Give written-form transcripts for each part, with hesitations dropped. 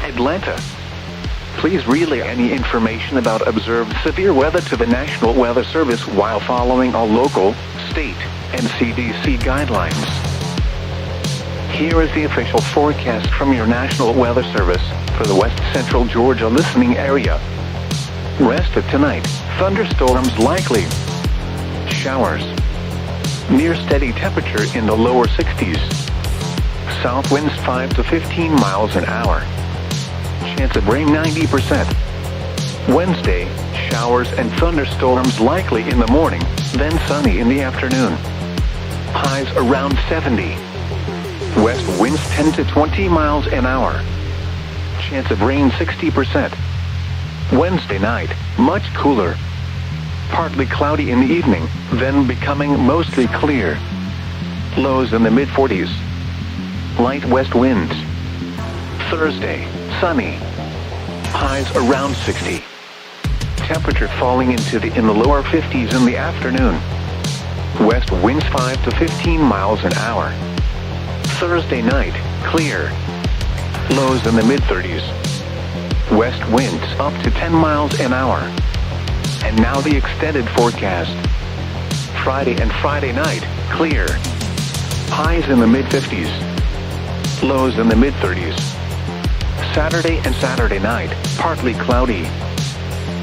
Atlanta. Please relay any information about observed severe weather to the National Weather Service while following all local, state, and CDC guidelines. Here is the official forecast from your National Weather Service for the West Central Georgia listening area. Rest of tonight, thunderstorms likely. Showers. Near steady temperature in the lower 60s. South winds 5 to 15 miles an hour. Chance of rain 90%. Wednesday, showers and thunderstorms likely in the morning, then sunny in the afternoon. Highs around 70. West winds 10 to 20 miles an hour. Chance of rain 60%. Wednesday night, much cooler. Partly cloudy in the evening, then becoming mostly clear. Lows in the mid-40s. Light west winds. Thursday, sunny. Highs around 60. Temperature falling in the lower 50s in the afternoon. West winds 5 to 15 miles an hour. Thursday night, clear. Lows in the mid-30s. West winds up to 10 miles an hour. And now the extended forecast. Friday and Friday night, clear. Highs in the mid-50s. Lows in the mid-30s. Saturday and Saturday night, partly cloudy.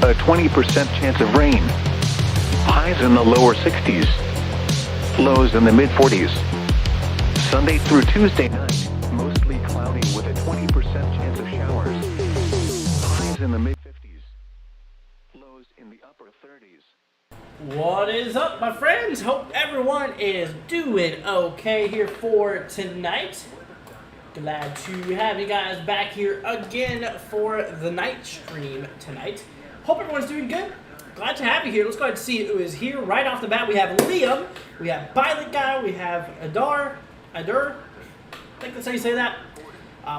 A 20% chance of rain. Highs in the lower 60s. Lows in the mid-40s. Sunday through Tuesday night, mostly cloudy with a 20% chance of showers. Highs in the mid-50s. Lows in the upper 30s. What is up, my friends? Hope everyone is doing okay here for tonight. Glad to have you guys back here again for the night stream tonight. Hope everyone's doing good. Glad to have you here. Let's go ahead and see who is here. Right off the bat, we have Liam, we have Violet Guy, we have Adur, I think that's how you say that.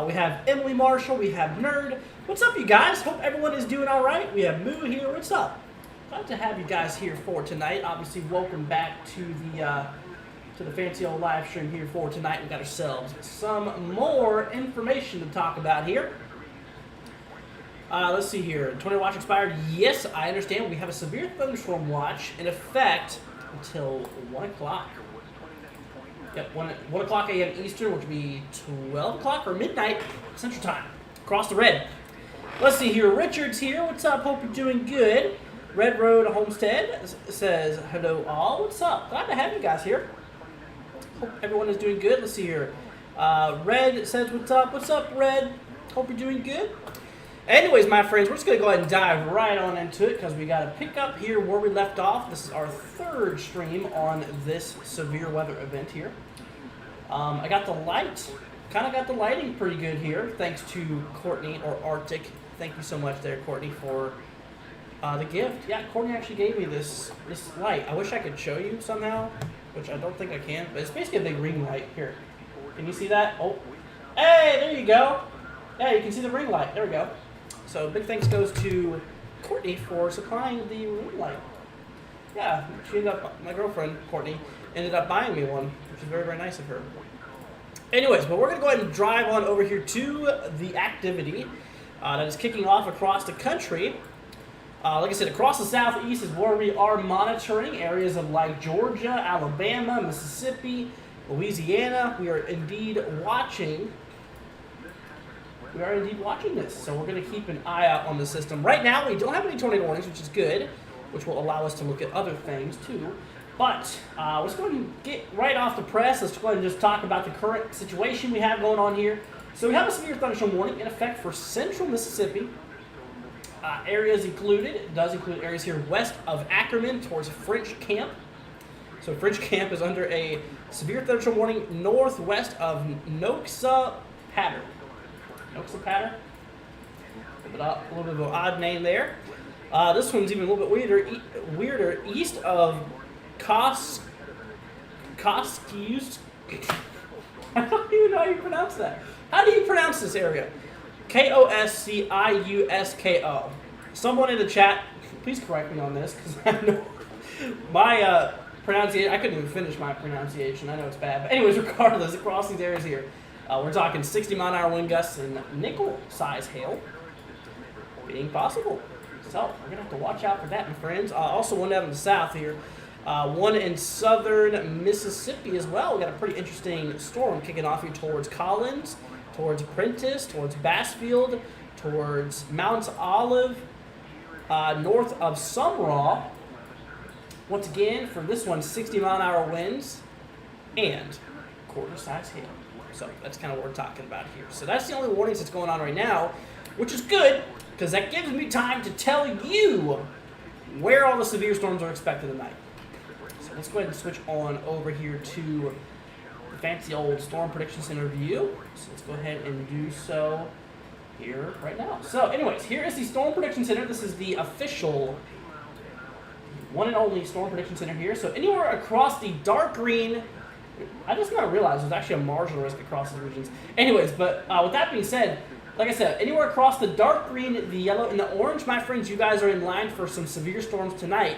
We have Emily Marshall, we have Nerd. What's up, you guys? Hope everyone is doing all right. We have Moo here. What's up? Glad to have you guys here for tonight. Obviously, welcome back to the fancy old live stream here for tonight. We got ourselves some more information to talk about here. Let's see here. 20 watch expired. Yes, I understand. We have a severe thunderstorm watch in effect until 1 o'clock. Yep, 1 o'clock a.m. Eastern, which would be 12 o'clock or midnight Central Time. Across the red. Let's see here. Richard's here. What's up? Hope you're doing good. Red Road Homestead says hello all. What's up? Glad to have you guys here. Hope everyone is doing good. Let's see here. Red says what's up? What's up, Red? Hope you're doing good. Anyways, my friends, we're just going to go ahead and dive right on into it because we got to pick up here where we left off. This is our third stream on this severe weather event here. I got the light, kind of got the lighting pretty good here, thanks to Courtney or Arctic. Thank you so much there, Courtney, for the gift. Yeah, Courtney actually gave me this light. I wish I could show you somehow, which I don't think I can, but it's basically a big ring light. Here, can you see that? Oh, hey, there you go. Yeah, you can see the ring light. There we go. So big thanks goes to Courtney for supplying the ring light. Yeah, she ended up, my girlfriend, Courtney, ended up buying me one, which is very, very nice of her. Anyways, but we're going to go ahead and drive on over here to the activity that is kicking off across the country. Like I said, across the southeast is where we are monitoring areas of like Georgia, Alabama, Mississippi, Louisiana. We are indeed watching this. So we're going to keep an eye out on the system. Right now, we don't have any tornado warnings, which is good, which will allow us to look at other things too. But let's go ahead and get right off the press. Let's go ahead and just talk about the current situation we have going on here. So we have a severe thunderstorm warning in effect for central Mississippi. Areas included, it does include areas here west of Ackerman towards French Camp. So French Camp is under a severe thunderstorm warning northwest of Noxapater. Noxapater? A little bit of an odd name there. This one's even a little bit weirder east of Koskius. I don't even know how you pronounce that. How do you pronounce this area? Koskiusko. Someone in the chat, please correct me on this, because I know my pronunciation, I couldn't even finish my pronunciation. I know it's bad. But anyways, regardless, across these areas here. We're talking 60-mile-an-hour wind gusts and nickel-size hail being possible. So we're going to have to watch out for that, my friends. Also, one down in the south here. One in southern Mississippi as well. We got a pretty interesting storm kicking off here towards Collins, towards Prentice, towards Bassfield, towards Mount Olive, north of Sumraw. Once again, for this one, 60-mile-an-hour winds and quarter-size hail. So that's kind of what we're talking about here. So that's the only warnings that's going on right now, which is good because that gives me time to tell you where all the severe storms are expected tonight. So let's go ahead and switch on over here to the fancy old Storm Prediction Center view. So let's go ahead and do so here right now. So anyways, here is the Storm Prediction Center. This is the official one and only Storm Prediction Center here. So anywhere across the dark green, I just not realized there's actually a marginal risk across the regions. Anyways, but with that being said, like I said, anywhere across the dark green, the yellow, and the orange, my friends, you guys are in line for some severe storms tonight.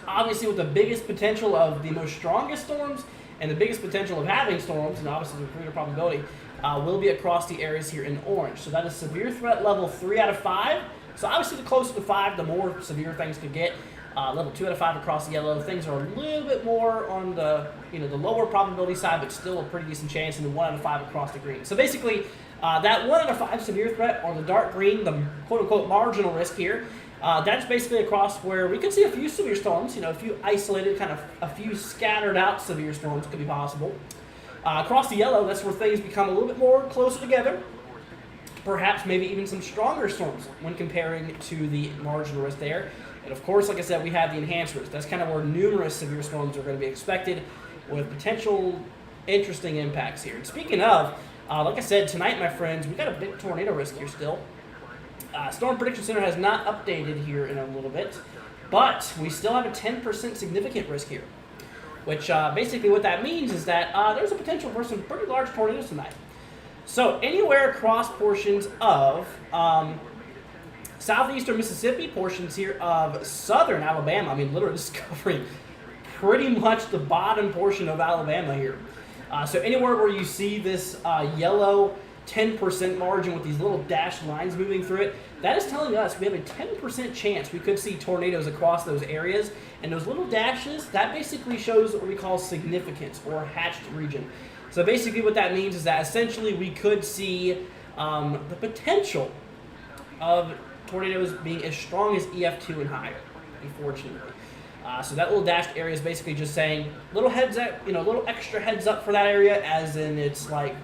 Obviously, with the biggest potential of the most strongest storms and the biggest potential of having storms, and obviously the greater probability, will be across the areas here in orange. So that is severe threat level 3 out of 5. So obviously, the closer to 5, the more severe things could get. Level 2 out of 5 across the yellow. Things are a little bit more on the the lower probability side, but still a pretty decent chance. And then 1 out of 5 across the green. So basically, that 1 out of 5 severe threat, or the dark green, the quote-unquote marginal risk here, that's basically across where we could see a few severe storms. A few isolated, kind of a few scattered out severe storms could be possible. Across the yellow, that's where things become a little bit more closer together. Perhaps maybe even some stronger storms when comparing to the marginal risk there. And of course, like I said, we have the enhanced risk. That's kind of where numerous severe storms are going to be expected with potential interesting impacts here. And speaking of, like I said, tonight, my friends, we got a big tornado risk here still. Storm Prediction Center has not updated here in a little bit, but we still have a 10% significant risk here, which basically what that means is that there's a potential for some pretty large tornadoes tonight. So anywhere across portions of southeastern Mississippi, portions here of southern Alabama. I mean, literally just covering pretty much the bottom portion of Alabama here. So anywhere where you see this yellow 10% margin with these little dashed lines moving through it, that is telling us we have a 10% chance we could see tornadoes across those areas. And those little dashes, that basically shows what we call significance or hatched region. So basically what that means is that essentially we could see the potential of tornadoes being as strong as EF2 and higher, unfortunately. So that little dashed area is basically just saying little heads up, little extra heads up for that area, as in it's like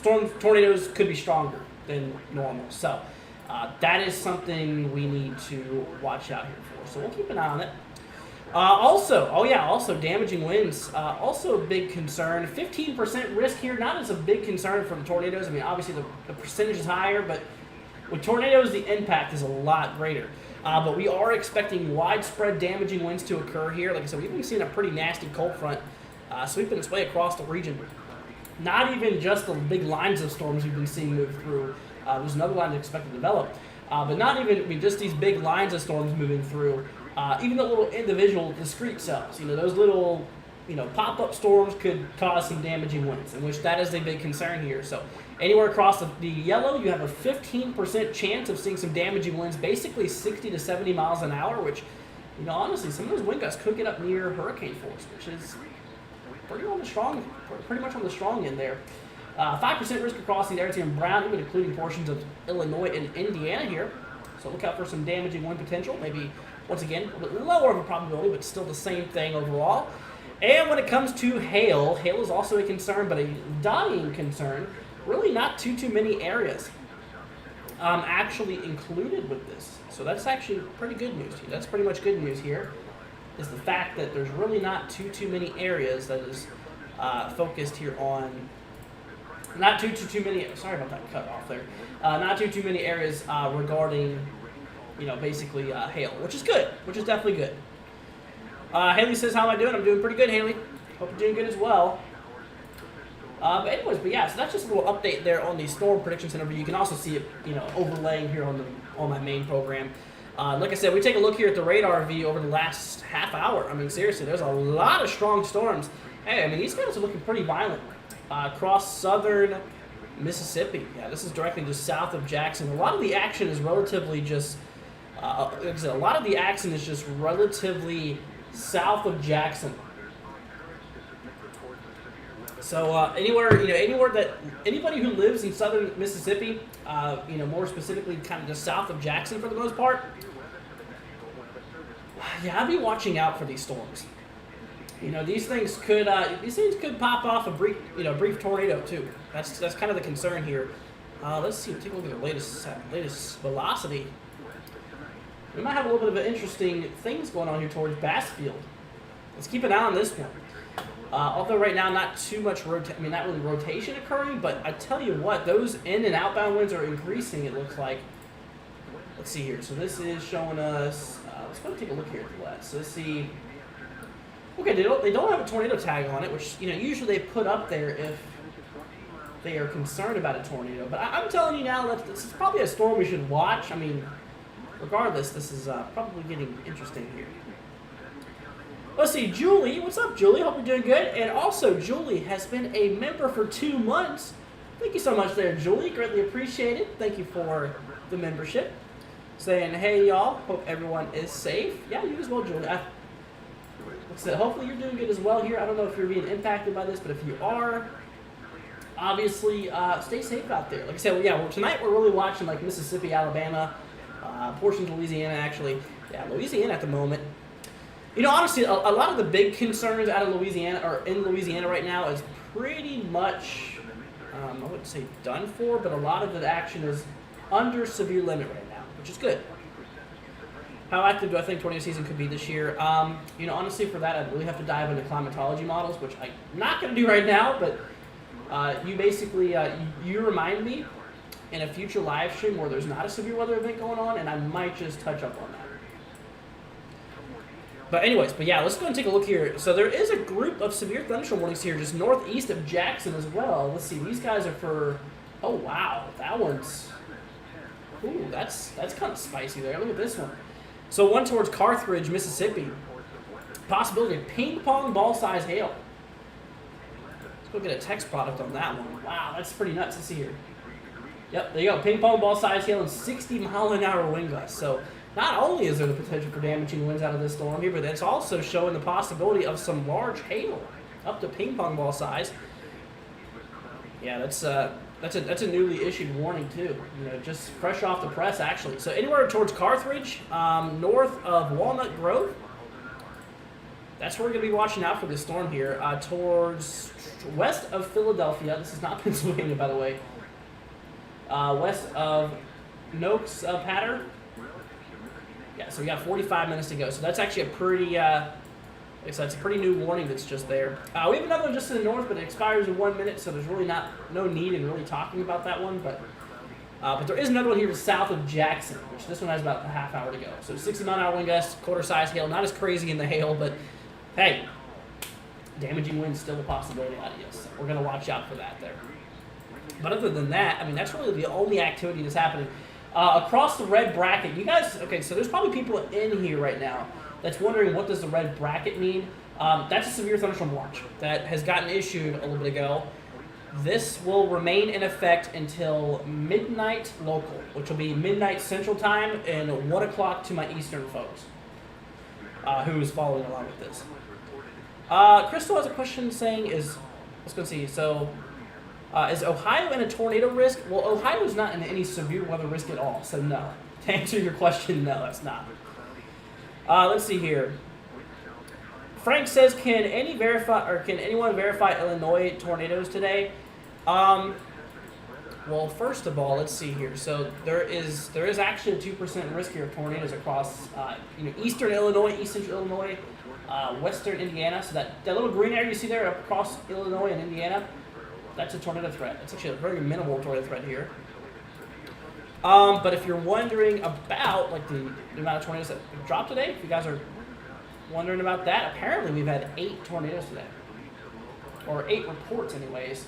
tornadoes could be stronger than normal. So that is something we need to watch out here for. So we'll keep an eye on it. Also damaging winds, also a big concern. 15% risk here, not as a big concern from tornadoes. I mean, obviously the percentage is higher, but with tornadoes, the impact is a lot greater. But we are expecting widespread damaging winds to occur here. Like I said, we've been seeing a pretty nasty cold front sweeping its way across the region. Not even just the big lines of storms we've been seeing move through. There's another line that's expected to develop. But not even, just these big lines of storms moving through. Even the little individual discrete cells. Those little, pop-up storms could cause some damaging winds, in which that is a big concern here. So anywhere across the yellow, you have a 15% chance of seeing some damaging winds, basically 60 to 70 miles an hour, which, honestly, some of those wind gusts could get up near hurricane force, which is pretty much on the strong end there. 5% risk across these areas here in brown, even including portions of Illinois and Indiana here. So look out for some damaging wind potential. Maybe, once again, a bit lower of a probability, but still the same thing overall. And when it comes to hail, hail is also a concern, but a dying concern. Really not too many areas actually included with this. So that's actually pretty good news. That's pretty much good news here, is the fact that there's really not too many areas that is focused here on, not too many, sorry about that cut off there, not too many areas regarding, basically hail, which is good, which is definitely good. Haley says, how am I doing? I'm doing pretty good, Haley. Hope you're doing good as well. But yeah, so that's just a little update there on the Storm Prediction Center. But you can also see it, overlaying here on my main program. Like I said, we take a look here at the radar view over the last half hour. I mean, seriously, there's a lot of strong storms. Hey, I mean, these guys are looking pretty violent. across southern Mississippi. Yeah, this is directly just south of Jackson. A lot of the action is relatively just, like I said, a lot of the action is just relatively south of Jackson. So anywhere that anybody who lives in southern Mississippi, more specifically kind of just south of Jackson for the most part, yeah, I'd be watching out for these storms. These things could pop off a brief tornado too. That's kind of the concern here. Let's see. Take a look at the latest velocity. We might have a little bit of interesting things going on here towards Bassfield. Let's keep an eye on this one. Although right now not too much not really rotation occurring, but I tell you what, those in and outbound winds are increasing. It looks like. Let's see here. So this is showing us. Let's go take a look here at the west. So let's see. Okay, they don't have a tornado tag on it, which usually they put up there if they are concerned about a tornado. But I'm telling you now that this is probably a storm we should watch. I mean, regardless, this is probably getting interesting here. Let's see, Julie. What's up, Julie? Hope you're doing good. And also, Julie has been a member for 2 months. Thank you so much there, Julie. Greatly appreciated. Thank you for the membership. Saying, hey, y'all. Hope everyone is safe. Yeah, you as well, Julie. Hopefully you're doing good as well here. I don't know if you're being impacted by this, but if you are, obviously stay safe out there. Like I said, tonight we're really watching like Mississippi, Alabama, portions of Louisiana actually. Yeah, Louisiana at the moment. Honestly, a lot of the big concerns out of Louisiana or in Louisiana right now is pretty much, I wouldn't say done for, but a lot of the action is under severe limit right now, which is good. How active do I think tornado season could be this year? Honestly, for that, I'd really have to dive into climatology models, which I'm not going to do right now, but you basically, you remind me in a future live stream where there's not a severe weather event going on, and I might just touch up on that. But anyways, let's go and take a look here. So there is a group of severe thunderstorm warnings here just northeast of Jackson as well. Let's see, these guys are for, oh wow, that one's, ooh, that's kind of spicy there. Look at this one. So one towards Carthage, Mississippi. Possibility of ping pong ball size hail. Let's go get a text product on that one. Wow, that's pretty nuts to see here. Yep, there you go. Ping pong ball size hail and 60-mile-an-hour wind gusts. So not only is there the potential for damaging winds out of this storm here, but it's also showing the possibility of some large hail up to ping pong ball size. Yeah, that's a newly issued warning too. Just fresh off the press actually. So anywhere towards Carthage, north of Walnut Grove, that's where we're gonna be watching out for this storm here. Towards west of Philadelphia. This is not Pennsylvania, by the way. West of Noakes Patter. Yeah, so we got 45 minutes to go. So that's actually a pretty. It's a pretty new warning that's just there. We have another one just in the north, but it expires in 1 minute, so there's really no need in really talking about that one. But there is another one here to south of Jackson, which this one has about a half hour to go. So 60-mile-an-hour wind gusts, quarter-size hail. Not as crazy in the hail, but hey, damaging winds still a possibility out of you. So we're gonna watch out for that there. But other than that, that's really the only activity that's happening across the red bracket. You guys, okay? So there's probably people in here right now that's wondering what does the red bracket mean. That's a severe thunderstorm watch that has gotten issued a little bit ago. This will remain in effect until midnight local, which will be midnight Central Time and 1 o'clock to my Eastern folks who is following along with this. Crystal has a question saying let's go see. So is Ohio in a tornado risk? Well, Ohio is not in any severe weather risk at all, so no. To answer your question, no, it's not. Let's see here. Frank says, can anyone verify Illinois tornadoes today? Well, first of all, let's see here. So there is actually a 2% risk here of tornadoes across eastern Illinois, east central Illinois, western Indiana. So that little green area you see there across Illinois and Indiana, that's a tornado threat. It's actually a very minimal tornado threat here. But if you're wondering about the amount of tornadoes that dropped today, if you guys are wondering about that, apparently we've had 8 tornadoes today. Or 8 reports anyways.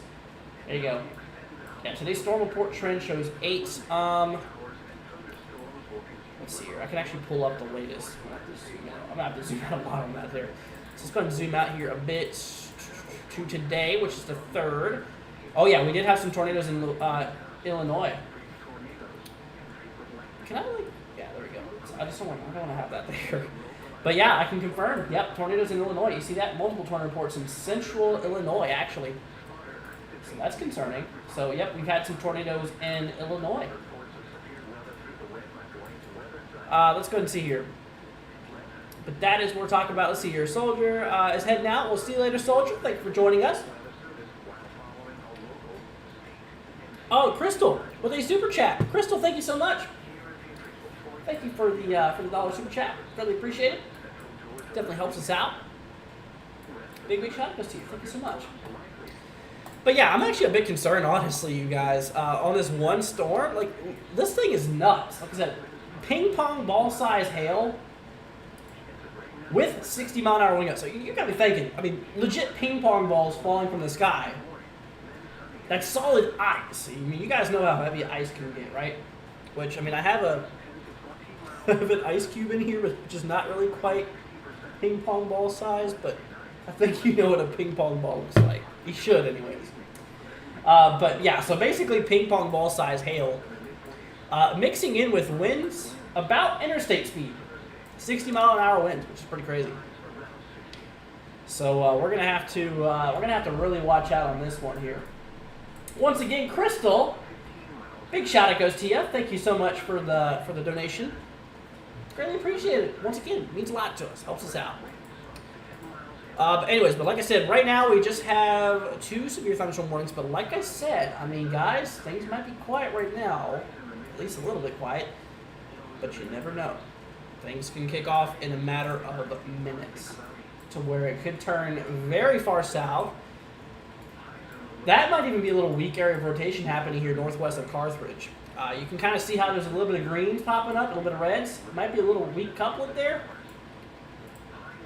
There you go. Yeah, today's storm report trend shows 8. Let's see here. I can actually pull up the latest. I'm going to have to zoom out a lot on that there. So let's go ahead and zoom out here a bit. to today, which is the 3rd. Oh yeah, we did have some tornadoes in Illinois. Can I like? Yeah, there we go. I don't want to have that there. But yeah, I can confirm. Yep, tornadoes in Illinois. You see that? Multiple tornado reports in central Illinois, actually. So that's concerning. So yep, we've had some tornadoes in Illinois. Let's go ahead and see here. But that is what we're talking about. Let's see here. Soldier is heading out. We'll see you later, Soldier. Thank you for joining us. Oh, Crystal with a super chat. Crystal, thank you so much. Thank you for the dollar super chat. Really appreciate it. Definitely helps us out. Big shout out to you. Thank you so much. But yeah, I'm actually a bit concerned, honestly, you guys, on this one storm. Like, this thing is nuts. Like I said, ping pong ball size hail with 60-mile-an-hour wind gusts. So you gotta be thinking, I mean, legit ping pong balls falling from the sky. That's solid ice. I mean, you guys know how heavy ice can get, right? Which, I mean, I have an ice cube in here, which is not really quite ping pong ball size, but I think you know what a ping pong ball looks like. You should, anyways. But yeah, so basically ping pong ball size hail, mixing in with winds about interstate speed, 60-mile-an-hour winds, which is pretty crazy. So we're gonna have to really watch out on this one here. Once again, Crystal, big shout out goes to you. Thank you so much for the donation. Greatly appreciate it. Once again, it means a lot to us. Helps us out. But anyways, like I said, right now we just have 2 severe thunderstorm warnings. But like I said, I mean, guys, things might be quiet right now, at least a little bit quiet. But you never know. Things can kick off in a matter of minutes, to where it could turn very far south. That might even be a little weak area of rotation happening here northwest of Carthage. You can kind of see how there's a little bit of greens popping up, a little bit of reds. Might be a little weak couplet there.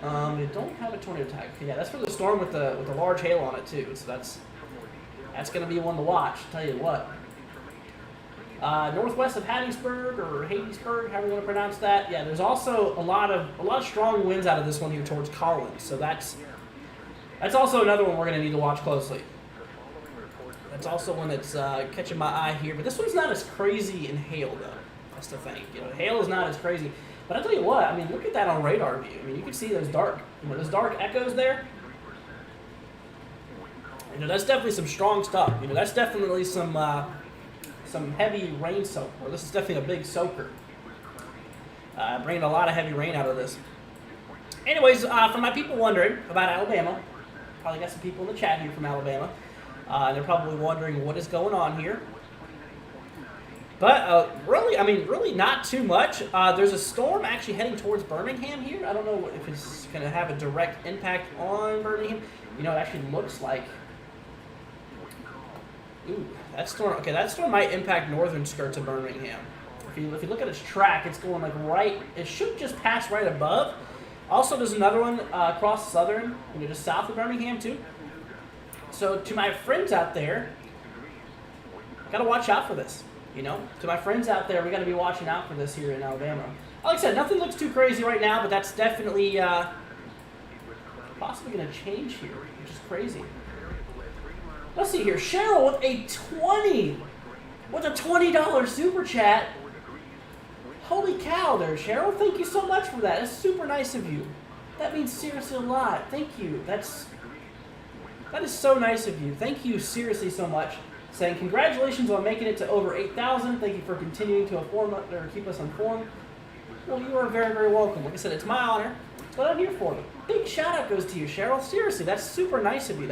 They don't have a tornado tag. Yeah, that's for the storm with the large hail on it too. So that's going to be one to watch. I'll tell you what. Northwest of Hattiesburg or Hattiesburg, however you want to pronounce that. Yeah, there's also a lot of strong winds out of this one here towards Collins. So that's also another one we're going to need to watch closely. That's also one that's catching my eye here. But this one's not as crazy in hail, though. That's the thing. You know, hail is not as crazy. But I'll tell you what, I mean, look at that on radar view. I mean, you can see those dark echoes there. You know, that's definitely some strong stuff. You know, that's definitely some heavy rain soak. Or this is definitely a big soaker. Bringing a lot of heavy rain out of this. Anyways, for my people wondering about Alabama, probably got some people in the chat here from Alabama. They're probably wondering what is going on here. But really not too much. There's a storm actually heading towards Birmingham here. I don't know if it's going to have a direct impact on Birmingham. You know, it actually looks like... Ooh, that storm might impact northern skirts of Birmingham. If you look at its track, it's going like right... It should just pass right above. Also, there's another one across southern, you know, just south of Birmingham too. So to my friends out there, got to watch out for this. You know, to my friends out there, we got to be watching out for this here in Alabama. Like I said, nothing looks too crazy right now, but that's definitely possibly going to change here, which is crazy. Let's see here. Cheryl with a $20 super chat. Holy cow there, Cheryl. Thank you so much for that. That's super nice of you. That means seriously a lot. Thank you. That is so nice of you. Thank you seriously so much. Saying congratulations on making it to over 8,000. Thank you for continuing to keep us informed. Well, you are very, very welcome. Like I said, it's my honor. That's what I'm here for. Big shout out goes to you, Cheryl. Seriously, that's super nice of you.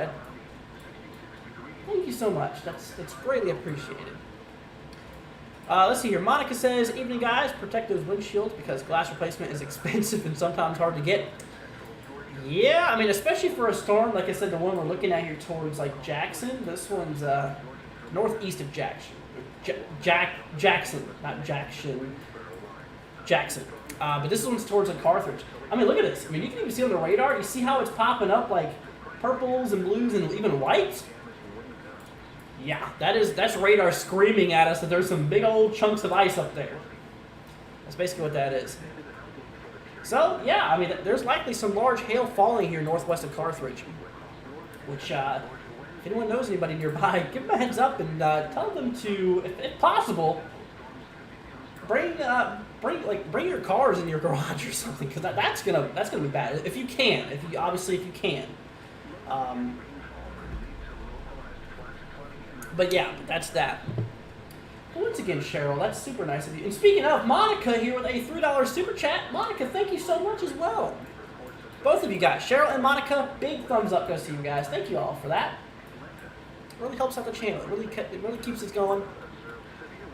Thank you so much. That's greatly appreciated. Let's see here. Monica says, evening guys, protect those windshields because glass replacement is expensive and sometimes hard to get. Yeah, I mean, especially for a storm, like I said, the one we're looking at here towards like Jackson. This one's northeast of Jackson. Jackson, not Jackson. Jackson. But this one's towards like Carthage. I mean, look at this. I mean, you can even see on the radar. You see how it's popping up like purples and blues and even whites? Yeah, that's radar screaming at us that there's some big old chunks of ice up there. That's basically what that is. So, yeah, I mean, there's likely some large hail falling here northwest of Carthage. which if anyone knows anybody nearby, give them a heads up and tell them to, if possible, bring your cars in your garage or something, because that's gonna be bad if you can. If you can. But yeah, that's that. Once again, Cheryl, that's super nice of you. And speaking of, Monica here with a $3 super chat. Monica, thank you so much as well. Both of you guys, Cheryl and Monica, big thumbs up goes to you guys. Thank you all for that. It really helps out the channel. It really keeps us going.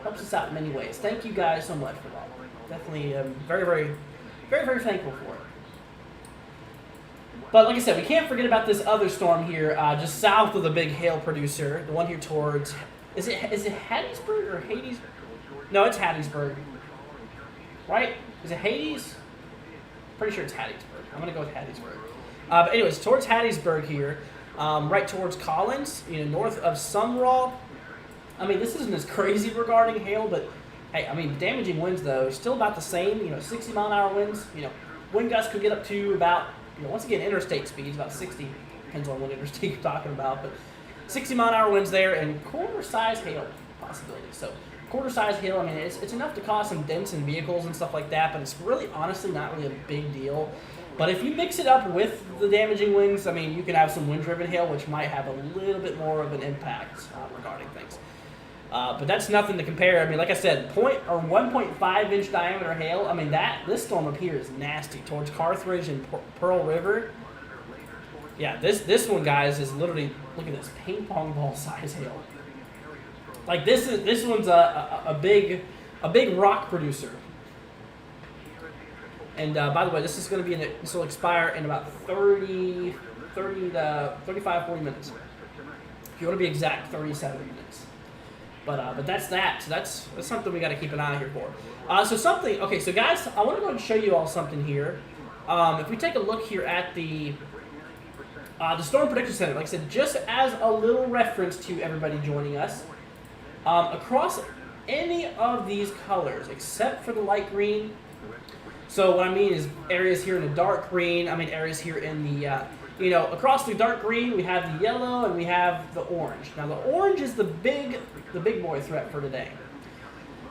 Helps us out in many ways. Thank you guys so much for that. Definitely very, very, very, very thankful for it. But like I said, we can't forget about this other storm here, just south of the big hail producer. The one here towards... Is it Hattiesburg or Hades? No, it's Hattiesburg. Right? Is it Hades? Pretty sure it's Hattiesburg. I'm going to go with Hattiesburg. But anyways, towards Hattiesburg here, right towards Collins, north of Sumrall. I mean, this isn't as crazy regarding hail, but hey, I mean, damaging winds, though, still about the same. 60-mile-an-hour winds. Wind gusts could get up to about, once again, interstate speeds, about 60. Depends on what interstate you're talking about, but 60-mile-an-hour winds there, and quarter-size hail possibility. So quarter-size hail, I mean, it's enough to cause some dents in vehicles and stuff like that, but it's really, honestly, not really a big deal. But if you mix it up with the damaging winds, I mean, you can have some wind-driven hail, which might have a little bit more of an impact regarding things. But that's nothing to compare. I mean, like I said, 1.5-inch diameter hail. I mean, this storm up here is nasty towards Carthage and Pearl River. Yeah, this one, guys, is literally, look at this, ping pong ball size hail. Like this one's a big rock producer. And by the way, this is going to be this will expire in about 30 to 35, 40 minutes. If you want to be exact, 37 minutes. But that's that. So that's something we got to keep an eye out here for. So guys, I want to go and show you all something here. If we take a look here at the Storm Prediction Center, like I said, just as a little reference to everybody joining us, across any of these colors, except for the light green. So what I mean is areas here in the dark green. I mean areas here in the across the dark green, we have the yellow and we have the orange. Now the orange is the big boy threat for today.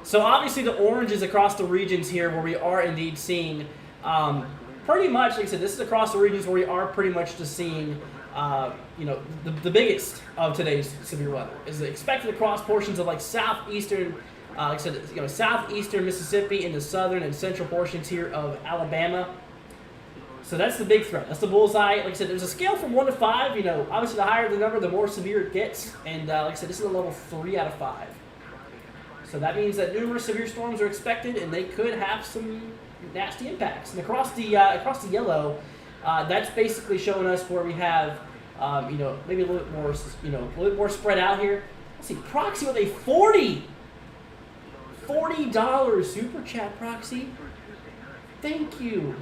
So obviously the orange is across the regions here where we are indeed seeing, pretty much, like I said, this is across the regions where we are pretty much just seeing, the biggest of today's severe weather is expected across portions of like southeastern, like I said, southeastern Mississippi into southern and central portions here of Alabama. So that's the big threat. That's the bullseye. Like I said, there's a scale from 1 to 5. Obviously the higher the number, the more severe it gets. And like I said, this is a level 3 out of 5. So that means that numerous severe storms are expected, and they could have some nasty impacts. And across the yellow, that's basically showing us where we have, maybe a little bit more, a little bit more spread out here. Let's see, Proxy with a $40 super chat, Proxy. Thank you.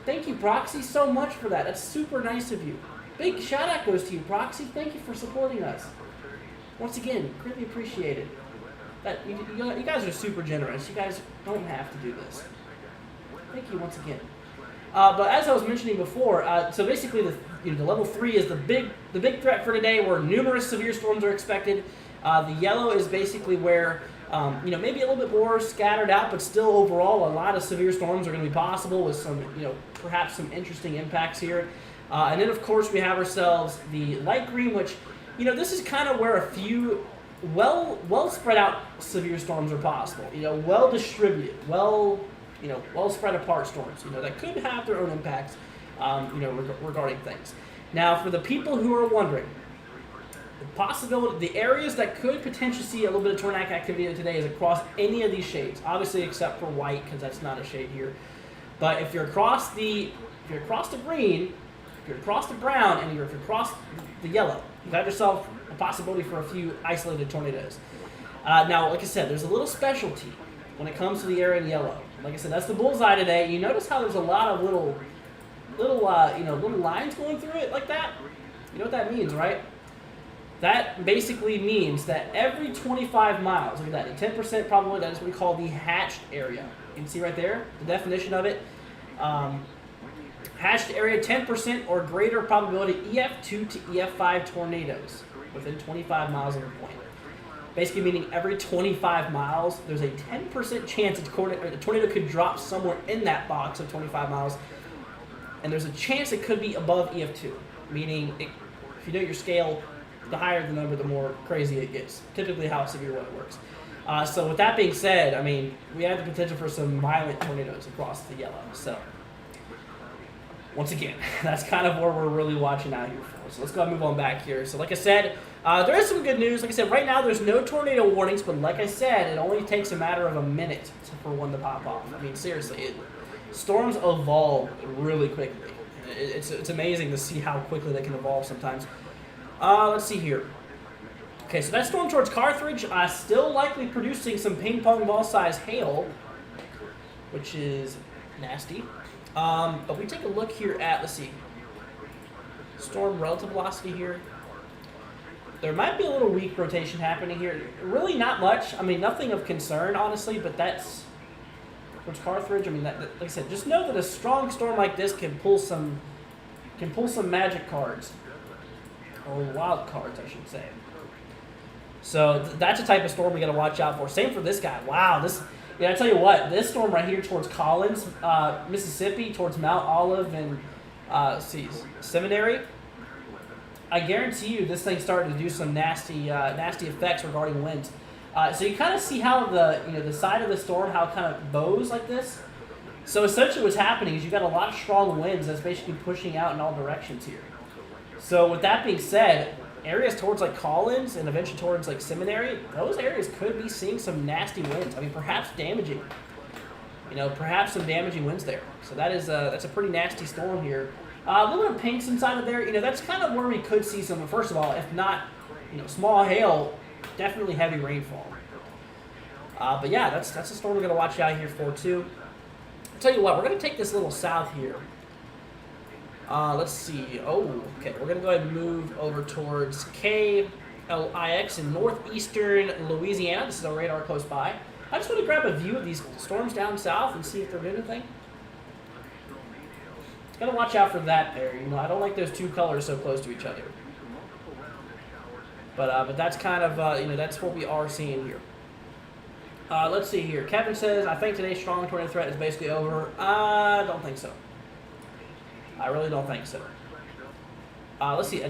Thank you, Proxy, so much for that. That's super nice of you. Big shout out goes to you, Proxy. Thank you for supporting us. Once again, greatly appreciated. You guys are super generous. You guys don't have to do this. Thank you once again. But as I was mentioning before, so basically the level 3 is the big threat for today, where numerous severe storms are expected. The yellow is basically where maybe a little bit more scattered out, but still overall a lot of severe storms are going to be possible with some perhaps some interesting impacts here. And then of course we have ourselves the light green, which this is kind of where a few well spread out severe storms are possible. Well distributed, well spread apart storms. That could have their own impacts. Regarding things. Now, for the people who are wondering, the areas that could potentially see a little bit of tornadic activity today is across any of these shades, obviously except for white, because that's not a shade here. But if you're across the green, if you're across the brown, and if you're across the yellow, you've got yourself a possibility for a few isolated tornadoes. Now, like I said, there's a little specialty when it comes to the area in yellow. Like I said, that's the bullseye today. You notice how there's a lot of little lines going through it like that? You know what that means, right? That basically means that every 25 miles, look at that, a 10% probability, that is what we call the hatched area. You can see right there, the definition of it. Hatched area, 10% or greater probability EF2 to EF5 tornadoes within 25 miles of a point. Basically meaning every 25 miles, there's a 10% chance a tornado could drop somewhere in that box of 25 miles. And there's a chance it could be above EF2, meaning if you know your scale, the higher the number, the more crazy it gets. Typically how severe weather works. So with that being said, I mean, we have the potential for some violent tornadoes across the yellow. So once again, that's kind of where we're really watching out here for. So let's go ahead and move on back here. So like I said, there is some good news. Like I said, right now there's no tornado warnings, but like I said, it only takes a matter of a minute for one to pop off. I mean, seriously, storms evolve really quickly. It's amazing to see how quickly they can evolve sometimes. Let's see here. Okay, so that storm towards Carthage, still likely producing some ping pong ball size hail, which is nasty. But we take a look here at, let's see, storm relative velocity here. There might be a little weak rotation happening here. Really not much. I mean, nothing of concern, honestly, but that's towards Carthage. I mean, like I said, just know that a strong storm like this can pull some magic cards, or wild cards, I should say. So that's a type of storm we got to watch out for. Same for this guy. Wow, this. Yeah, I tell you what, this storm right here towards Collins, Mississippi, towards Mount Olive and Seminary. I guarantee you, this thing's starting to do some nasty effects regarding winds. So you kind of see how the side of the storm, how it kind of bows like this. So essentially, what's happening is you got a lot of strong winds that's basically pushing out in all directions here. So with that being said, areas towards like Collins and eventually towards like Seminary, those areas could be seeing some nasty winds. I mean, perhaps damaging. Perhaps some damaging winds there. So that's a pretty nasty storm here. A little bit of pinks inside of there. That's kind of where we could see some. First of all, if not, small hail, definitely heavy rainfall. But yeah, that's a storm we're gonna watch out here for too. I'll tell you what, we're gonna take this little south here. Let's see. Oh, okay. We're going to go ahead and move over towards KLIX in northeastern Louisiana. This is our radar close by. I just want to grab a view of these storms down south and see if they're doing anything. Got to watch out for that there. I don't like those two colors so close to each other. But that's kind of, that's what we are seeing here. Let's see here. Kevin says, I think today's strong tornado threat is basically over. I don't think so. I really don't think so. Let's see.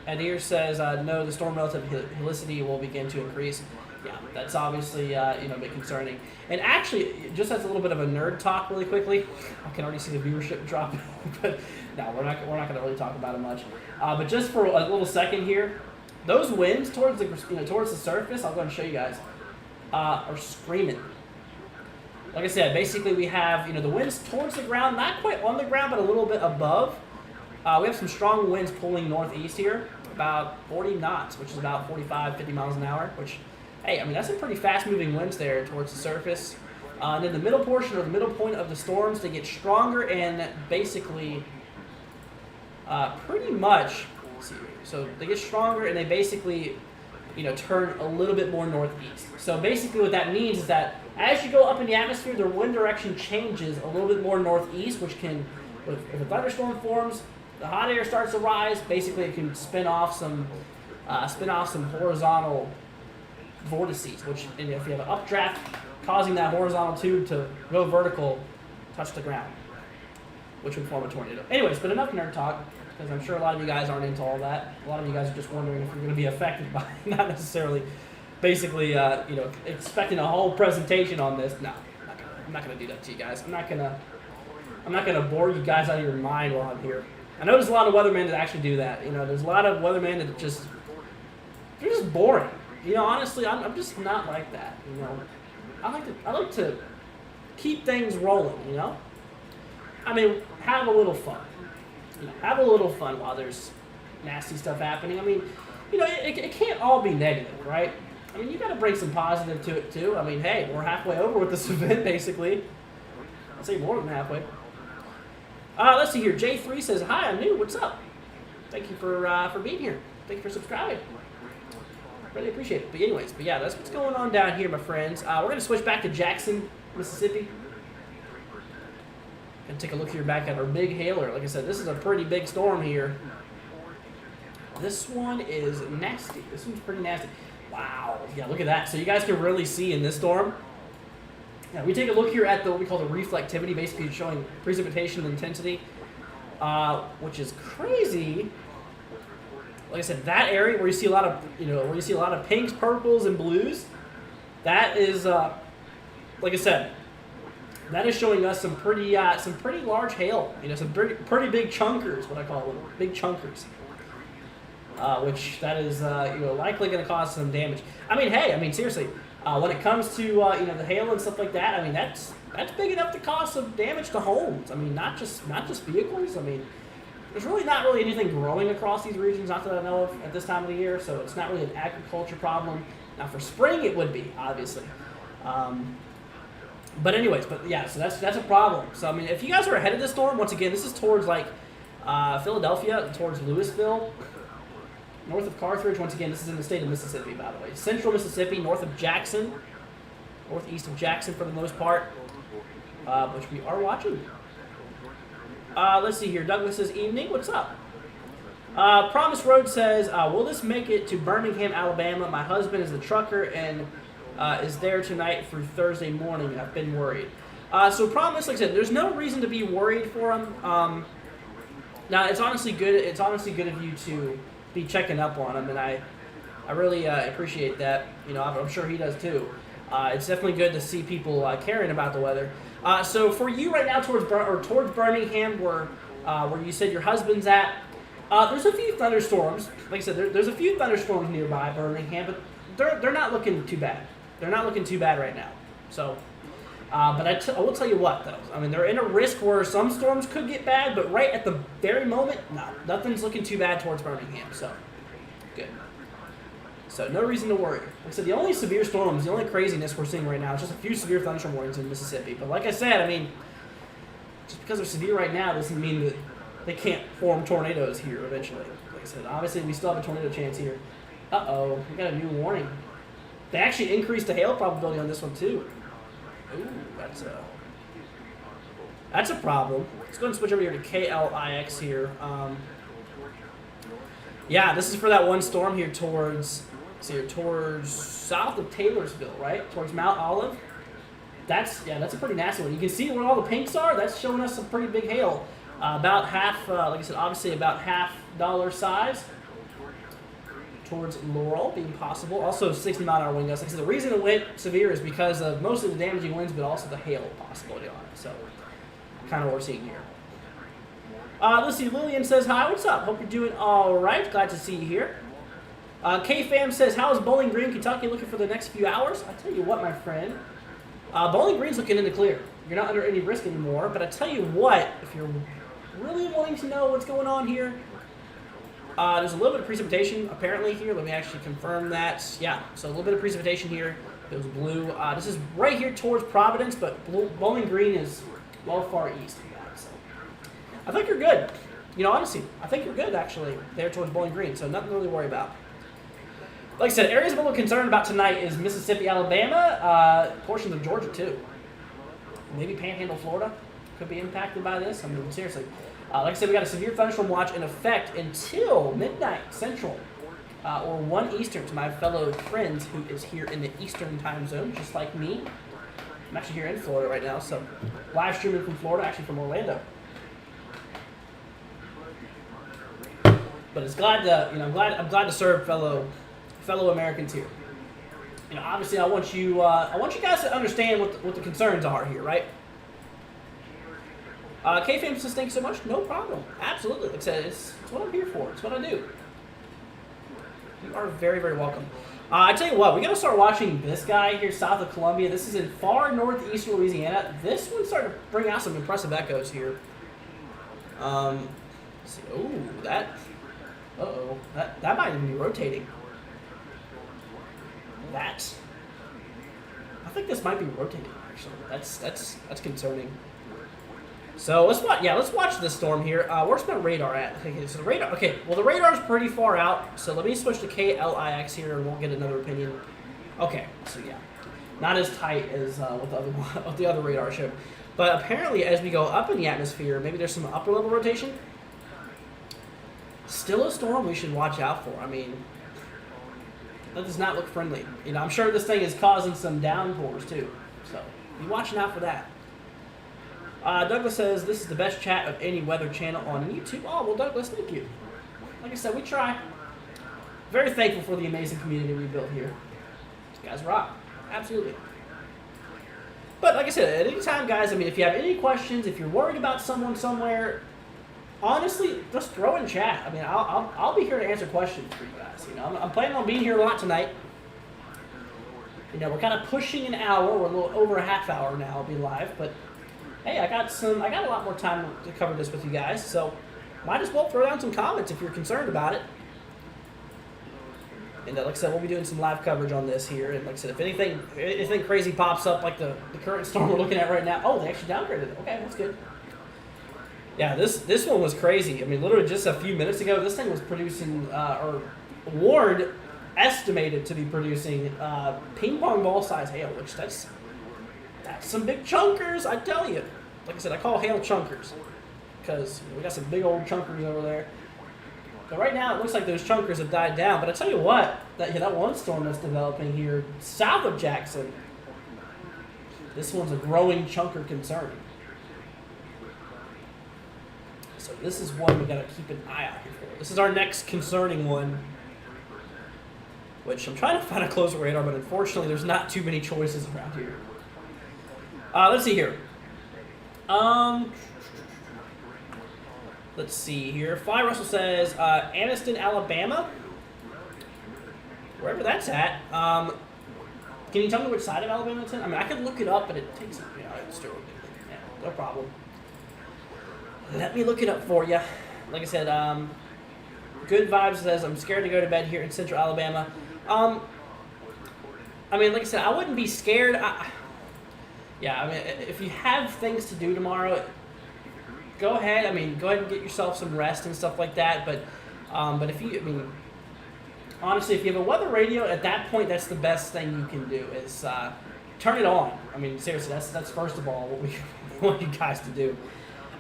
Adair says, no, the storm relative helicity will begin to increase. Yeah, that's obviously a bit concerning. And actually, just as a little bit of a nerd talk, really quickly, I can already see the viewership drop. But no, we're not going to really talk about it much. But just for a little second here, those winds towards the surface, I'll go and show you guys, are screaming. Like I said, basically we have, the winds towards the ground, not quite on the ground, but a little bit above. We have some strong winds pulling northeast here, about 40 knots, which is about 45, 50 miles an hour, which, hey, I mean, that's some pretty fast-moving winds there towards the surface. And then the middle portion, or the middle point of the storms, they get stronger and basically pretty much, let's see, so they get stronger and they basically, turn a little bit more northeast. So basically what that means is that as you go up in the atmosphere, their wind direction changes a little bit more northeast, which can, if a thunderstorm forms, the hot air starts to rise. Basically, it can spin off some horizontal vortices, which, if you have an updraft, causing that horizontal tube to go vertical, touch the ground, which would form a tornado. Anyways, but enough nerd talk, because I'm sure a lot of you guys aren't into all that. A lot of you guys are just wondering if you're going to be affected by it, not necessarily. Basically, expecting a whole presentation on this. No, I'm not gonna do that to you guys. I'm not gonna bore you guys out of your mind while I'm here. I know there's a lot of weathermen that actually do that. There's a lot of weathermen that they're just boring. Honestly, I'm just not like that. I like to keep things rolling. I mean, have a little fun. Have a little fun while there's nasty stuff happening. I mean, it can't all be negative, right? I mean, you got to bring some positive to it, too. I mean, hey, we're halfway over with this event, basically. I'd say more than halfway. Let's see here. J3 says, hi, I'm new. What's up? Thank you for being here. Thank you for subscribing. Really appreciate it. But yeah, that's what's going on down here, my friends. We're going to switch back to Jackson, Mississippi. And take a look here back at our big hailer. Like I said, this is a pretty big storm here. This one is nasty. This one's pretty nasty. Wow. Yeah, look at that. So you guys can really see in this storm. Yeah, we take a look here at what we call the reflectivity, basically showing precipitation intensity, which is crazy. Like I said, that area where you see a lot of, where you see a lot of pinks, purples, and blues, that is, like I said, that is showing us some pretty large hail. Some pretty big chunkers, what I call them, big chunkers. Which that is, likely going to cause some damage. I mean, seriously, when it comes to, the hail and stuff like that, I mean, that's big enough to cause some damage to homes. I mean, not just vehicles. I mean, there's really not anything growing across these regions, not that I know of at this time of the year, so it's not really an agriculture problem. Now, for spring, it would be, obviously. But anyways, so that's a problem. So, I mean, if you guys are ahead of this storm, once again, this is towards, Philadelphia, towards Louisville, north of Carthage. Once again, this is in the state of Mississippi, by the way. Central Mississippi, north of Jackson, northeast of Jackson for the most part, which we are watching. Let's see here. Douglas says, evening. What's up? Promise Road says, will this make it to Birmingham, Alabama? My husband is a trucker and is there tonight through Thursday morning. I've been worried. So Promise, like I said, there's no reason to be worried for him. Now, it's honestly good. It's honestly good of you to be checking up on him, and I really appreciate that. I'm sure he does too. It's definitely good to see people caring about the weather. So for you right now towards Birmingham, where you said your husband's at, there's a few thunderstorms. Like I said, there's a few thunderstorms nearby Birmingham, but they're not looking too bad. They're not looking too bad right now. So, but I will tell you what though. I mean, they're in a risk where some storms could get bad, but right at the very moment, no, nothing's looking too bad towards Birmingham. So, good. So no reason to worry. Like I said, the only severe storms, the only craziness we're seeing right now is just a few severe thunderstorm warnings in Mississippi. But like I said, I mean, just because they're severe right now doesn't mean that they can't form tornadoes here eventually. Like I said, obviously we still have a tornado chance here. Uh-oh, we got a new warning. They actually increased the hail probability on this one too. Ooh, that's a problem. Let's go and switch over here to KLIX here. Yeah, this is for that one storm here towards south of Taylorsville, right? Towards Mount Olive. That's a pretty nasty one. You can see where all the pinks are. That's showing us some pretty big hail. About half, like I said, obviously about half dollar size. Towards Laurel being possible. Also 60-mile-an-hour wind gusts. Like I said, the reason it went severe is because of mostly the damaging winds, but also the hail possibility on it. So, kind of what we're seeing here. Let's see. Lillian says, hi, what's up? Hope you're doing all right. Glad to see you here. K-Fam says, how is Bowling Green, Kentucky looking for the next few hours? I tell you what, my friend. Bowling Green's looking in the clear. You're not under any risk anymore. But I tell you what, if you're really wanting to know what's going on here, there's a little bit of precipitation apparently here. Let me actually confirm that. Yeah, so a little bit of precipitation here. It was blue. This is right here towards Providence, but Bowling Green is well far east of that. So I think you're good. Honestly, I think you're good actually there towards Bowling Green. So nothing to really worry about. Like I said, areas I'm a little concerned about tonight is Mississippi, Alabama, portions of Georgia too. Maybe Panhandle, Florida could be impacted by this. I mean, seriously. Like I said, we got a severe thunderstorm watch in effect until midnight Central, or 1 Eastern to my fellow friends who is here in the Eastern time zone, just like me. I'm actually here in Florida right now, so live streaming from Florida, actually from Orlando. But it's glad to, I'm glad to serve fellow Americans here. Obviously, I want you guys to understand what the concerns are here, right? K-Fam says, thank you so much. No problem. Absolutely. Like I said, it's what I'm here for. It's what I do. You are very, very welcome. I tell you what, we got to start watching this guy here south of Columbia. This is in far northeastern Louisiana. This one's starting to bring out some impressive echoes here. Let's see. Oh, that might even be rotating. I think this might be rotating, actually. That's concerning. So let's watch this storm here. Where's my radar at? Okay, so the radar. Okay, well the radar's pretty far out. So let me switch to KLIX here, and we'll get another opinion. Okay, so yeah, Not as tight as with the other radar ship. But apparently, as we go up in the atmosphere, maybe there's some upper level rotation. Still a storm we should watch out for. I mean, that does not look friendly. You know, I'm sure this thing is causing some downpours too. So be watching out for that. Douglas says this is the best chat of any weather channel on YouTube. Oh well, Douglas, thank you. Like I said, we try. Very thankful for the amazing community we built here. You guys rock. Absolutely. But like I said, at any time, guys, I mean, if you have any questions, if you're worried about someone somewhere, honestly, just throw in chat. I mean, I'll be here to answer questions for you guys. You know, I'm planning on being here a lot tonight. You know, we're kind of pushing an hour. We're a little over a half hour now. I'll be live, but hey, I got a lot more time to cover this with you guys. So might as well throw down some comments if you're concerned about it. And like I said, we'll be doing some live coverage on this here. And like I said, if anything crazy pops up, like the current storm we're looking at right now, oh, they actually downgraded it. Okay, that's good. Yeah, this one was crazy. I mean, literally just a few minutes ago, this thing was producing, or warned, estimated to be producing ping pong ball size hail, which that's some big chunkers, I tell you. Like I said, I call hail chunkers because we got some big old chunkers over there. But right now, it looks like those chunkers have died down. But I tell you what, that one storm that's developing here south of Jackson, this one's a growing chunker concern. So this is one we got to keep an eye out here for. This is our next concerning one, which I'm trying to find a closer radar, but unfortunately, there's not too many choices around here. Let's see here. Let's see here. Fly Russell says, Anniston, Alabama. Wherever that's at. Can you tell me which side of Alabama it's in? I mean, I could look it up, but it takes, it's true. Yeah, no problem. Let me look it up for you. Like I said, Good Vibes says, I'm scared to go to bed here in central Alabama. I mean, like I said, I wouldn't be scared. Yeah, I mean, if you have things to do tomorrow, go ahead. I mean, go ahead and get yourself some rest and stuff like that. But if you, I mean, honestly, if you have a weather radio, at that point, that's the best thing you can do is turn it on. I mean, seriously, that's first of all what we want you guys to do.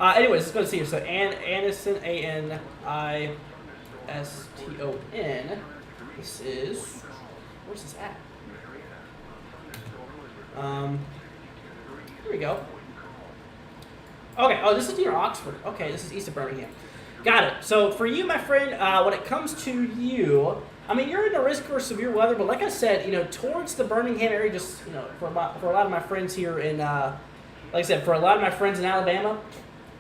Anyways, let's go to see here. So, Anniston, A-N-I-S-T-O-N. This is, where's this at? Here we go. Okay, oh, this is near Oxford. Okay, this is east of Birmingham. Got it. So for you, my friend, when it comes to you, I mean, you're in a risk for severe weather, but like I said, towards the Birmingham area, just, for a lot of my friends here in, like I said, for a lot of my friends in Alabama,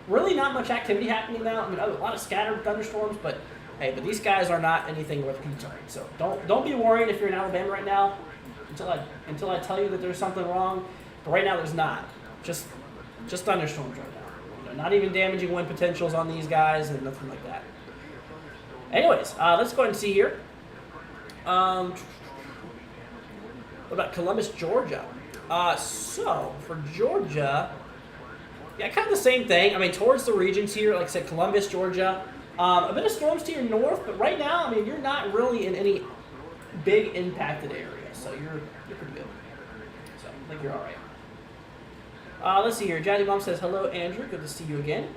really not much activity happening now. I mean, a lot of scattered thunderstorms, but hey, but these guys are not anything worth concerning. So don't be worried if you're in Alabama right now until I tell you that there's something wrong. But right now there's not. Just thunderstorms right now. Not even damaging wind potentials on these guys and nothing like that. Anyways, let's go ahead and see here. What about Columbus, Georgia? So for Georgia, yeah, kind of the same thing. I mean, towards the regions here, like I said, Columbus, Georgia. A bit of storms to your north, but right now, I mean, you're not really in any big impacted area, so you're pretty good. So I think you're all right. Let's see here. Jazzy Mom says, hello, Andrew. Good to see you again.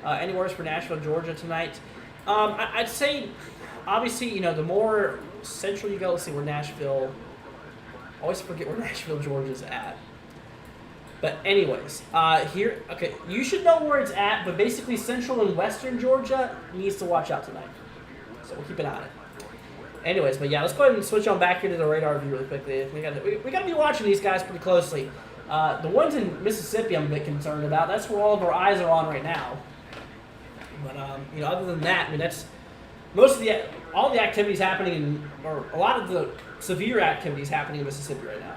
Any words for Nashville, Georgia tonight? I'd say, obviously, the more central you go, let's see where Nashville, I always forget where Nashville, Georgia's at. But anyways, here, okay, you should know where it's at, but basically central and western Georgia needs to watch out tonight. So we'll keep an eye on it. Anyways, but yeah, let's go ahead and switch on back here to the radar view really quickly. We gotta be watching these guys pretty closely. The ones in Mississippi I'm a bit concerned about. That's where all of our eyes are on right now. But other than that, I mean, that's all the activities happening or a lot of the severe activities happening in Mississippi right now.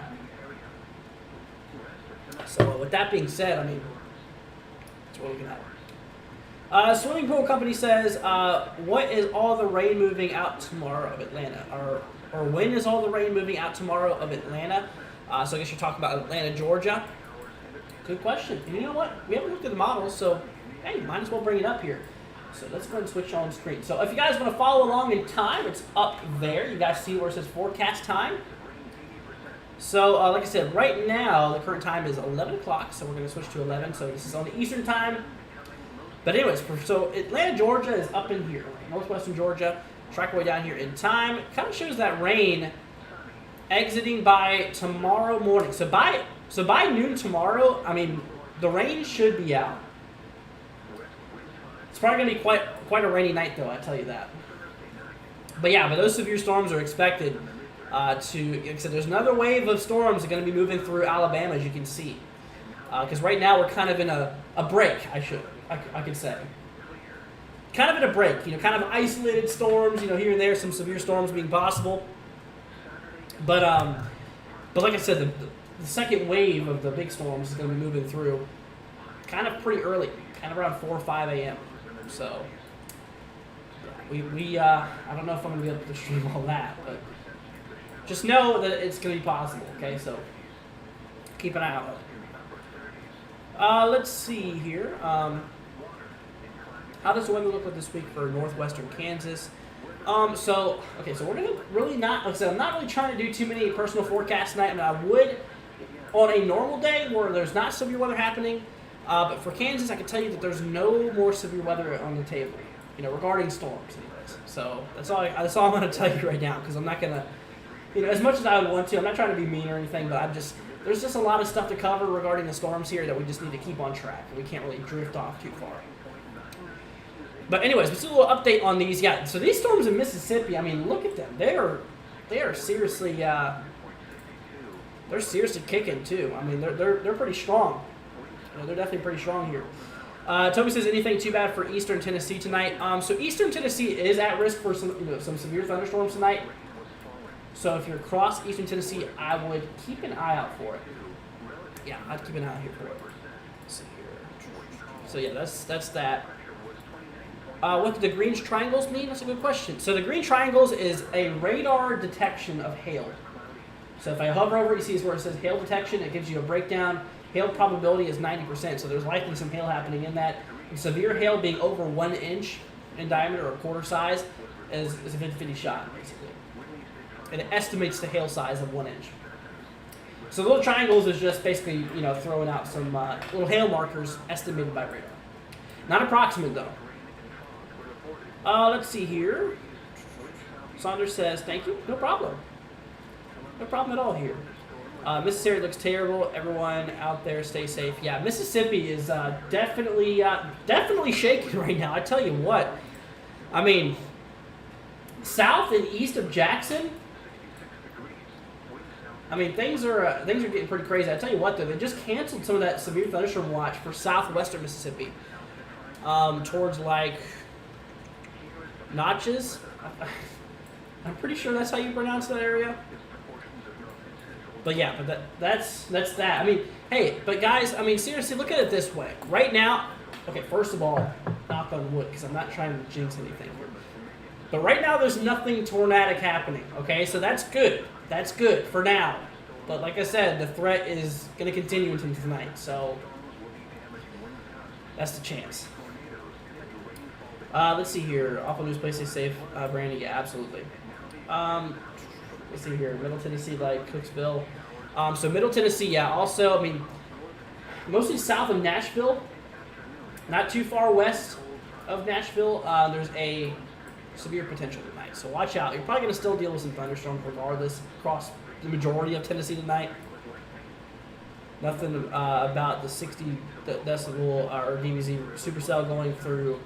So with that being said, I mean, that's what we're looking at. Swimming Pool Company says, what is all the rain moving out tomorrow of Atlanta? Or when is all the rain moving out tomorrow of Atlanta? So I guess you're talking about Atlanta, Georgia. Good question. And you know what? We haven't looked at the models, so hey, might as well bring it up here. So let's go ahead and switch on screen. So if you guys want to follow along in time, it's up there. You guys see where it says forecast time. So, like I said, right now the current time is 11 o'clock, so we're going to switch to 11. So this is on the Eastern time. But anyways, so Atlanta, Georgia is up in here, northwestern Georgia. Track way down here in time. Kind of shows that rain exiting by tomorrow morning. So by noon tomorrow, I mean the rain should be out. It's probably going to be quite a rainy night, though. I tell you that. But yeah, but those severe storms are expected. Like I said, there's another wave of storms that are going to be moving through Alabama, as you can see. Because right now we're kind of in a break, I could say. Kind of in a break, kind of isolated storms, here and there, some severe storms being possible. But like I said, the second wave of the big storms is going to be moving through kind of pretty early, kind of around 4 or 5 a.m. So I don't know if I'm going to be able to stream all that, but just know that it's going to be possible, okay? So keep an eye out. Let's see here. How does the weather look like this week for northwestern Kansas? So we're going to really not, like I said, I'm not really trying to do too many personal forecasts tonight. I mean, I would on a normal day where there's not severe weather happening. But for Kansas, I can tell you that there's no more severe weather on the table, regarding storms anyways. So that's all I'm going to tell you right now, because I'm not going to, as much as I would want to, I'm not trying to be mean or anything, but there's just a lot of stuff to cover regarding the storms here that we just need to keep on track, and we can't really drift off too far. But anyways, let's do a little update on these. Yeah, so these storms in Mississippi, I mean, look at them. They are seriously they're seriously kicking too. I mean, they're pretty strong. They're definitely pretty strong here. Toby says, anything too bad for Eastern Tennessee tonight? So Eastern Tennessee is at risk for some severe thunderstorms tonight. So if you're across Eastern Tennessee, I would keep an eye out for it. Yeah, I'd keep an eye out here for it. Let's see here. So yeah, that's that. What do the green triangles mean? That's a good question. So the green triangles is a radar detection of hail. So if I hover over it, you see where it says hail detection. It gives you a breakdown. Hail probability is 90%, so there's likely some hail happening in that. And severe hail being over 1 inch in diameter or quarter size is a 50-50 shot, basically. And it estimates the hail size of 1 inch. So little triangles is just basically, throwing out some little hail markers estimated by radar. Not approximate, though. Let's see here. Saunders says, thank you. No problem. No problem at all here. Mississippi looks terrible. Everyone out there, stay safe. Yeah, Mississippi is definitely shaking right now. I tell you what. I mean, south and east of Jackson, I mean, things are getting pretty crazy. I tell you what, though, they just canceled some of that severe thunderstorm watch for southwestern Mississippi, towards like Notches. I'm pretty sure that's how you pronounce that area. But yeah, but that's that. I mean, hey, but guys, I mean, seriously, look at it this way. Right now, okay, first of all, knock on wood, because I'm not trying to jinx anything here. But right now, there's nothing tornadic happening, okay? So that's good. That's good for now. But like I said, the threat is going to continue into tonight, so that's the chance. Let's see here. Awful news, place, stay safe. Brandy, yeah, absolutely. Let's see here. Middle Tennessee, like Cooksville. So Middle Tennessee, yeah. Also, I mean, mostly south of Nashville. Not too far west of Nashville. There's a severe potential tonight. So watch out. You're probably going to still deal with some thunderstorms regardless across the majority of Tennessee tonight. Nothing about the 60 decibel or DBZ supercell going through.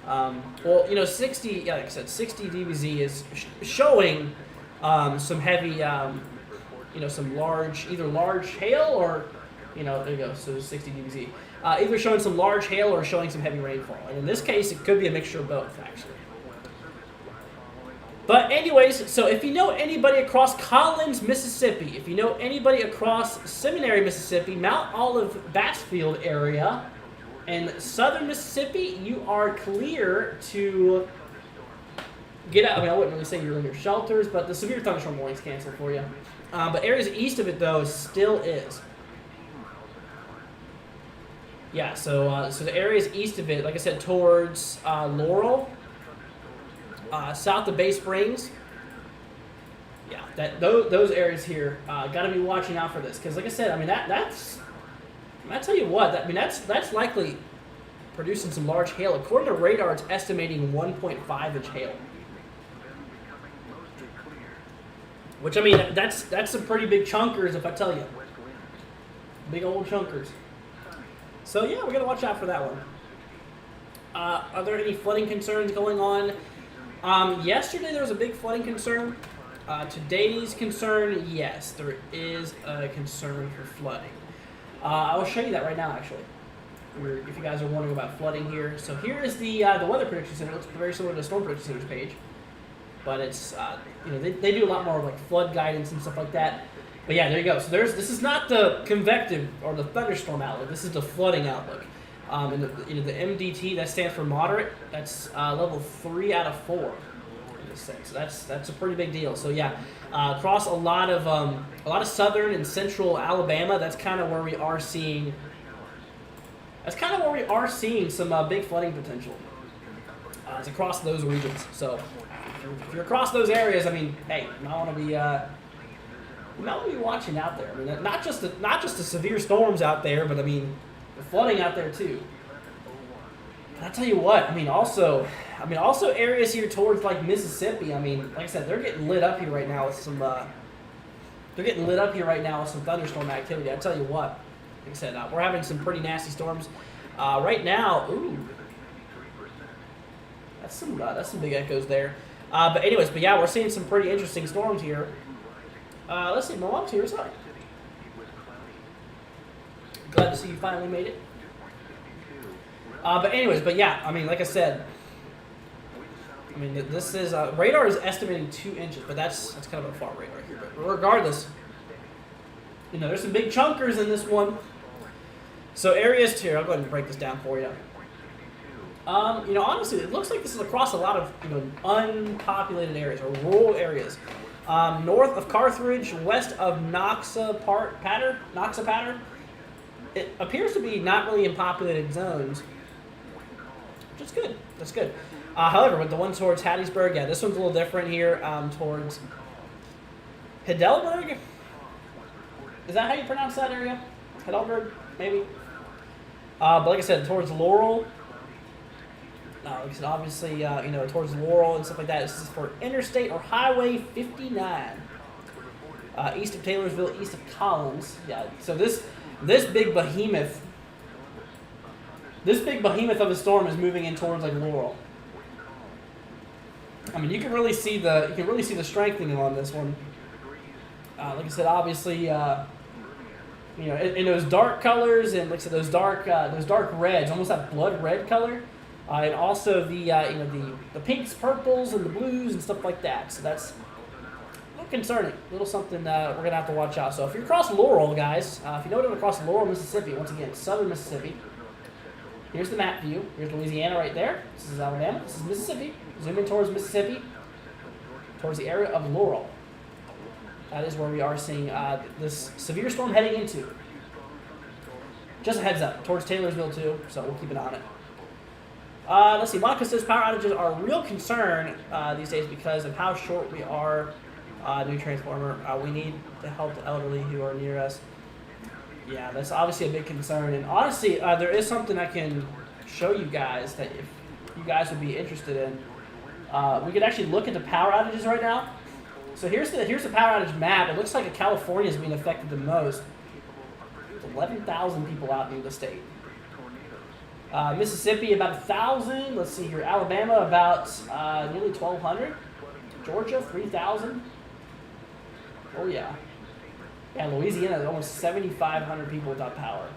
Well, 60, yeah, like I said, 60 DBZ is showing some heavy, some either large hail or, there you go, so 60 DBZ. Either showing some large hail or showing some heavy rainfall. And in this case, it could be a mixture of both, actually. But anyways, so if you know anybody across Collins, Mississippi, if you know anybody across Seminary, Mississippi, Mount Olive, Bassfield area, and southern Mississippi, you are clear to get out. I mean, I wouldn't really say you're in your shelters, but the severe thunderstorm warning's canceled for you. But areas east of it, though, still is. Yeah, so the areas east of it, like I said, towards Laurel, south of Bay Springs, Yeah, those areas here got to be watching out for this because, like I said, I mean that's. I tell you what, that's likely producing some large hail. According to radar, it's estimating 1.5 inch hail. Which, I mean, that's some pretty big chunkers, if I tell you. Big old chunkers. So, yeah, we're going to watch out for that one. Are there any flooding concerns going on? Yesterday there was a big flooding concern. Today's concern, yes, there is a concern for flooding. I will show you that right now, actually. If you guys are wondering about flooding here. So here is the Weather Prediction Center. It looks very similar to the Storm Prediction Center's page. But it's, they do a lot more like flood guidance and stuff like that. But yeah, there you go. So this is not the convective or the thunderstorm outlook. This is the flooding outlook. And the MDT, that stands for moderate. That's level 3 out of 4 in this sense. So that's a pretty big deal. So yeah, across a lot of southern and central Alabama, that's kind of where we are seeing. That's kind of where we are seeing some big flooding potential. It's across those regions. So if you're across those areas, I mean, hey, you might want to be watching out there. I mean, not just the severe storms out there, but I mean, the flooding out there too. And I tell you what, I mean, also areas here towards like Mississippi. I mean, like I said, they're getting lit up here right now with some. They're getting lit up here right now with some thunderstorm activity. I tell you what. Like I said, we're having some pretty nasty storms right now. Ooh, that's some big echoes there. But yeah, we're seeing some pretty interesting storms here. Let's see, my mom's here. Sorry. Glad to see you finally made it. But yeah, I mean, like I said, I mean, this is radar is estimating 2 inches, but that's kind of a far rate right here. But regardless, there's some big chunkers in this one. So areas here, I'll go ahead and break this down for you. Honestly, it looks like this is across a lot of unpopulated areas or rural areas. North of Carthage, west of Noxapater, it appears to be not really in populated zones, which is good. That's good. However, with the one towards Hattiesburg, yeah, this one's a little different here. Towards Heidelberg, is that how you pronounce that area? Heidelberg, maybe. But like I said, towards Laurel. Like I said, obviously, towards Laurel and stuff like that. This is for Interstate or Highway 59. East of Taylorsville, east of Collins. Yeah. So this big behemoth of a storm is moving in towards like Laurel. I mean, you can really see the strengthening on this one. Like I said, obviously, in those dark colors and like I said, those dark reds, almost that blood red color, and also the pinks, purples, and the blues and stuff like that. So that's a little concerning, a little something we're gonna have to watch out. So if you're across Laurel, guys, if you know what across Laurel, Mississippi, once again, southern Mississippi. Here's the map view. Here's Louisiana right there. This is Alabama. This is Mississippi. Zoom in towards Mississippi, towards the area of Laurel. That is where we are seeing this severe storm heading into. Just a heads up, towards Taylorsville too, so we'll keep an eye on it. Let's see, Monica says power outages are a real concern these days because of how short we are. New transformer, we need to help the elderly who are near us. Yeah, that's obviously a big concern. And honestly, there is something I can show you guys that if you guys would be interested in. We could actually look at the power outages right now. So here's the power outage map. It looks like California is being affected the most. 11,000 people out in the state. Mississippi about 1,000. Let's see here. Alabama about nearly 1,200. Georgia 3,000. Oh yeah. Yeah, Louisiana almost 7,500 people without power.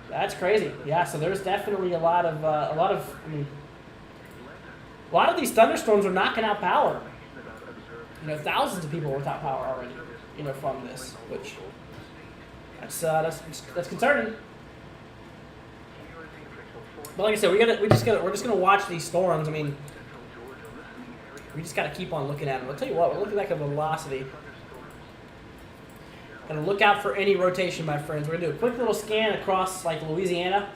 That's crazy. Yeah, so there's definitely a lot of these thunderstorms are knocking out power. Thousands of people are without power already. From this, which that's concerning. But like I said, we're just gonna watch these storms. I mean, we just gotta keep on looking at them. I'll tell you what, we're looking at the velocity. Gonna look out for any rotation, my friends. We're gonna do a quick little scan across like Louisiana.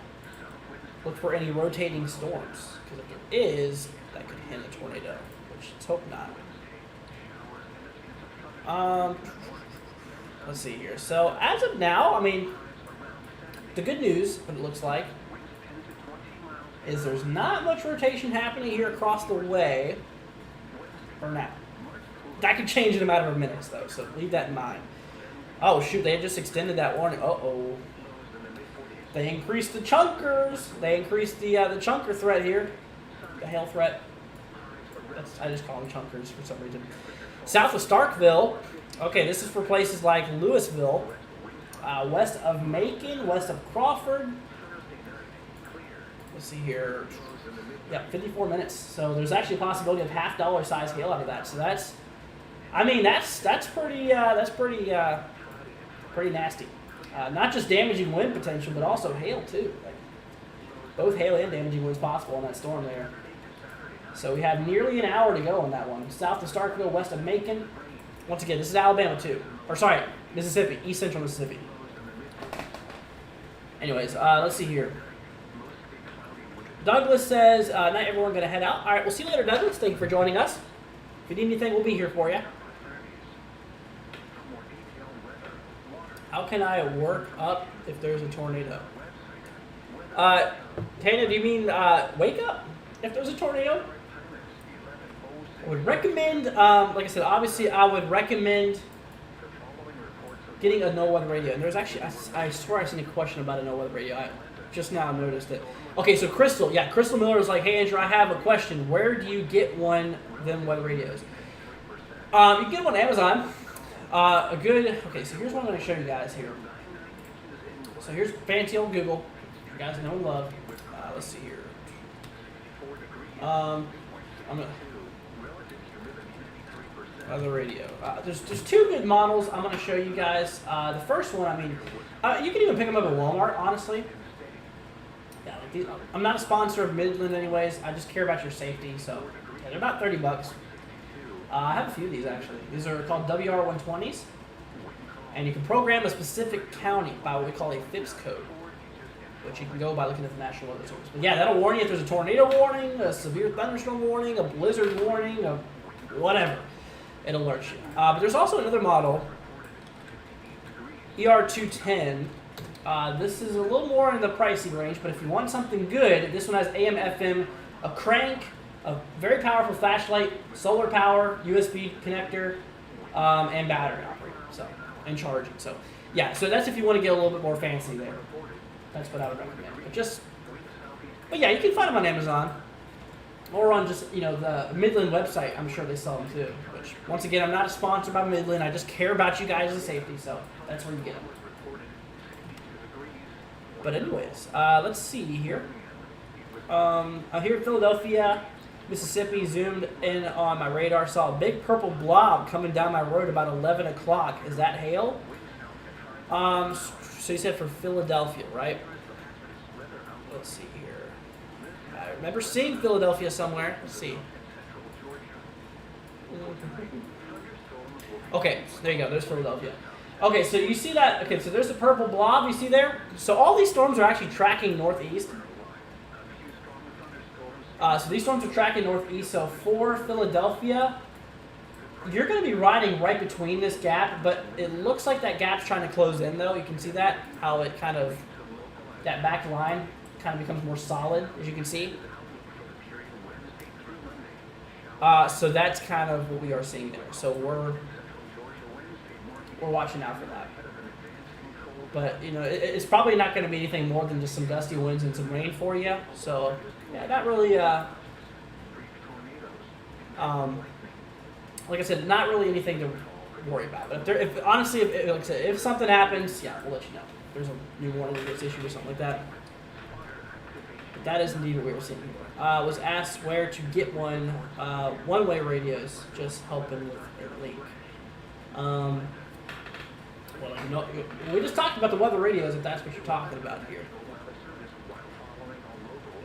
Look for any rotating storms, because if there is, that could hint a tornado, which let's hope not. Let's see here. So as of now, I mean, the good news, what it looks like, is there's not much rotation happening here across the way for now. That could change in a matter of minutes, though, so leave that in mind. Oh, shoot, they just extended that warning. Uh-oh. They increased the chunkers. They increased the chunker threat here. The hail threat. I just call them chunkers for some reason. South of Starkville. Okay, this is for places like Louisville. West of Macon, west of Crawford. Let's see here. Yep, 54 minutes. So there's actually a possibility of $half size hail out of that. So that's, I mean, that's pretty nasty. Not just damaging wind potential, but also hail too. Like, both hail and damaging winds possible in that storm there. So we have nearly an hour to go on that one. South of Starkville, west of Macon. Once again, this is Alabama too. Or sorry, Mississippi, east central Mississippi. Anyways, let's see here. Douglas says, night everyone, gonna head out. All right, we'll see you later, Douglas. Thank you for joining us. If you need anything, we'll be here for you. How can I work up if there's a tornado? Tana, do you mean wake up if there's a tornado? I would recommend, like I said, obviously I would recommend getting a no-weather radio. And there's actually, I swear I seen a question about a no-weather radio. I just now noticed it. Okay, so Crystal, yeah, Crystal Miller is like, hey Andrew, I have a question. Where do you get one of them weather radios? You can get one on Amazon. Okay, so here's what I'm going to show you guys here. So here's fancy old Google. You guys know and love. Let's see here. I'm going to... Other radio. There's two good models I'm going to show you guys. The first one, I mean, you can even pick them up at Walmart, honestly. Yeah, like these, I'm not a sponsor of Midland anyways. I just care about your safety, so yeah, they're about $30. I have a few of these actually. These are called WR120s, and you can program a specific county by what we call a FIPS code, which you can go by looking at the National Weather Service. But yeah, that'll warn you if there's a tornado warning, a severe thunderstorm warning, a blizzard warning, a whatever. It alerts you. But there's also another model, ER210. This is a little more in the pricey range, but if you want something good, this one has AM, FM, a crank, a very powerful flashlight, solar power, USB connector, and battery operating, so, and charging. So, yeah, so that's if you want to get a little bit more fancy there. That's what I would recommend. But yeah, you can find them on Amazon. Or on just, you know, the Midland website, I'm sure they sell them too. Which, once again, I'm not a sponsor by Midland. I just care about you guys' safety, so that's where you get them. But anyways, let's see here. I'm here in Philadelphia, Mississippi, zoomed in on my radar, saw a big purple blob coming down my road about 11 o'clock. Is that hail? So you said for Philadelphia, right? Let's see here. I remember seeing Philadelphia somewhere. Let's see. Okay, so there you go. There's Philadelphia. Okay, so you see that. Okay, so there's the purple blob you see there. So all these storms are actually tracking northeast. So these storms are tracking northeast. So for Philadelphia, you're going to be riding right between this gap, but it looks like that gap's trying to close in, though. You can see that, how it kind of, that back line kind of becomes more solid, as you can see. So that's kind of what we are seeing there. So we're watching out for that. But, you know, it's probably not going to be anything more than just some gusty winds and some rain for you. So, yeah, not really, like I said, not really anything to worry about. But honestly, if something happens, yeah, we'll let you know. If there's a new warning that gets issued or something like that. But that is indeed what we were seeing here. Was asked where to get one-way radios, just helping with a link. Well, you know, we just talked about the weather radios, if that's what you're talking about here.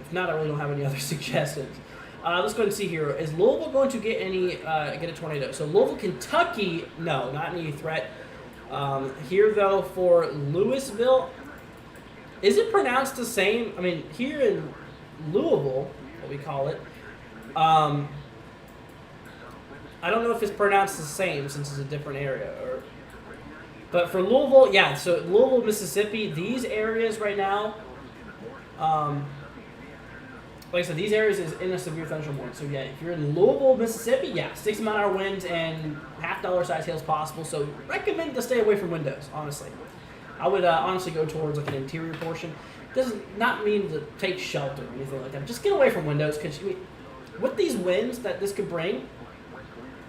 If not, I really don't have any other suggestions. Let's go ahead and see here. Is Louisville going to get a tornado? So Louisville, Kentucky, no, not any threat. Here though, for Louisville, is it pronounced the same? I mean, here in Louisville, what we call it, I don't know if it's pronounced the same since it's a different area. But for Louisville, yeah, so Louisville, Mississippi, these areas right now, like I said, these areas is in a severe thunderstorm warning. So yeah, if you're in Louisville, Mississippi, yeah, 60-mile-an-hour winds and half-dollar size hail is possible. So recommend to stay away from windows, honestly. I would honestly go towards like an interior portion. Does not mean to take shelter or anything like that. Just get away from windows because with these winds that this could bring,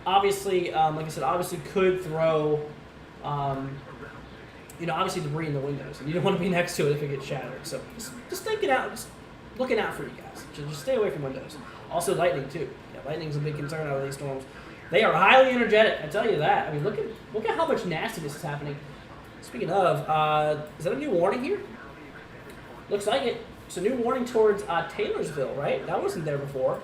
obviously, like I said, obviously could throw, obviously debris in the windows, and you don't want to be next to it if it gets shattered. So just thinking out, just looking out for you guys. Just stay away from windows. Also, lightning too. Yeah, lightning's a big concern out of these storms. They are highly energetic. I tell you that. I mean, look at how much nastiness is happening. Speaking of, is that a new warning here? Looks like it. It's a new warning towards Taylorsville, right? That wasn't there before.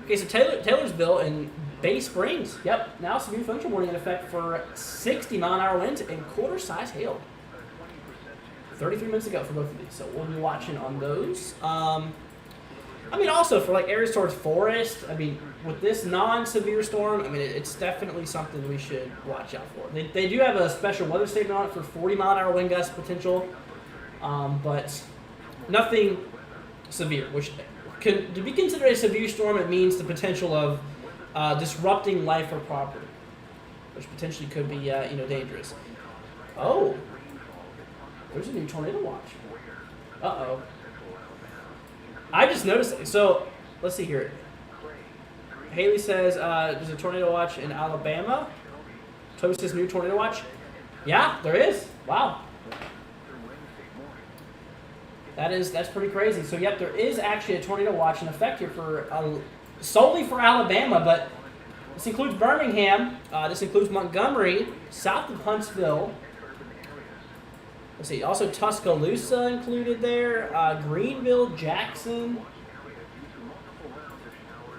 Okay, so Taylorsville and Bay Springs. Yep, now severe thunderstorm warning in effect for 60-mile-an-hour winds and quarter-size hail. 33 minutes ago for both of these, so we'll be watching on those. Also for like areas towards forest, with this non-severe storm, it's definitely something we should watch out for. They do have a special weather statement on it for 40-mile-an-hour wind gust potential, but nothing severe, which to be considered a severe storm, it means the potential of disrupting life or property, which potentially could be dangerous. Oh, there's a new tornado watch. Uh-oh. I just noticed it. So, let's see here. Haley says there's a tornado watch in Alabama. Toast says new tornado watch. Yeah, there is. Wow. That's pretty crazy. So, yep, there is actually a tornado watch in effect here for solely for Alabama, but this includes Birmingham. This includes Montgomery, south of Huntsville. Let's see, also Tuscaloosa included there, Greenville, Jackson.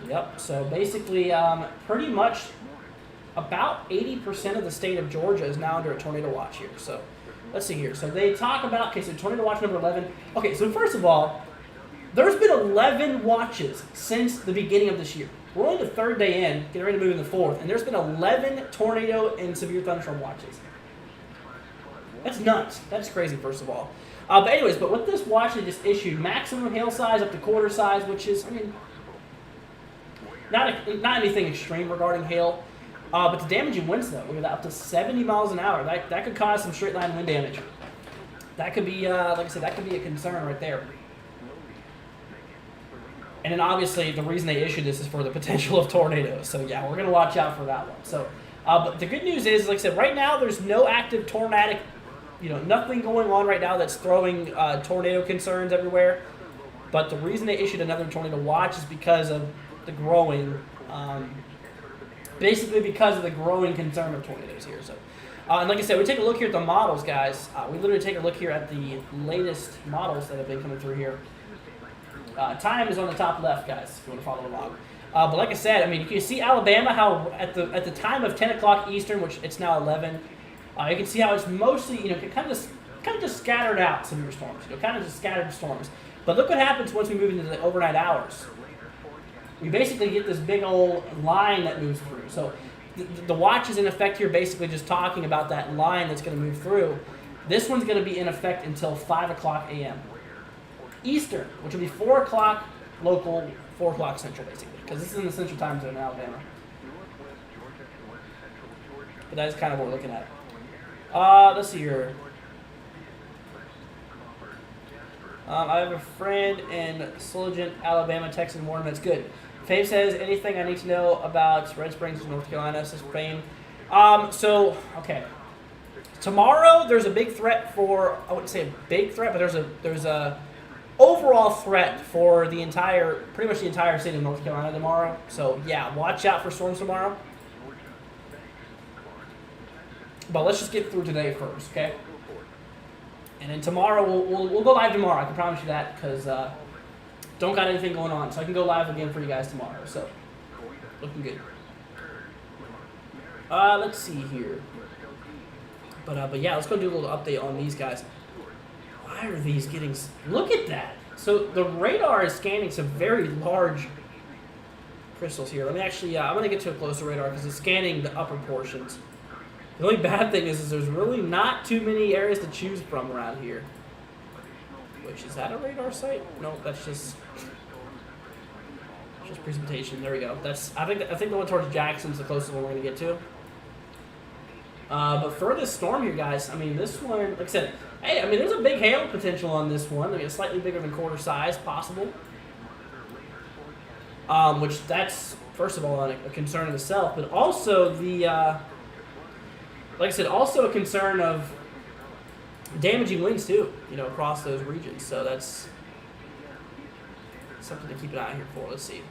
Yep, so basically pretty much about 80% of the state of Georgia is now under a tornado watch here. So let's see here. So they talk about, so tornado watch number 11. Okay, so first of all, there's been 11 watches since the beginning of this year. We're only the third day in, getting ready to move in the fourth, and there's been 11 tornado and severe thunderstorm watches. That's nuts. That's crazy, first of all. But with this watch they just issued, maximum hail size up to quarter size, which is, not anything extreme regarding hail. But the damaging winds, though, look at that, up to 70 miles an hour. That could cause some straight line wind damage. That could be, like I said, that could be a concern right there. And then obviously the reason they issued this is for the potential of tornadoes. So yeah, we're going to watch out for that one. So, but the good news is, like I said, right now there's no active tornadic, nothing going on right now that's throwing tornado concerns everywhere. But the reason they issued another tornado watch is because of the growing, basically because of the growing concern of tornadoes here. So, and like I said, we take a look here at the models, guys. We literally take a look here at the latest models that have been coming through here. Time is on the top left, guys, if you want to follow along. But like I said, you can see Alabama, how at the time of 10 o'clock Eastern, which it's now 11, you can see how it's mostly, kind of just scattered out severe storms, kind of just scattered storms. But look what happens once we move into the overnight hours. We basically get this big old line that moves through. So the watch is in effect here, basically just talking about that line that's going to move through. This one's going to be in effect until 5 o'clock a.m. Eastern, which will be 4 o'clock local, 4 o'clock central, basically, because this is in the central time zone in Alabama. But that is kind of what we're looking at. Let's see here. I have a friend in Sulligent, Alabama, Texas, Warren. That's good. Fave says, anything I need to know about Red Springs, North Carolina, says Fame. Okay. Tomorrow, there's a big threat for, I wouldn't say a big threat, but there's a overall threat for pretty much the entire state of North Carolina tomorrow. So, yeah, watch out for storms tomorrow. But let's just get through today first, okay? And then tomorrow, we'll go live tomorrow. I can promise you that, because don't got anything going on. So I can go live again for you guys tomorrow. So, looking good. Let's see here. But yeah, let's go do a little update on these guys. Why are these getting... Look at that. So the radar is scanning some very large crystals here. Let me actually, I'm going to get to a closer radar because it's scanning the upper portions. The only bad thing is there's really not too many areas to choose from around here. Which, is that a radar site? No, that's just precipitation. There we go. That's I think the one towards Jackson's the closest one we're going to get to. But for this storm here, guys, I mean, this one, like I said, hey, I mean, there's a big hail potential on this one. I mean, it's slightly bigger than quarter size, possible. Which that's, first of all, a concern in itself, but also the, like I said, also a concern of damaging winds too, you know, across those regions. So that's something to keep an eye here for. Let's see.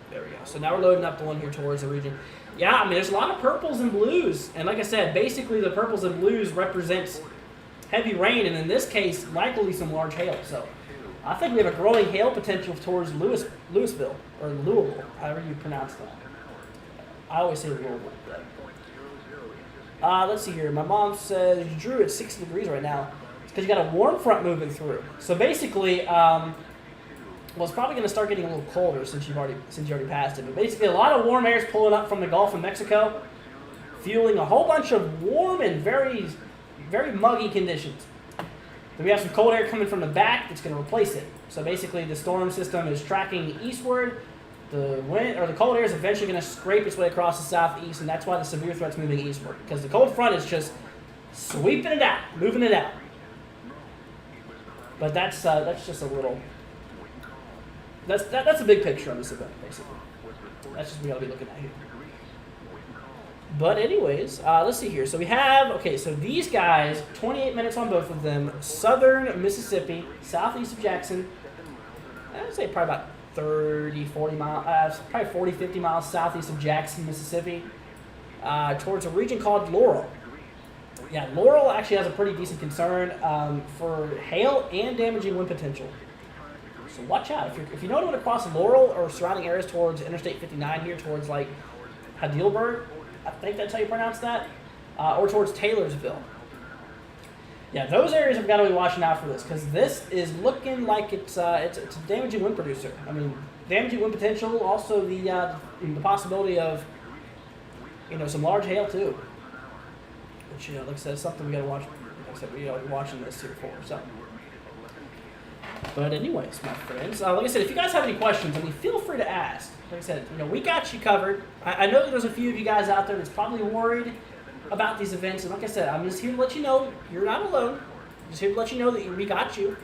There we go. So now we're loading up the one here towards the region. Yeah, I mean, there's a lot of purples and blues. And like I said, basically the purples and blues represents heavy rain, and in this case, likely some large hail. So I think we have a growing hail potential towards Louisville, or Louisville, however you pronounce that. I always say Louisville. Let's see here. My mom says, Drew, it's 60 degrees right now. It's because you got a warm front moving through. So basically, well, it's probably going to start getting a little colder since you already passed it. But basically, a lot of warm air is pulling up from the Gulf of Mexico, fueling a whole bunch of warm and very, very muggy conditions. Then we have some cold air coming from the back that's going to replace it. So basically, the storm system is tracking eastward. The wind or the cold air is eventually going to scrape its way across the southeast, and that's why the severe threat's moving eastward. Because the cold front is just sweeping it out, moving it out. But that's just a little. That's a big picture of this event, basically. That's just what we ought to be looking at here. But anyways, let's see here. So we have, okay, so these guys, 28 minutes on both of them, southern Mississippi, southeast of Jackson. I would say probably about 30, 40 miles, probably 40, 50 miles southeast of Jackson, Mississippi, towards a region called Laurel. Yeah, Laurel actually has a pretty decent concern for hail and damaging wind potential. So watch out. If you know to cross Laurel or surrounding areas towards Interstate 59 here, towards like Heidelberg, I think that's how you pronounce that, or towards Taylorsville. Yeah, those areas have got to be watching out for this, because this is looking like it's a damaging wind producer. I mean, damaging wind potential, also the possibility of, you know, some large hail too. Which, you know, like I said, is something we got to watch. Like I said, we're watching this here for. So. But anyways, my friends, like I said, if you guys have any questions, I mean, feel free to ask. Like I said, you know, we got you covered. I know that there's a few of you guys out there that's probably worried about these events, and like I said, I'm just here to let you know you're not alone. I'm just here to let you know that we got you,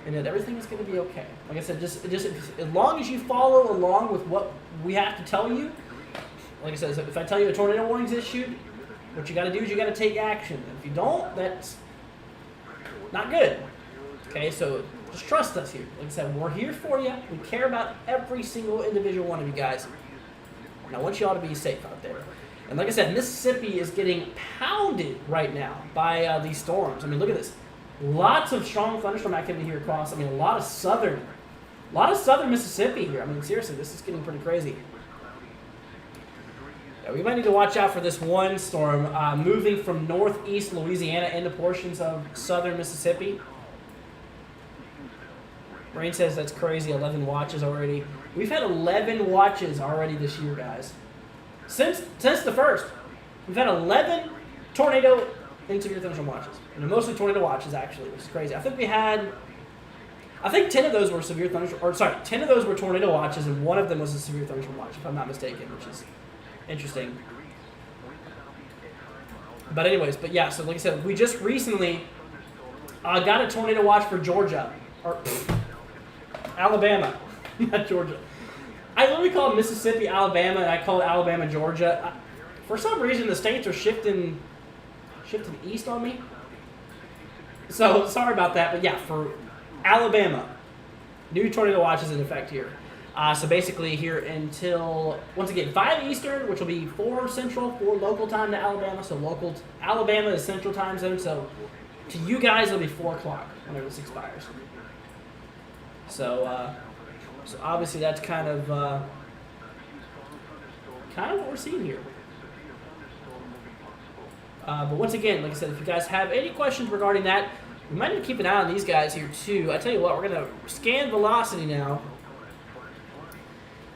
and that everything is going to be okay. Like I said, just as long as you follow along with what we have to tell you. Like I said, if I tell you a tornado warning is issued, what you got to do is you got to take action. And if you don't, that's not good. Okay, so just trust us here. Like I said, we're here for you. We care about every single individual one of you guys. And I want you all to be safe out there. And like I said, Mississippi is getting pounded right now by these storms. I mean, look at this. Lots of strong thunderstorm activity here across. I mean, a lot of southern Mississippi here. I mean, seriously, this is getting pretty crazy. Yeah, we might need to watch out for this one storm moving from northeast Louisiana into portions of southern Mississippi. Rain says that's crazy, 11 watches already. We've had 11 watches already this year, guys. Since the first, we've had 11 tornado and severe thunderstorm watches. And mostly tornado watches, actually, which is crazy. I think 10 of those were 10 of those were tornado watches, and one of them was a severe thunderstorm watch, if I'm not mistaken, which is interesting. But anyways, yeah, so like I said, we just recently got a tornado watch for Georgia. Alabama, not Georgia. I literally call it Mississippi, Alabama, and I call it Alabama, Georgia. For some reason, the states are shifting east on me. So, sorry about that. But yeah, for Alabama, new tornado watch is in effect here. So basically here until, once again, 5 Eastern, which will be 4 Central, 4 local time to Alabama. So Alabama is Central time zone. So to you guys, it'll be 4 o'clock whenever this expires. So obviously that's kind of what we're seeing here. But once again, like I said, if you guys have any questions regarding that, we might need to keep an eye on these guys here too. I tell you what, we're going to scan velocity now.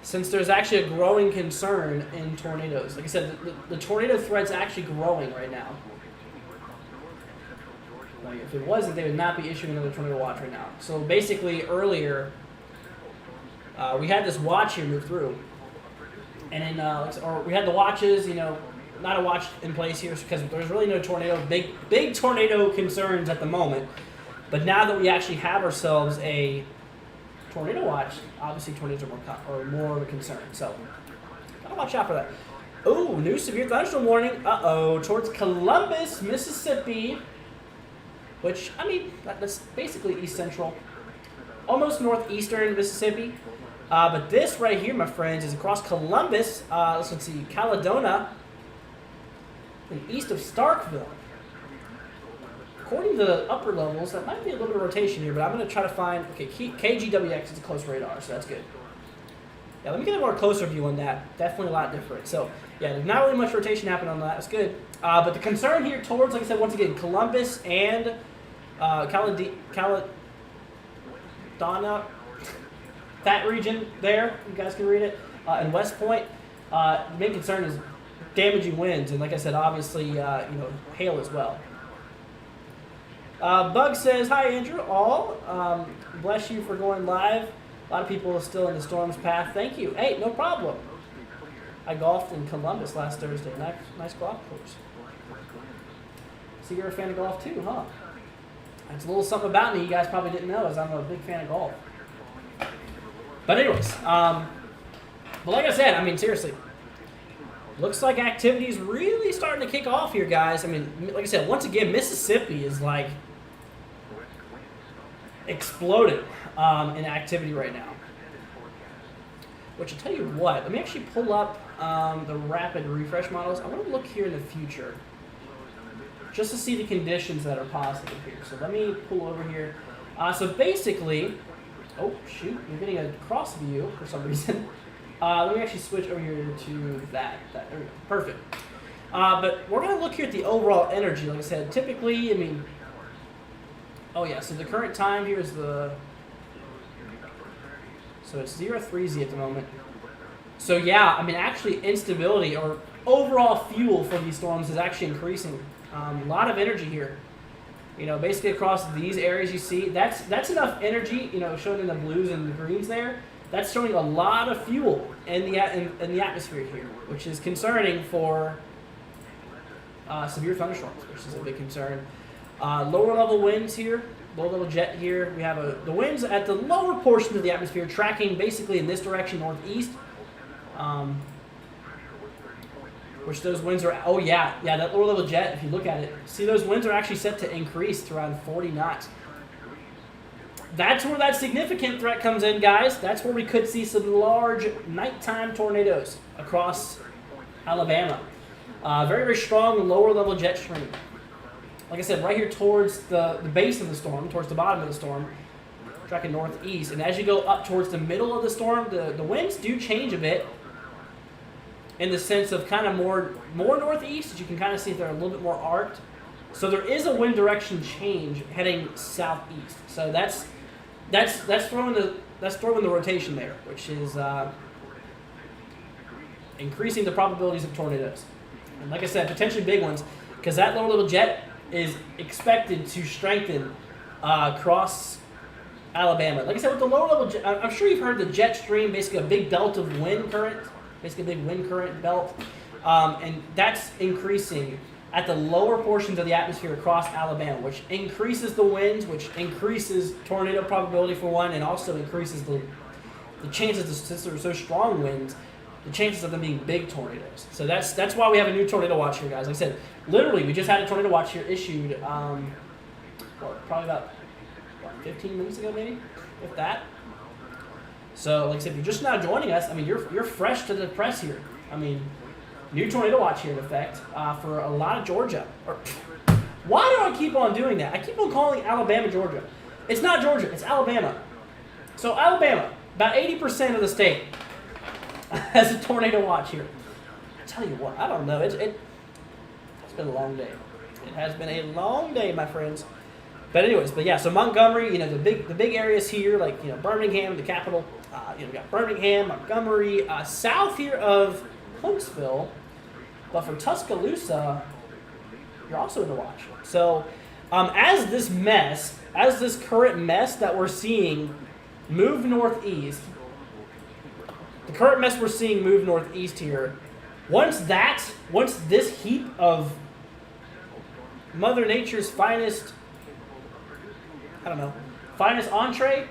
since there's actually a growing concern in tornadoes. Like I said, the tornado threat's actually growing right now. Like if it wasn't, they would not be issuing another tornado watch right now. So basically, earlier, we had this watch here move through. And then, or we had the watches, you know, not a watch in place here because there's really no tornado, big tornado concerns at the moment. But now that we actually have ourselves a tornado watch, obviously tornadoes are more of a concern. So, gotta watch out for that. Oh, new severe thunderstorm warning. Uh-oh, towards Columbus, Mississippi. Which, I mean, that's basically east central. Almost northeastern Mississippi. But this right here, my friends, is across Columbus. Let's see, Caledonia, and east of Starkville. According to the upper levels, that might be a little bit of rotation here, but I'm going to try to find... Okay, KGWX is a close radar, so that's good. Yeah, let me get a more closer view on that. Definitely a lot different. So, yeah, there's not really much rotation happening on that. That's good. But the concern here towards, like I said, once again, Columbus and Caledonia, that region there, you guys can read it, and West Point, the main concern is damaging winds, and like I said, obviously, you know, hail as well. Bug says, hi Andrew, all, bless you for going live. A lot of people are still in the storm's path. Thank you. Hey, no problem. I golfed in Columbus last Thursday. Nice golf course. So you're a fan of golf too, huh? That's a little something about me you guys probably didn't know, is I'm a big fan of golf. But anyways, but like I said, I mean, seriously, looks like activity is really starting to kick off here, guys. I mean, like I said, once again, Mississippi is like exploding in activity right now. Which I'll tell you what, let me actually pull up the rapid refresh models. I want to look here in the future just to see the conditions that are positive here. So let me pull over here. So basically, oh shoot, you're getting a cross view for some reason. Let me actually switch over here to that. There we go. Perfect. But we're going to look here at the overall energy. Like I said, typically, I mean, oh yeah, so the current time here is so it's 030 at the moment. So yeah, I mean, actually instability or overall fuel for these storms is actually increasing. A lot of energy here. You know, basically across these areas you see, that's enough energy, you know, shown in the blues and the greens there. That's showing a lot of fuel in the atmosphere here, which is concerning for severe thunderstorms, which is a big concern. Lower level winds here, low level jet here. We have the winds at the lower portion of the atmosphere tracking basically in this direction, northeast. Which those winds are, oh yeah, that lower level jet, if you look at it, see those winds are actually set to increase to around 40 knots. That's where that significant threat comes in, guys. That's where we could see some large nighttime tornadoes across Alabama. Very, very strong lower level jet stream. Like I said, right here towards the base of the storm, towards the bottom of the storm, tracking northeast. And as you go up towards the middle of the storm, the winds do change a bit in the sense of kind of more northeast. As you can kind of see they're a little bit more arced. So there is a wind direction change heading southeast. So that's throwing the rotation there, which is increasing the probabilities of tornadoes. And like I said, potentially big ones, because that lower level jet is expected to strengthen across Alabama. Like I said, with the lower level jet, I'm sure you've heard the jet stream, basically a big belt of wind current, basically a big wind current belt, and that's increasing at the lower portions of the atmosphere across Alabama, which increases the winds, which increases tornado probability for one, and also increases the chances, since there are so strong winds, the chances of them being big tornadoes. So that's why we have a new tornado watch here, guys. Like I said, literally, we just had a tornado watch here issued, probably about 15 minutes ago, maybe, if that. So, like I said, if you're just now joining us, I mean, you're fresh to the press here. I mean, new tornado watch here in effect for a lot of Georgia. Why do I keep on doing that? I keep on calling Alabama Georgia. It's not Georgia, it's Alabama. So Alabama, about 80% of the state has a tornado watch here. I tell you what, I don't know. It's been a long day. It has been a long day, my friends. But anyways, but yeah, so Montgomery, you know, the big areas here, like, you know, Birmingham, the capital, you know, we got Birmingham, Montgomery, south here of Huntsville, but for Tuscaloosa, you're also in the watch. So, as this current mess that we're seeing move northeast, the current mess we're seeing move northeast here, once this heap of Mother Nature's finest, finest entree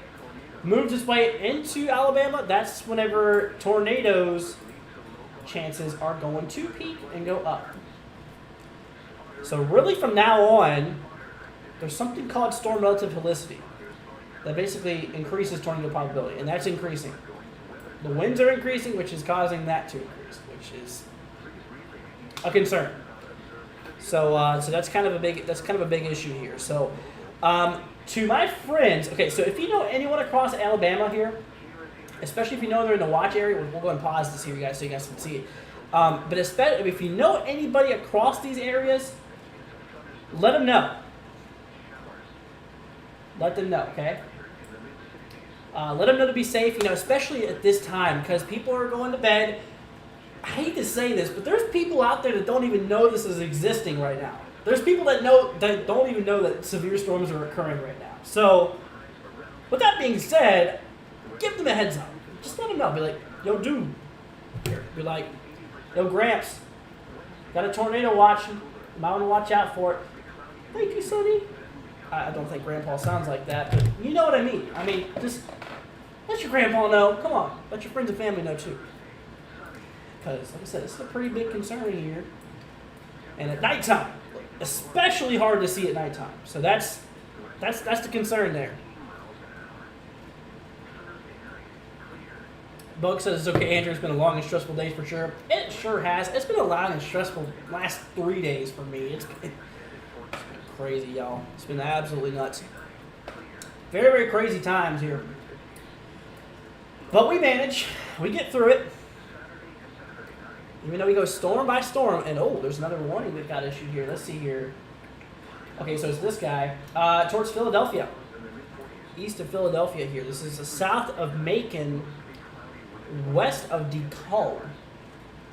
moves its way into Alabama, that's whenever tornadoes chances are going to peak and go up. So really from now on, there's something called storm relative helicity that basically increases tornado probability, and that's increasing. The winds are increasing, which is causing that to increase, which is a concern. So that's kind of a big issue here. So to my friends, okay, so if you know anyone across Alabama here, especially if you know they're in the watch area, we'll go and pause this here, guys, so you guys can see it. But especially if you know anybody across these areas, let them know. Let them know, okay? Let them know to be safe, you know, especially at this time, because people are going to bed. I hate to say this, but there's people out there that don't even know this is existing right now. There's people that don't even know that severe storms are occurring right now. So, with that being said, give them a heads up. Just let them know. Be like, yo, dude. Be like, yo, Gramps. Got a tornado watching. Might want to watch out for it. Thank you, Sonny. I don't think Grandpa sounds like that, but you know what I mean. I mean, just let your grandpa know. Come on. Let your friends and family know, too. Because, like I said, it's a pretty big concern here. And at nighttime, especially hard to see at nighttime. So that's the concern there. Bug says it's okay, Andrew. It's been a long and stressful day for sure. It sure has. It's been a long and stressful last 3 days for me. It's been crazy, y'all. It's been absolutely nuts. Very, very crazy times here. But we manage. We get through it. Even though we go storm by storm. And, oh, there's another warning that got issued here. Let's see here. Okay, so it's this guy. Towards Philadelphia. East of Philadelphia here. This is the south of Macon, west of DeKalb.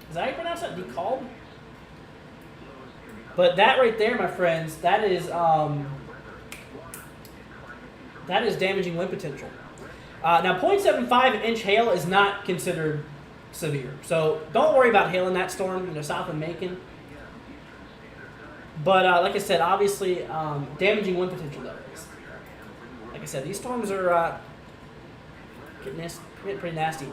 Is that how you pronounce that? DeKalb? But that right there, my friends, that is damaging wind potential. Now, 0.75 inch hail is not considered severe. So don't worry about hail in that storm, you know, south of Macon. But like I said, obviously, damaging wind potential though. Like I said, these storms are getting pretty nasty.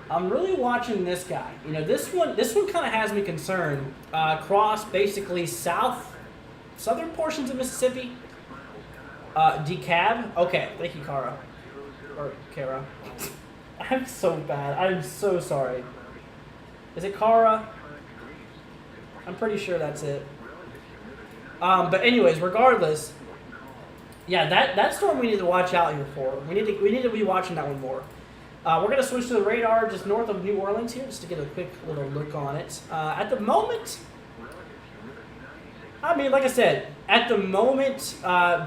I'm really watching this guy. You know, this one kind of has me concerned. Across basically southern portions of Mississippi. DeKalb. Okay, thank you, Kara. Or Kara. I'm so bad. I'm so sorry. Is it Kara? I'm pretty sure that's it. But anyways, regardless, yeah, that storm we need to watch out here for. We need to be watching that one more. We're going to switch to the radar just north of New Orleans here, just to get a quick little look on it. At the moment, I mean, like I said, at the moment,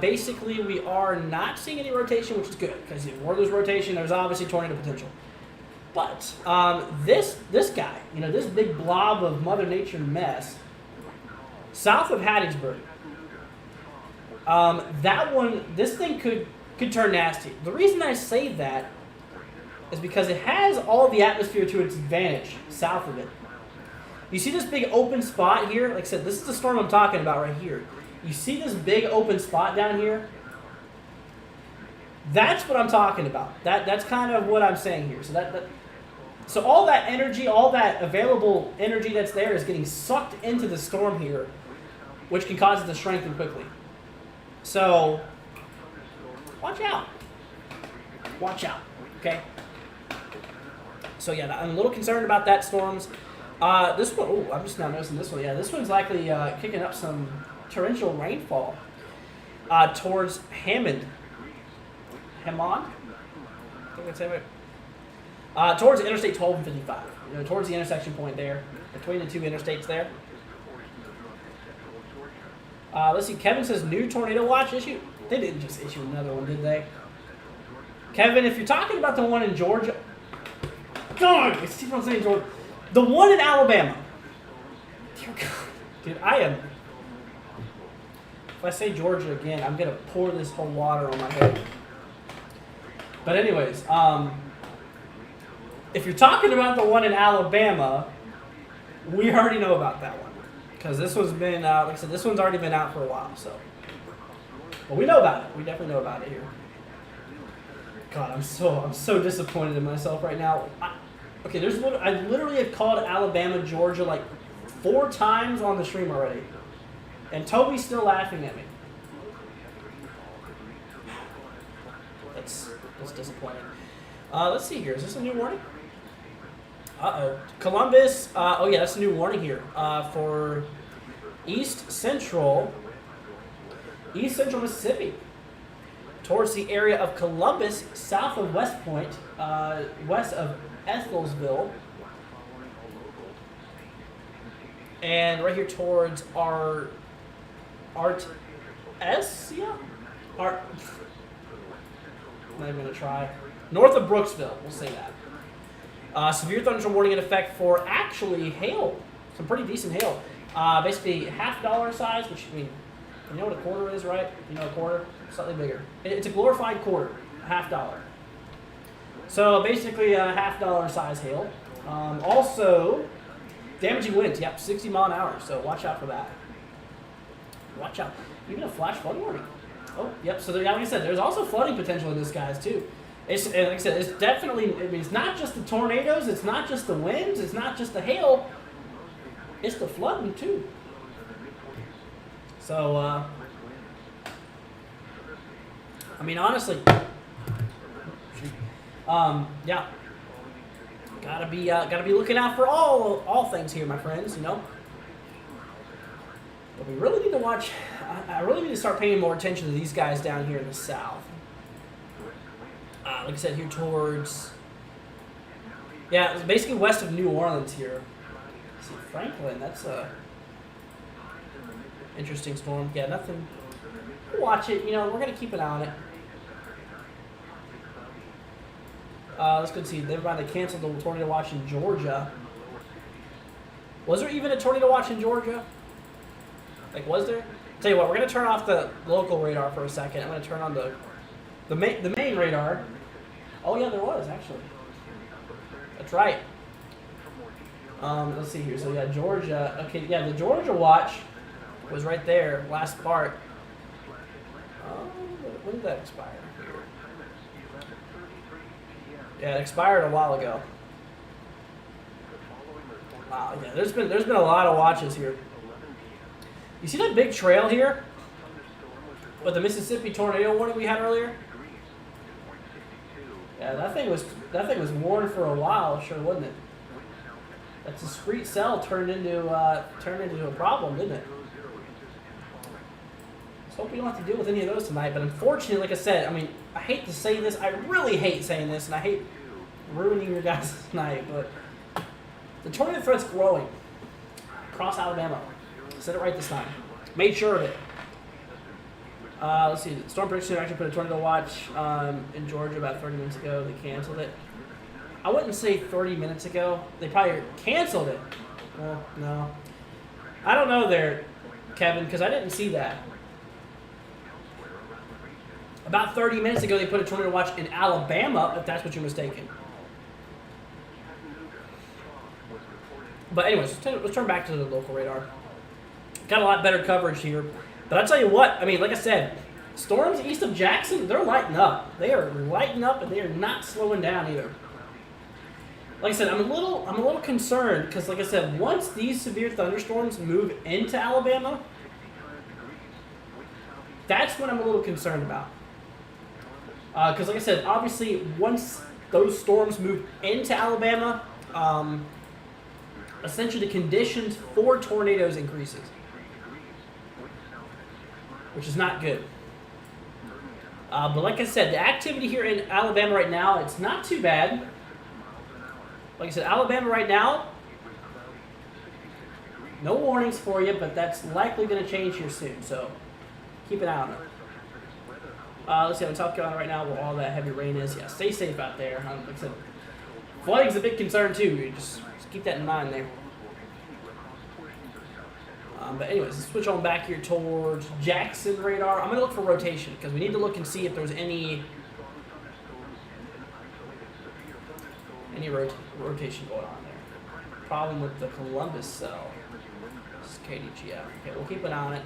basically we are not seeing any rotation, which is good, because where there's rotation, there's obviously tornado potential. But this guy, you know, this big blob of Mother Nature mess, south of Hattiesburg, that one, this thing could turn nasty. The reason I say that is because it has all the atmosphere to its advantage south of it. You see this big open spot here? Like I said, this is the storm I'm talking about right here. You see this big open spot down here? That's what I'm talking about. That's kind of what I'm saying here. So all that energy, all that available energy that's there is getting sucked into the storm here, which can cause it to strengthen quickly. So watch out. Watch out, okay? So yeah, I'm a little concerned about that storms. This one, oh, I'm just now noticing this one. Yeah, this one's likely kicking up some torrential rainfall towards Hammond. Hammond? I think that's it. Towards Interstate 12 and 55. You know, towards the intersection point there, between the two interstates there. Let's see. Kevin says new tornado watch issue. They didn't just issue another one, did they? Kevin, if you're talking about the one in Georgia, God, I keep on saying Georgia. The one in Alabama. Dear God, dude, I am. If I say Georgia again, I'm gonna pour this whole water on my head. But anyways, if you're talking about the one in Alabama, we already know about that one because this one's been, like I said, this one's already been out for a while. So, but we know about it. We definitely know about it here. God, I'm so disappointed in myself right now. Okay, I literally have called Alabama, Georgia like 4 times on the stream already, and Toby's still laughing at me. That's disappointing. Let's see here. Is this a new warning? Uh-oh. Columbus. Oh, yeah, that's a new warning here. For East Central Mississippi. Towards the area of Columbus, south of West Point, west of Ethelesville. And right here towards Artesia? I'm not even going to try. North of Brooksville, we'll say that. Severe thunderstorm warning in effect for actually hail. Some pretty decent hail. Basically $50 size, which, I mean, you know what a quarter is, right? You know a quarter? Slightly bigger. It's a glorified quarter, $50. So basically $50 size hail. Also, damaging winds, yep, 60 mile an hour, so watch out for that. Watch out. Even a flash flood warning. Oh, yep, so like I said, there's also flooding potential in this, guys, too. It's, and like I said, it's definitely, I mean, it's not just the tornadoes, it's not just the winds, it's not just the hail, it's the flooding, too. So, I mean, honestly, yeah, gotta be looking out for all things here, my friends. You know, but we really need to watch. I really need to start paying more attention to these guys down here in the south. Like I said, here towards, yeah, it's basically west of New Orleans here. Let's see, Franklin, that's a interesting storm. Yeah, nothing. We'll watch it. You know, we're gonna keep an eye on it. Let's go see. Never mind, they canceled the tornado watch in Georgia. Was there even a tornado watch in Georgia? Like, was there? Tell you what, we're gonna turn off the local radar for a second. I'm gonna turn on the main radar. Oh yeah, there was actually. That's right. Let's see here. So yeah, Georgia. Okay, yeah, the Georgia watch was right there. Last part. When did that expire? Yeah, it expired a while ago. Wow, yeah, there's been a lot of watches here. You see that big trail here with the Mississippi tornado warning we had earlier? Yeah, that thing was worn for a while, sure, wasn't it? That discrete cell turned into a problem, didn't it? Let's hope we don't have to deal with any of those tonight. But unfortunately, like I said, I mean, I hate to say this, I really hate saying this, and I hate ruining your guys' night, but the tornado threat's growing across Alabama. I said it right this time. Made sure of it. Let's see. Storm Prediction actually put a tornado watch in Georgia about 30 minutes ago. They canceled it. I wouldn't say 30 minutes ago. They probably canceled it. Well, no. I don't know there, Kevin, because I didn't see that. About 30 minutes ago, they put a tornado watch in Alabama, if that's what you're mistaken. But anyways, let's turn back to the local radar. Got a lot better coverage here. But I'll tell you what, I mean, like I said, storms east of Jackson, they're lighting up. They are lighting up, and they are not slowing down either. Like I said, I'm a little concerned because, like I said, once these severe thunderstorms move into Alabama, that's what I'm a little concerned about. Because, like I said, obviously, once those storms move into Alabama, essentially the conditions for tornadoes increases, which is not good. But like I said, the activity here in Alabama right now, it's not too bad. Like I said, Alabama right now, No warnings for you, but that's likely going to change here soon. So keep an eye on it. Let's see, I'm in South Carolina right now where all that heavy rain is. Yeah, stay safe out there. Like I said, flooding's a big concern too. You just keep that in mind there. But anyways, let's switch on back here towards Jackson radar. I'm going to look for rotation because we need to look and see if there's any rotation going on there. Problem with the Columbus cell. This is KDGF. Okay, we'll keep an eye on it.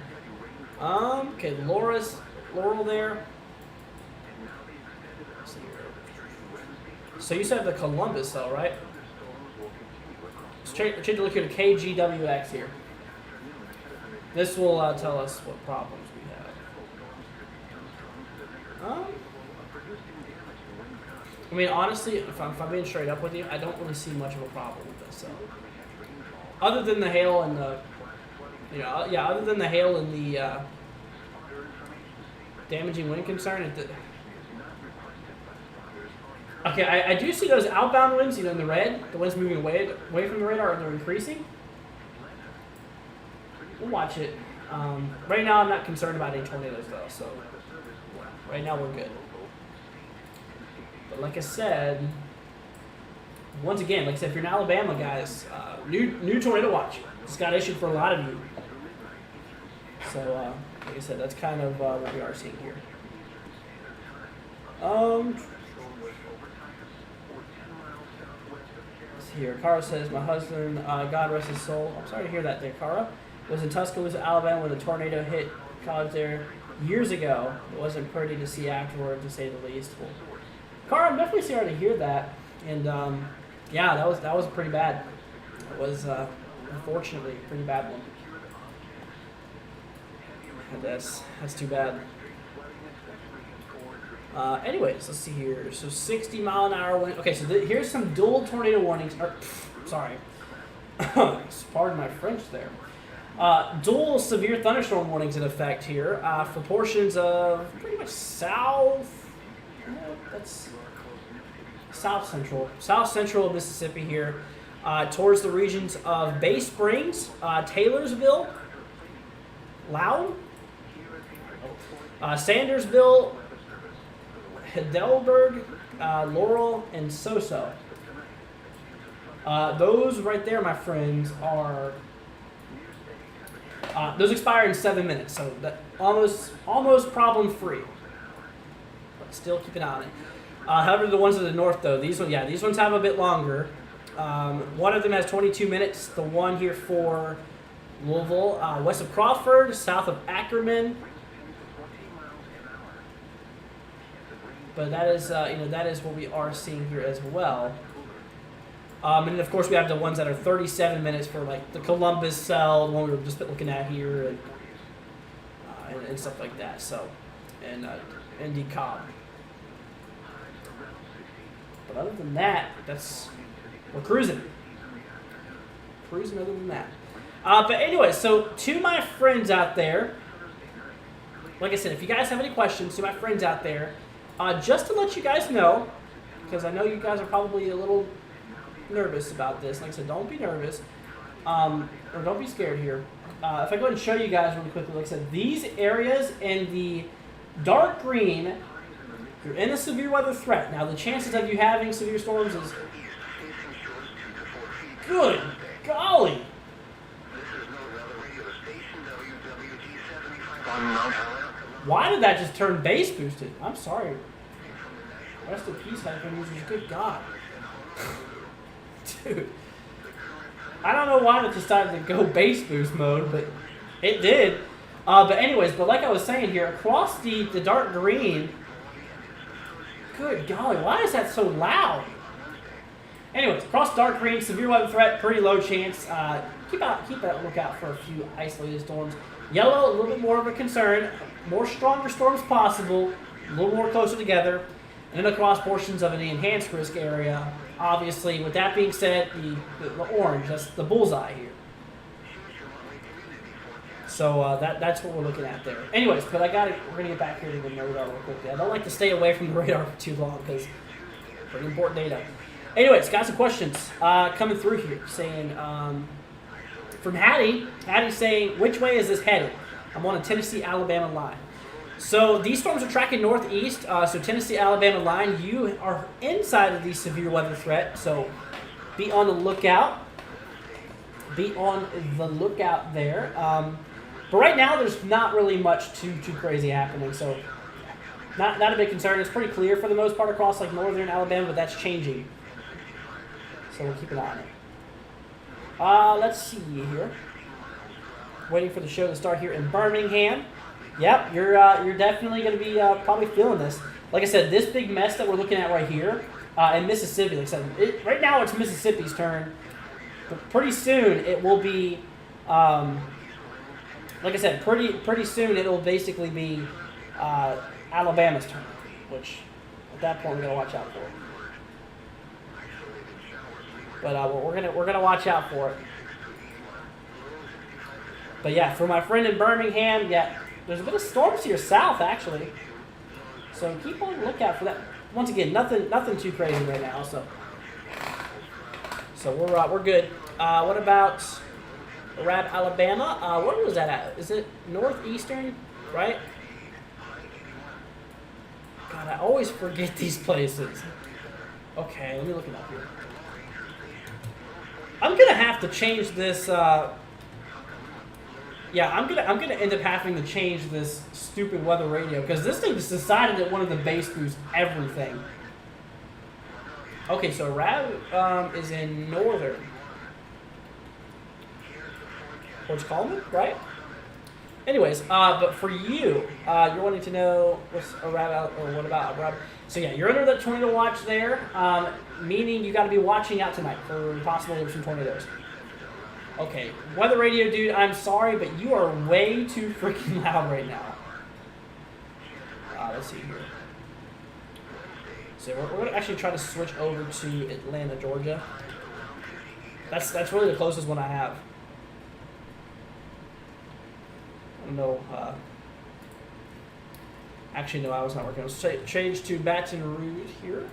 Okay, Laurel there. Let's see here. So you said the Columbus cell, right? Let's change the look here to KGWX here. This will tell us what problems we have. I mean, honestly, if I'm being straight up with you, I don't really see much of a problem with this. So, other than the hail and the, other than the hail and the damaging wind concern. Okay, I do see those outbound winds, in the red. The winds moving away from the radar, they're increasing. We'll watch it. Right now, I'm not concerned about any tornadoes, though. So, right now, we're good. But like I said, once again, if you're in Alabama, guys, new tornado watch. It's got issued for a lot of you. So, like I said, that's kind of what we are seeing here. Let's see here. Cara says, my husband, God rest his soul. I'm sorry to hear that there, Cara. Was in Tuscaloosa, Alabama when the tornado hit college there years ago. It wasn't pretty to see afterward, to say the least. Well, Cara, I'm definitely sorry to hear that. And yeah, that was pretty bad. It was unfortunately a pretty bad one. That's too bad. Anyways, let's see here. So 60 mile an hour wind. Okay, so here's some dual tornado warnings. Sorry. Pardon my French there. Dual severe thunderstorm warnings in effect here for portions of pretty much that's south central of Mississippi here, towards the regions of Bay Springs, Taylorsville, Loud, Sandersville, Heidelberg, Laurel, and Soso. Those right there, my friends, are those expire in 7 minutes, so that almost problem free. But still keep an eye on it. However, the ones to the north, though, these ones have a bit longer. One of them has 22 minutes. The one here for Louisville, west of Crawford, south of Ackerman. But that is what we are seeing here as well. And of course, we have the ones that are 37 minutes for the Columbus cell, the one we were just looking at here, and stuff like that. So, and DeKalb. But other than that, we're cruising. Cruising other than that. But anyway, so to my friends out there, like I said, if you guys have any questions, to my friends out there, just to let you guys know, because I know you guys are probably a little nervous about this. Like I said, don't be nervous, or don't be scared here. If I go ahead and show you guys really quickly, like I said, these areas in the dark green, you're in a severe weather threat. Now, the chances of you having severe storms is good golly. Why did that just turn bass boosted? I'm sorry. Rest in peace, headphone users. Good God. Dude. I don't know why it decided to go bass boost mode, but it did. But anyways, like I was saying here, across the dark green, good golly, why is that so loud? Anyways, across dark green, severe weather threat, pretty low chance. Keep a lookout for a few isolated storms. Yellow, a little bit more of a concern. More stronger storms possible, a little more closer together. And then across portions of an enhanced risk area. Obviously, with that being said, the orange, that's the bullseye here. So that's what we're looking at there. Anyways, but we're going to get back here to the radar real quickly. I don't like to stay away from the radar for too long because pretty important data. Anyways, got some questions coming through here saying, from Hattie. Hattie's saying, which way is this headed? I'm on a Tennessee-Alabama line. So these storms are tracking northeast. So Tennessee-Alabama line, you are inside of the severe weather threat. So be on the lookout. Be on the lookout there. But right now, there's not really much too crazy happening. So not a big concern. It's pretty clear for the most part across like northern Alabama, but that's changing. So we'll keep an eye on it. Let's see here. Waiting for the show to start here in Birmingham. Yep, you're definitely going to be probably feeling this. Like I said, this big mess that we're looking at right here in Mississippi. Like I said, right now it's Mississippi's turn. But pretty soon it will be, like I said, pretty soon it will basically be Alabama's turn, which at that point we're gonna watch out for. But we're gonna watch out for it. But yeah, for my friend in Birmingham, yeah, there's a bit of storms here south actually. So keep on the lookout for that. Once again, nothing too crazy right now. So we're good. What about Arab, Alabama? Where was that at? Is it northeastern, right? God, I always forget these places. Okay, let me look it up here. I'm gonna have to change this. Yeah, I'm gonna end up having to change this stupid weather radio because this thing just decided it wanted to base boost everything. Okay, so Arab is in northern. Towards Coleman, right? Anyways, but for you, you're wanting to know what's Arab or what about Arab? So yeah, you're under that tornado watch there, meaning you got to be watching out tonight for possible some tornadoes. Okay, weather radio dude, I'm sorry, but you are way too freaking loud right now. Let's see here. So we're going to actually try to switch over to Atlanta, Georgia. That's really the closest one I have. No, actually, no, I was not working. Let's change to Baton Rouge here.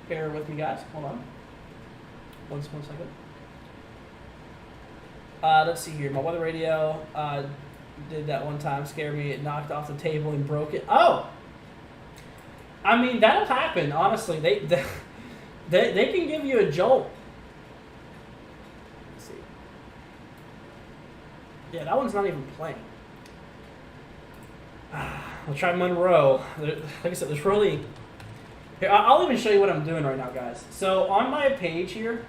Bear with me, guys. Hold on. One second. Let's see here. My weather radio did that one time. Scared me. It knocked off the table and broke it. Oh! I mean, that'll happen, honestly. They can give you a jolt. Let's see. Yeah, that one's not even playing. I'll try Monroe. Like I said, there's really... Here, I'll even show you what I'm doing right now, guys. So, on my page here...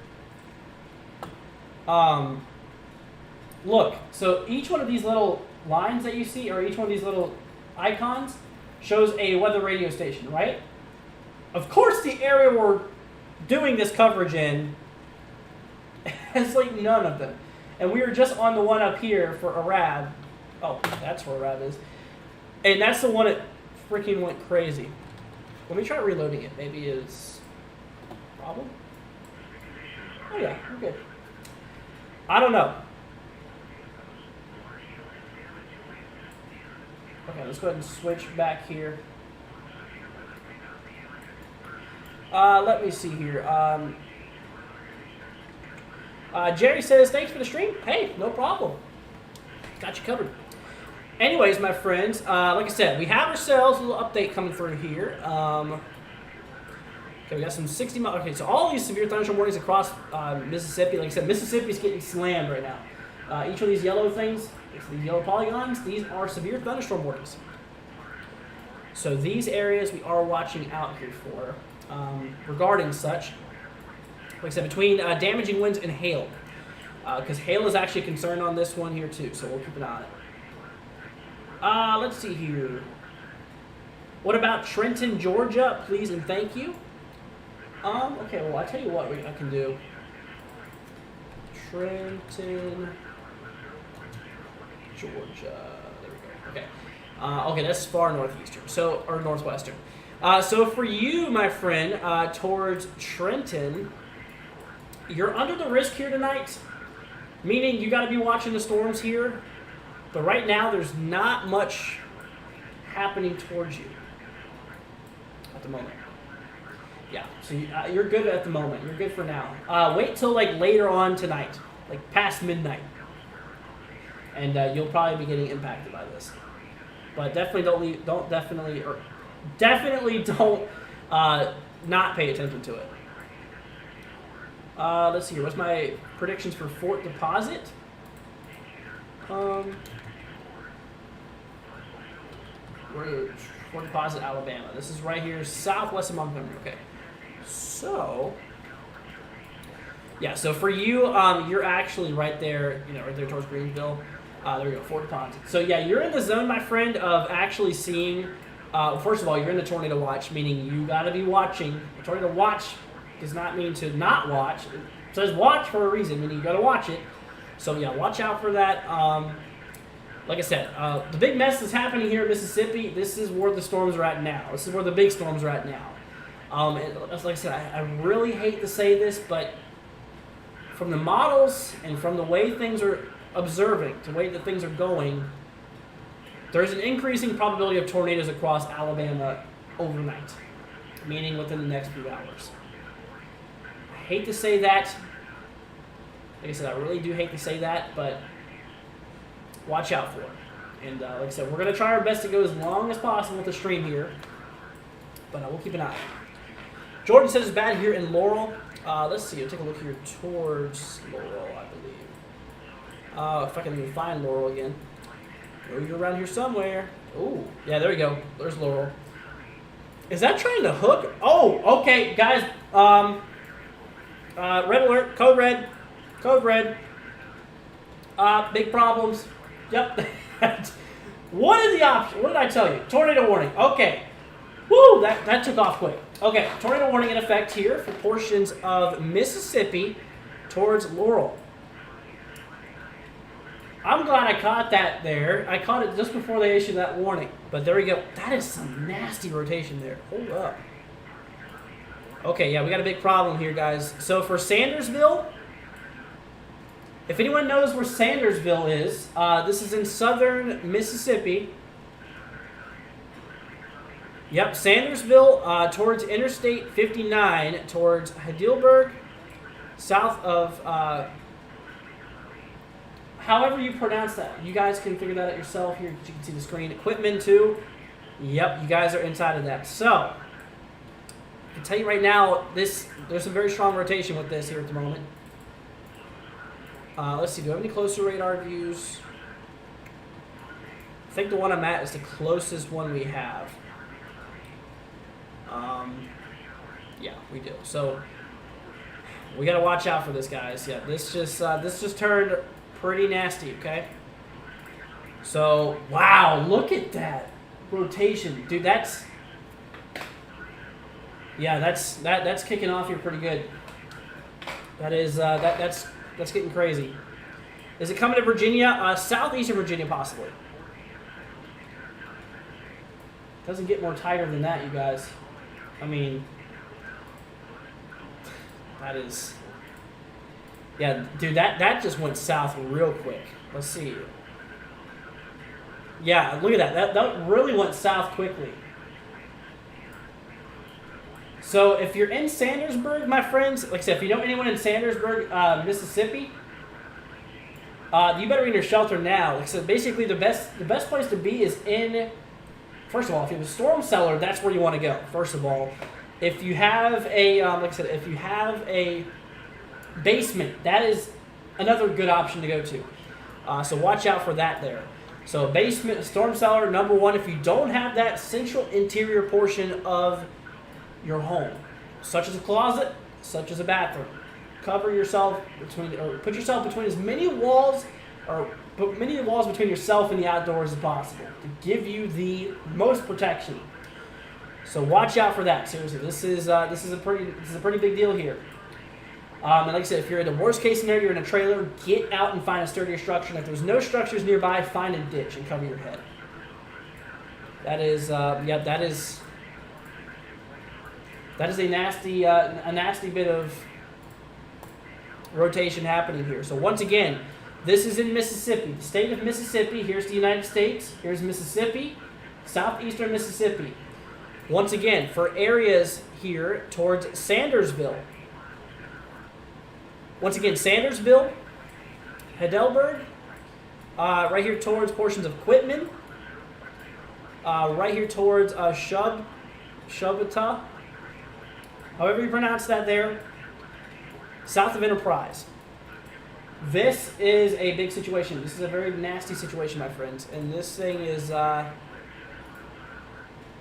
Look, so each one of these little lines that you see, or each one of these little icons, shows a weather radio station, right? Of course, the area we're doing this coverage in has like none of them. And we were just on the one up here for Arab. Oh, that's where Arab is. And that's the one that freaking went crazy. Let me try reloading it. Maybe it's a problem. Oh yeah, we're good. I don't know. Okay, let's go ahead and switch back here. Let me see here. Jerry says, thanks for the stream. Hey, no problem. Got you covered. Anyways, my friends, like I said, we have ourselves a little update coming through here. Okay, we got some 60 miles. Okay, so all these severe thunderstorm warnings across Mississippi. Like I said, Mississippi's getting slammed right now. Each of these yellow things, these yellow polygons, these are severe thunderstorm warnings. So these areas we are watching out here for regarding such. Like I said, between damaging winds and hail. Because hail is actually a concern on this one here too, so we'll keep an eye on it. Let's see here. What about Trenton, Georgia? Please and thank you. Okay, well, I'll tell you what I can do. Trenton, Georgia. There we go. Okay. Okay, that's far northeastern. So, or northwestern. So for you, my friend, towards Trenton, you're under the risk here tonight. Meaning you got to be watching the storms here. But right now, there's not much happening towards you at the moment. Yeah, so you're good at the moment. You're good for now. Wait till like later on tonight. like past midnight, and you'll probably be getting impacted by this. But definitely don't not pay attention to it. Let's see here. What's my predictions for Fort Deposit? Where Fort Deposit, Alabama. This is right here, southwest of Montgomery. Okay. So, yeah. So for you, you're actually right there. You know, right there towards Greenville. There we go, Fort Deposit. So yeah, you're in the zone, my friend, of actually seeing. First of all, you're in the tornado watch, meaning you got to be watching. The tornado watch does not mean to not watch. It says watch for a reason, meaning you got to watch it. So yeah, watch out for that. Like I said, the big mess that's happening here in Mississippi. This is where the storms are at now. This is where the big storms are at now. And like I said, I really hate to say this, but from the models and from the way things are observing, the way that things are going, there's an increasing probability of tornadoes across Alabama overnight, meaning within the next few hours. I hate to say that. Like I said, I really do hate to say that, but watch out for it. And like I said, we're going to try our best to go as long as possible with the stream here, but we'll keep an eye. Jordan says it's bad here in Laurel. Let's see. I'll take a look here towards Laurel, I believe. If I can even find Laurel again. Oh, you're around here somewhere. Oh, yeah, there we go. There's Laurel. Is that trying to hook? Oh, okay, guys. Red alert. Code red. Code red. Big problems. Yep. What is the option? What did I tell you? Tornado warning. Okay. Woo, that took off quick. Okay, tornado warning in effect here for portions of Mississippi towards Laurel. I'm glad I caught that there. I caught it just before they issued that warning. But there we go. That is some nasty rotation there. Hold up. Okay, yeah, we got a big problem here, guys. So for Sandersville, if anyone knows where Sandersville is, this is in southern Mississippi. Yep, Sandersville towards Interstate 59, towards Heidelberg, south of, however you pronounce that. You guys can figure that out yourself here. You can see the screen. Equipment too. Yep, you guys are inside of that. So, I can tell you right now, there's some very strong rotation with this here at the moment. Let's see, do I have any closer radar views? I think the one I'm at is the closest one we have. Yeah, we do. So we got to watch out for this, guys. Yeah, this just turned pretty nasty. Okay. So wow, look at that rotation, dude. That's kicking off here pretty good. That is that's getting crazy. Is it coming to Virginia? Southeastern Virginia, possibly. Doesn't get more tighter than that, you guys. I mean, that is... Yeah, dude, that just went south real quick. Let's see. Yeah, look at that. That really went south quickly. So if you're in Sandersburg, my friends, like I said, if you know anyone in Sandersburg, Mississippi, you better be in your shelter now. Like I said, basically the best place to be is in... First of all, if you have a storm cellar, that's where you want to go. First of all, if you have a, like I said, if you have a basement, that is another good option to go to. So watch out for that there. So basement, storm cellar, number one. If you don't have that central interior portion of your home, such as a closet, such as a bathroom, cover yourself between, or put yourself between as many walls, or put many walls between yourself and the outdoors as possible to give you the most protection. So watch out for that. Seriously, this is a pretty big deal here. And like I said, if you're in the worst case scenario, you're in a trailer, get out and find a sturdier structure. And if there's no structures nearby, find a ditch and cover your head. That is that is a nasty bit of rotation happening here. So once again, this is in Mississippi, the state of Mississippi. Here's the United States. Here's Mississippi, southeastern Mississippi. Once again, for areas here towards Sandersville. Once again, Sandersville, Heidelberg, right here towards portions of Quitman, right here towards Shubata, however you pronounce that there, south of Enterprise. This is a big situation. This is a very nasty situation, my friends, and this thing is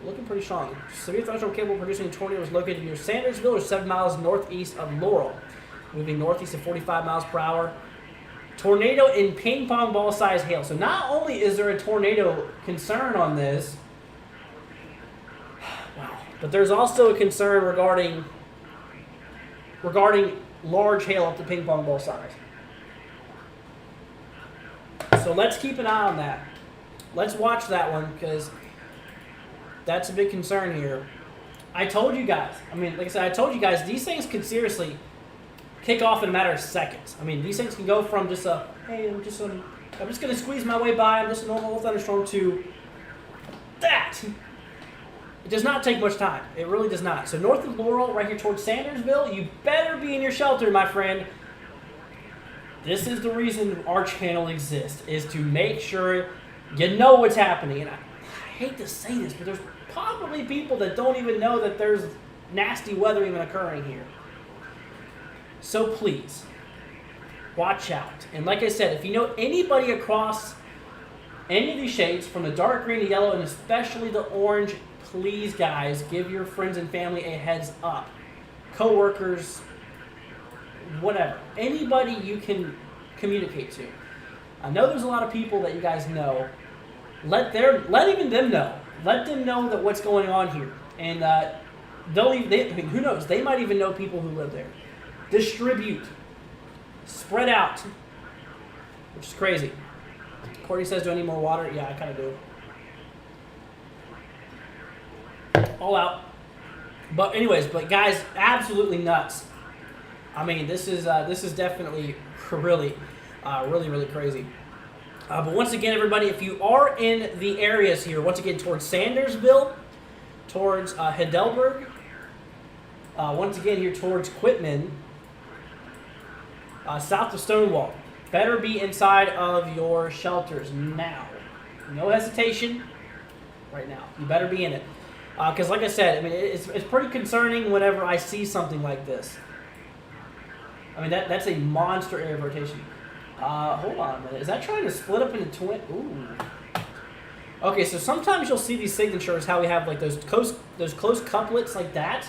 looking pretty strong. Severe thunderstorm capable producing tornado is located near Sandersville, or 7 miles northeast of Laurel, moving northeast at 45 miles per hour. Tornado in ping pong ball size hail. So not only is there a tornado concern on this, wow, but there's also a concern regarding large hail up to ping pong ball size. So let's keep an eye on that. Let's watch that one, because that's a big concern here. I told you guys, like I said, I told you guys, these things could seriously kick off in a matter of seconds. These things can go from just hey, I'm just going to squeeze my way by, I'm just a normal thunderstorm, to that. It does not take much time. It really does not. So north of Laurel, right here towards Sandersville, you better be in your shelter, my friend. This is the reason our channel exists, is to make sure you know what's happening. And I hate to say this, but there's probably people that don't even know that there's nasty weather even occurring here. So please, watch out. And like I said, if you know anybody across any of these shades, from the dark green to yellow, and especially the orange, please, guys, give your friends and family a heads up. Co-workers, whatever. Anybody you can communicate to. I know there's a lot of people that you guys know. Let even them know. Let them know that what's going on here. And who knows? They might even know people who live there. Distribute. Spread out. Which is crazy. Corey says, do I need more water? Yeah, I kind of do. All out. But anyways, guys, absolutely nuts. This is definitely really crazy. But once again, everybody, if you are in the areas here, once again, towards Sandersville, towards Heidelberg, once again here towards Quitman, south of Stonewall, better be inside of your shelters now. No hesitation. Right now, you better be in it. Because like I said, it's pretty concerning whenever I see something like this. That's a monster area of rotation. Hold on a minute. Is that trying to split up into twin? Ooh. Okay, so sometimes you'll see these signatures, how we have like those close couplets like that.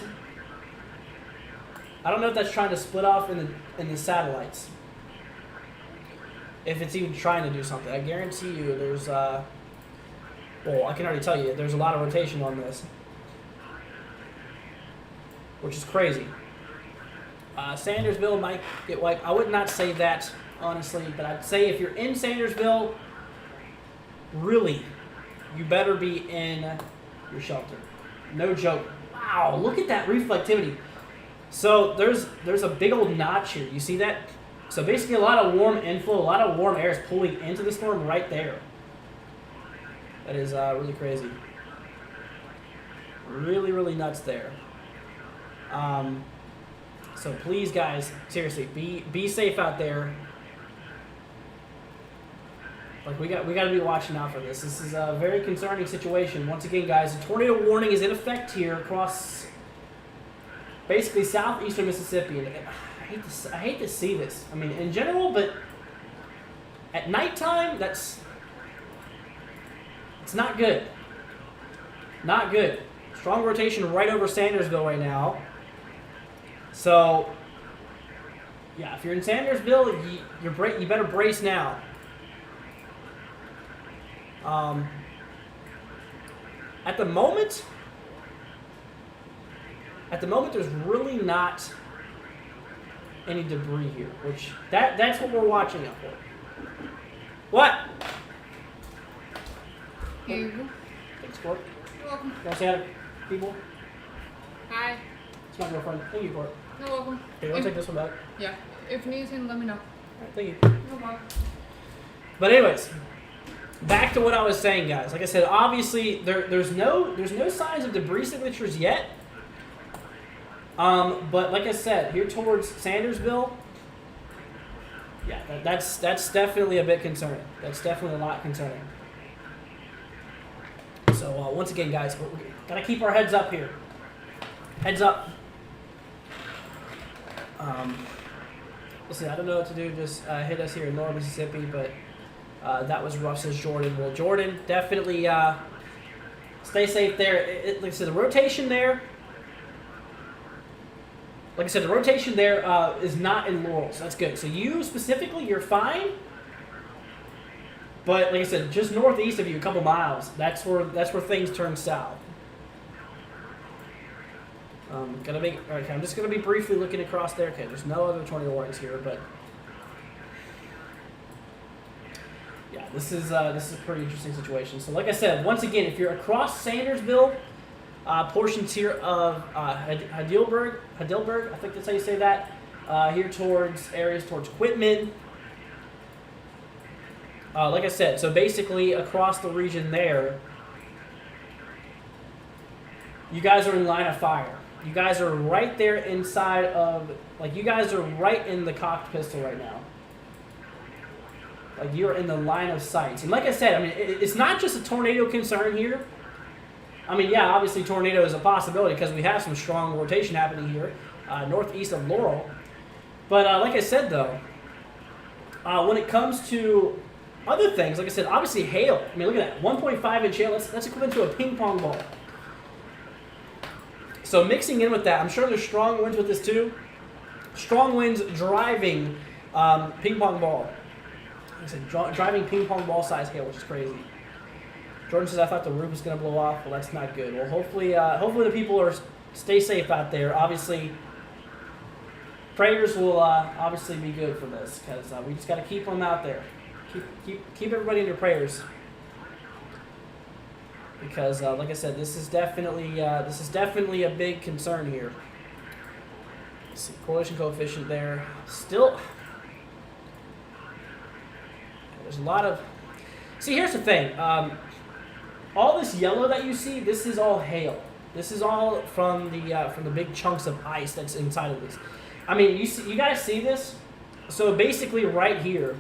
I don't know if that's trying to split off in the satellites. If it's even trying to do something. I guarantee you there's well, I can already tell you there's a lot of rotation on this, which is crazy. Sandersville might get wiped. I would not say that, honestly, but I'd say if you're in Sandersville, really, you better be in your shelter. No joke. Wow, look at that reflectivity. So there's a big old notch here. You see that? So basically a lot of warm inflow, a lot of warm air is pulling into the storm right there. That is really crazy. Really nuts there. So please, guys, seriously, be safe out there. Like we got to be watching out for this. This is a very concerning situation. Once again, guys, a tornado warning is in effect here across basically southeastern Mississippi. And I hate to see this. In general, but at nighttime, it's not good. Not good. Strong rotation right over Sandersville right now. So, yeah, if you're in Sandersville, you better brace now. At the moment, there's really not any debris here, which that's what we're watching out for. What? Here you go. Thanks, Court. You're welcome. Can I say hi to people? Hi. It's my girlfriend. Thank you, Court. You're welcome. Hey, you want to take this one back? Yeah. If you need anything, let me know. All right, thank you. No problem. But anyways, back to what I was saying, guys. Like I said, obviously there's no signs of debris signatures yet. But like I said, here towards Sandersville, Yeah, that's definitely a bit concerning. That's definitely a lot concerning. So once again, guys, we gotta keep our heads up here. Heads up. Listen, I don't know what to do. Just hit us here in Lower Mississippi, but that was rough, says Jordan. Well, Jordan, definitely stay safe there. Like I said, the rotation there. Like I said, the rotation there is not in Laurel, so that's good. So you specifically, you're fine. But like I said, just northeast of you, a couple miles, that's where things turn south. Okay, I'm just gonna be briefly looking across there. Okay, there's no other tornado warnings here, but yeah, this is a pretty interesting situation. So like I said, once again, if you're across Sandersville, portions here of Heidelberg, I think that's how you say that. Here towards areas towards Quitman. Like I said, so basically across the region there, you guys are in line of fire. You guys are right there inside of, like, you guys are right in the cocked pistol right now. Like, you're in the line of sight. And like I said, I mean, it's not just a tornado concern here. I mean, yeah, obviously tornado is a possibility because we have some strong rotation happening here, northeast of Laurel. But like I said, though, when it comes to other things, like I said, obviously hail. I mean, look at that, 1.5-inch hail. That's equivalent to a ping pong ball. So mixing in with that, I'm sure there's strong winds with this too. Strong winds driving ping pong ball. Like I said, driving ping pong ball size hail, which is crazy. Jordan says, I thought the roof was going to blow off. Well, that's not good. Well, hopefully the people stay safe out there. Obviously, prayers will obviously be good for this because we just got to keep them out there. Keep everybody in your prayers. Because, like I said, this is definitely a big concern here. Let's see, correlation coefficient there. Still, there's a lot of. See, here's the thing. All this yellow that you see, this is all hail. This is all from the big chunks of ice that's inside of this. I mean, you guys see this? So basically, right here.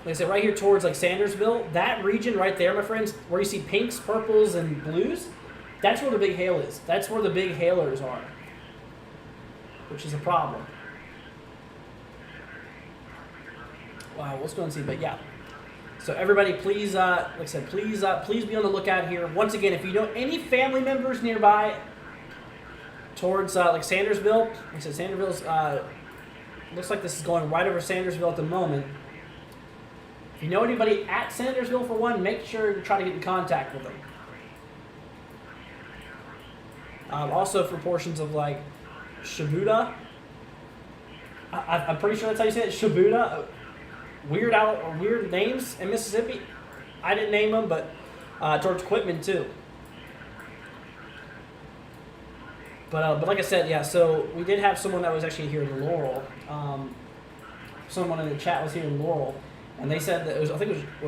Like I said, right here towards like Sandersville, that region right there, my friends, where you see pinks, purples, and blues, that's where the big hail is. That's where the big hailers are, which is a problem. Wow, let's go and see. But yeah, so everybody, please, like I said, please be on the lookout here. Once again, if you know any family members nearby towards like Sandersville, like I said, Sandersville's looks like this is going right over Sandersville at the moment. If you know anybody at Sandersville, for one, make sure you try to get in contact with them. Also for portions of like Shabuda. I'm pretty sure that's how you say it, Shabuda. Weird names in Mississippi. I didn't name them, but towards Quitman too. But like I said, yeah. So we did have someone that was actually here in Laurel. Someone in the chat was here in Laurel. And they said that was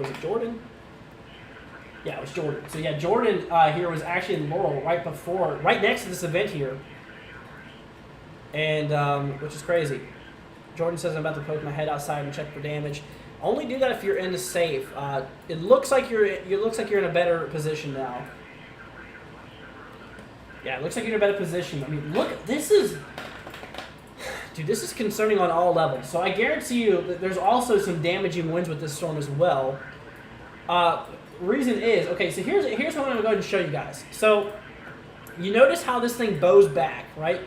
it Jordan? Yeah, it was Jordan. So yeah, Jordan here was actually in Laurel right next to this event here. And which is crazy. Jordan says, I'm about to poke my head outside and check for damage. Only do that if you're in the safe. It looks like you're in a better position now. Yeah, it looks like you're in a better position. I mean, look, this is concerning on all levels. So I guarantee you that there's also some damaging winds with this storm as well. Reason is, okay, so here's what I'm going to go ahead and show you guys. So you notice how this thing bows back, right?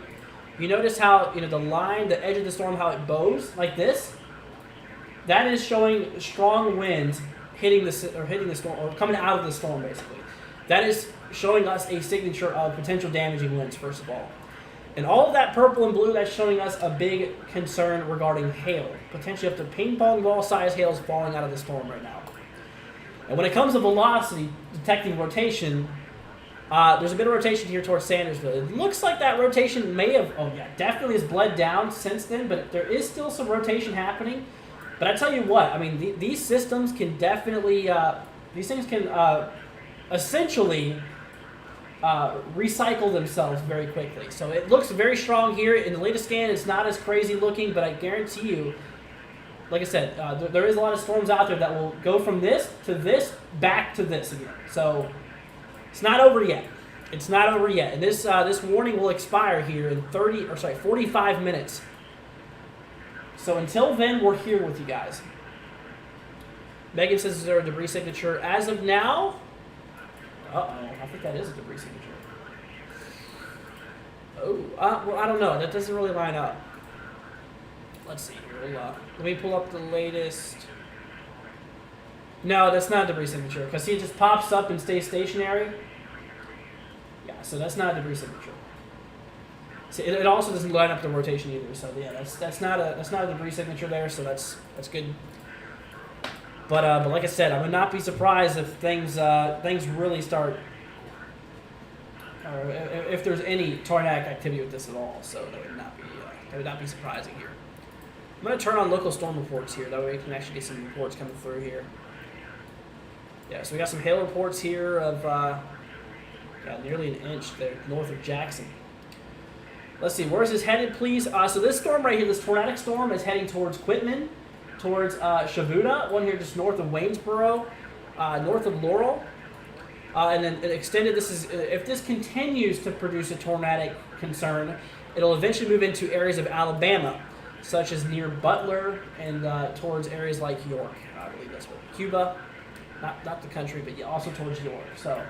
You notice how, the edge of the storm, how it bows like this? That is showing strong winds hitting the storm, or coming out of the storm, basically. That is showing us a signature of potential damaging winds, first of all. And all of that purple and blue, that's showing us a big concern regarding hail. Potentially up to ping pong ball size hail is falling out of the storm right now. And when it comes to velocity, detecting rotation, there's a bit of rotation here towards Sandersville. It looks like that rotation may have, definitely has bled down since then, but there is still some rotation happening. But I tell you what, I mean, these systems can definitely, these things can essentially recycle themselves very quickly. So it looks very strong here. In the latest scan, it's not as crazy looking, but I guarantee you, like I said, there is a lot of storms out there that will go from this to this, back to this again. So it's not over yet. It's not over yet. And this warning will expire here in 45 minutes. So until then, we're here with you guys. Megan says, is there a debris signature? As of now, I think that is a debris signature. Oh, well, I don't know. That doesn't really line up. Let's see here. Let me pull up the latest. No, that's not a debris signature because see, it just pops up and stays stationary. Yeah, so that's not a debris signature. See, it also doesn't line up the rotation either. So yeah, that's not a debris signature there. So that's good. But like I said, I would not be surprised if things really start, or if there's any tornadic activity with this at all. So that would not be surprising here. I'm going to turn on local storm reports here. That way we can actually get some reports coming through here. Yeah, so we got some hail reports here of nearly an inch there north of Jackson. Let's see, where is this headed, please? So this storm right here, this tornadic storm, is heading towards Quitman, towards Shavuda, one here just north of Waynesboro, north of Laurel. And then it extended, if this continues to produce a tornadic concern, it'll eventually move into areas of Alabama, such as near Butler and towards areas like York. I believe that's what, Cuba, not the country, but yeah, also towards York. So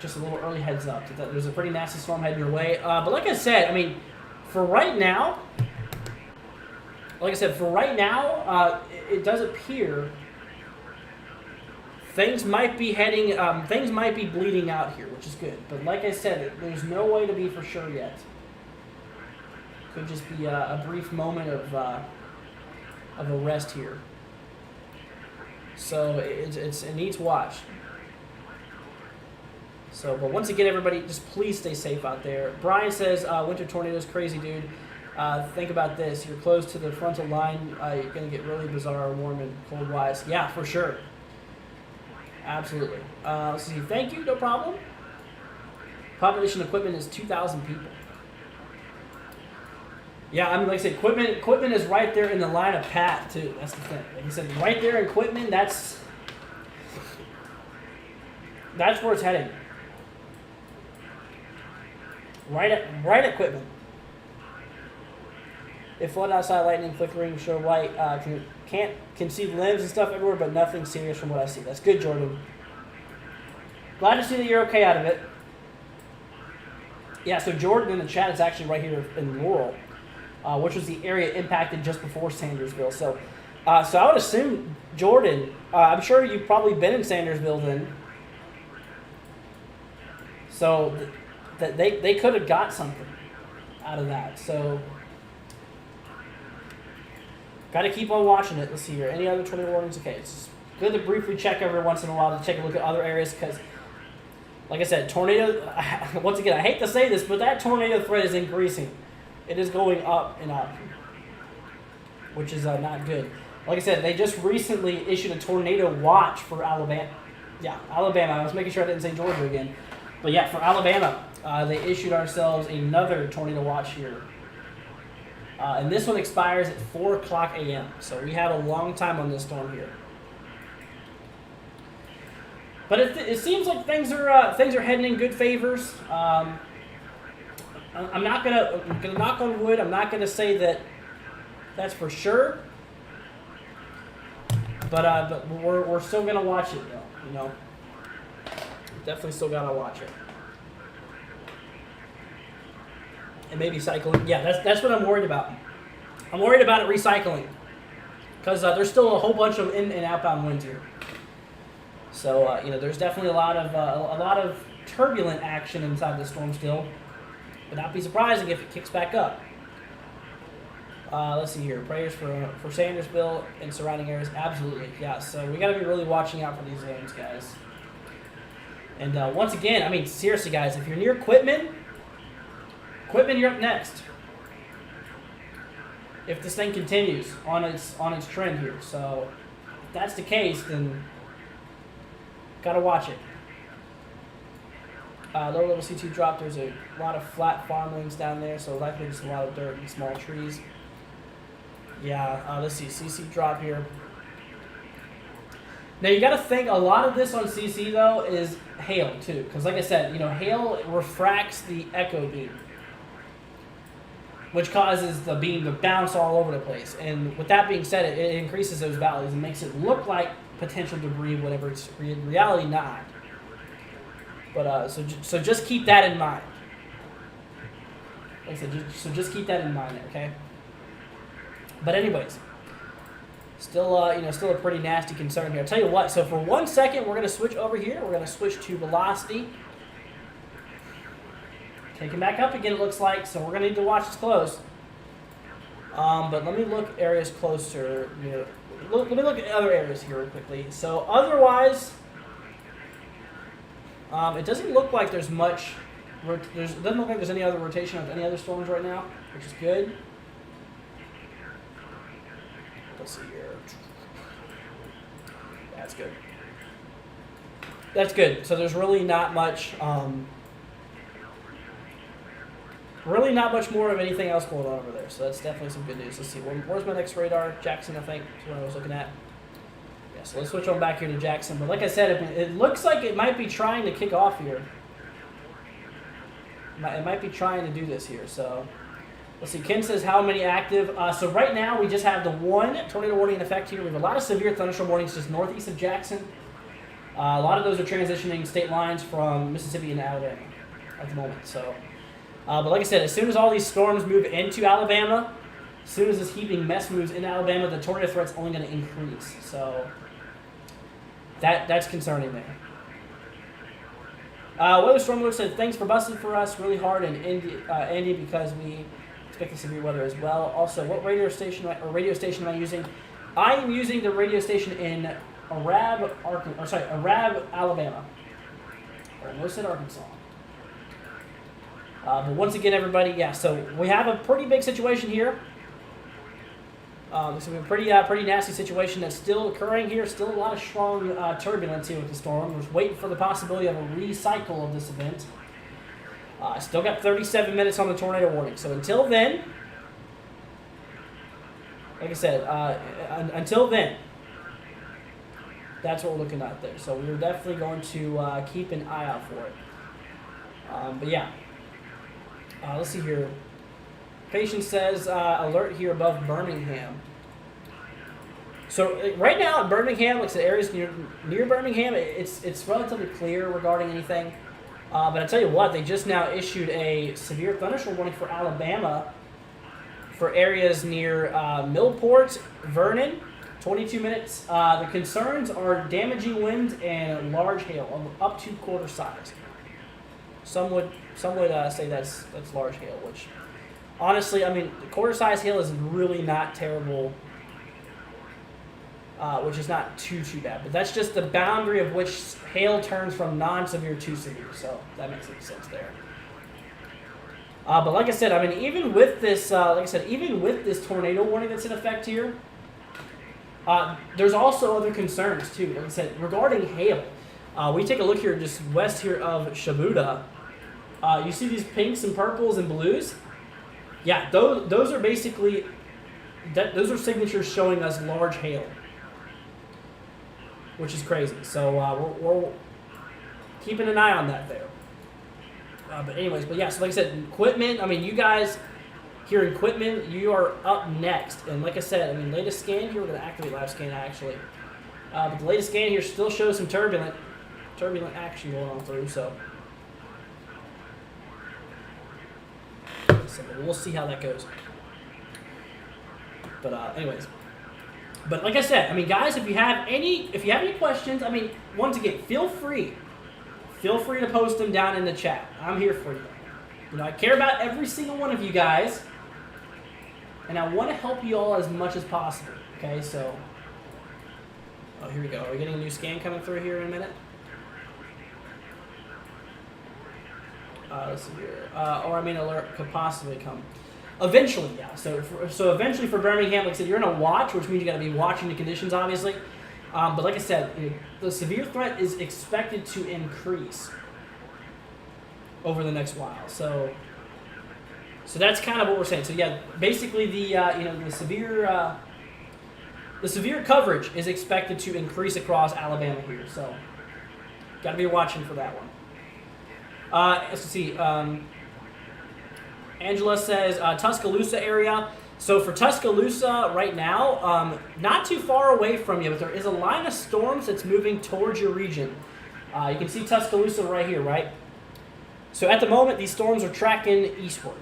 just a little early heads up that there's a pretty nasty storm heading your way. But like I said, I mean, for right now, it does appear things might be bleeding out here, which is good. But like I said, there's no way to be for sure yet. Could just be a brief moment of a rest here. So it needs watch. So, but once again, everybody, just please stay safe out there. Brian says, winter tornadoes crazy, dude. Think about this. You're close to the frontal line. You're going to get really bizarre, warm, and cold-wise. Yeah, for sure. Absolutely. Let's see. Thank you. No problem. Population equipment is 2,000 people. Yeah, I mean, like I said, Quitman is right there in the line of Pat, too. That's the thing. Like I said, right there in Quitman, that's where it's heading. Right at Quitman. It flooded outside, lightning flickering, show white. Can see limbs and stuff everywhere, but nothing serious from what I see. That's good, Jordan. Glad to see that you're okay out of it. Yeah, so Jordan in the chat is actually right here in Laurel, which was the area impacted just before Sandersville. So I would assume, Jordan, I'm sure you've probably been in Sandersville then. So that they could have got something out of that. So got to keep on watching it. Let's see here. Any other tornado warnings? Okay, it's good to briefly check every once in a while to take a look at other areas because, like I said, tornado, once again, I hate to say this, but that tornado threat is increasing. It is going up and up, which is not good. Like I said, they just recently issued a tornado watch for Alabama. Yeah, Alabama. I was making sure I didn't say Georgia again. But yeah, for Alabama, they issued ourselves another tornado watch here. And this one expires at 4 o'clock a.m. So we have a long time on this storm here. But it seems like things are heading in good favors. I'm gonna knock on wood. I'm not gonna say that's for sure. But we're still gonna watch it though. You know, definitely still gotta watch it. And maybe cycling. Yeah, that's what I'm worried about. I'm worried about it recycling because there's still a whole bunch of in and outbound winds here. So there's definitely a lot of turbulent action inside the storm still. Would not be surprising if it kicks back up. Let's see here. Prayers for Sandersville and surrounding areas. Absolutely, yeah. So we got to be really watching out for these zones, guys. And once again, I mean, seriously, guys, if you're near Quitman, you're up next. If this thing continues on its trend here, so if that's the case, then gotta watch it. Low level C2 drop. There's a lot of flat farmlands down there, so likely just a lot of dirt and small trees. Yeah, let's see, CC drop here. Now you got to think a lot of this on CC though is hail too, because like I said, hail refracts the echo beam, which causes the beam to bounce all over the place. And with that being said, it increases those values and makes it look like potential debris, whatever it's in reality not. But so just keep that in mind. Like I said, just keep that in mind there, okay? But anyways, still still a pretty nasty concern here. I'll tell you what. So for 1 second, we're gonna switch over here. We're gonna switch to velocity. Taking back up again, it looks like. So we're gonna need to watch this close. But let me look areas closer. Let me look at other areas here real quickly. So otherwise. It doesn't look like there's much. It doesn't look like there's any other rotation of any other storms right now, which is good. Let's see here. That's good. That's good. So there's really not much. Really not much more of anything else going on over there. So that's definitely some good news. Let's see. Where's my next radar? Jackson, I think, is what I was looking at. Yeah, so let's switch on back here to Jackson. But like I said, it looks like it might be trying to kick off here. It might be trying to do this here. So let's see. Ken says how many active. So right now we just have the one tornado warning in effect here. We have a lot of severe thunderstorm warnings just northeast of Jackson. A lot of those are transitioning state lines from Mississippi into Alabama at the moment. So, but like I said, as soon as all these storms move into Alabama, as soon as this heaping mess moves into Alabama, the tornado threat's only going to increase. So that's concerning there. Weather Storm Alert said, thanks for busting for us really hard in Indy because we expect the severe weather as well. Also, what radio station am I using? I am using the radio station in Arab, Alabama. Or almost said Arkansas. But once again, everybody, yeah, so we have a pretty big situation here. It's a pretty nasty situation that's still occurring here. Still a lot of strong turbulence here with the storm. We're just waiting for the possibility of a recycle of this event. Still got 37 minutes on the tornado warning. So until then, like I said, until then, that's what we're looking at there. So we're definitely going to keep an eye out for it. But yeah, let's see here. Patient says, alert here above Birmingham. So right now at Birmingham, like the areas near Birmingham, it's relatively clear regarding anything. But I tell you what, they just now issued a severe thunderstorm warning for Alabama for areas near Millport, Vernon, 22 minutes. The concerns are damaging winds and large hail of up to quarter size. Some would say that's large hail, which honestly, I mean, quarter size hail is really not terrible, which is not too bad. But that's just the boundary of which hail turns from non-severe to severe. So that makes any sense there. But like I said, I mean, even with this, even with this tornado warning that's in effect here, there's also other concerns too. Like I said, regarding hail, we take a look here just west here of Shabuda. You see these pinks and purples and blues? Yeah, those are basically those are signatures showing us large hail, which is crazy. So we're keeping an eye on that there. But anyways, so like I said, equipment. I mean, you guys here in equipment, you are up next. And like I said, I mean, latest scan here, we're going to activate live scan actually. But the latest scan here still shows some turbulent action going on through. So we'll see how that goes. But anyways, but like I said, I mean, guys, if you have any questions, I mean, once again, feel free to post them down in the chat. I'm here for you. You know, I care about every single one of you guys, and I want to help you all as much as possible. Okay, so here we go. Are we getting a new scan coming through here in a minute? Let's see here. Alert could possibly come. Eventually, yeah. So eventually for Birmingham, like I said, you're in a watch, which means you got to be watching the conditions, obviously. But like I said, the severe threat is expected to increase. over the next while. So that's kind of what we're saying. So yeah, basically the severe coverage is expected to increase across Alabama here. So got to be watching for that one. Let's see. Angela says Tuscaloosa area. So for Tuscaloosa right now, not too far away from you, but there is a line of storms that's moving towards your region. You can see Tuscaloosa right here, right? So at the moment, these storms are tracking eastward,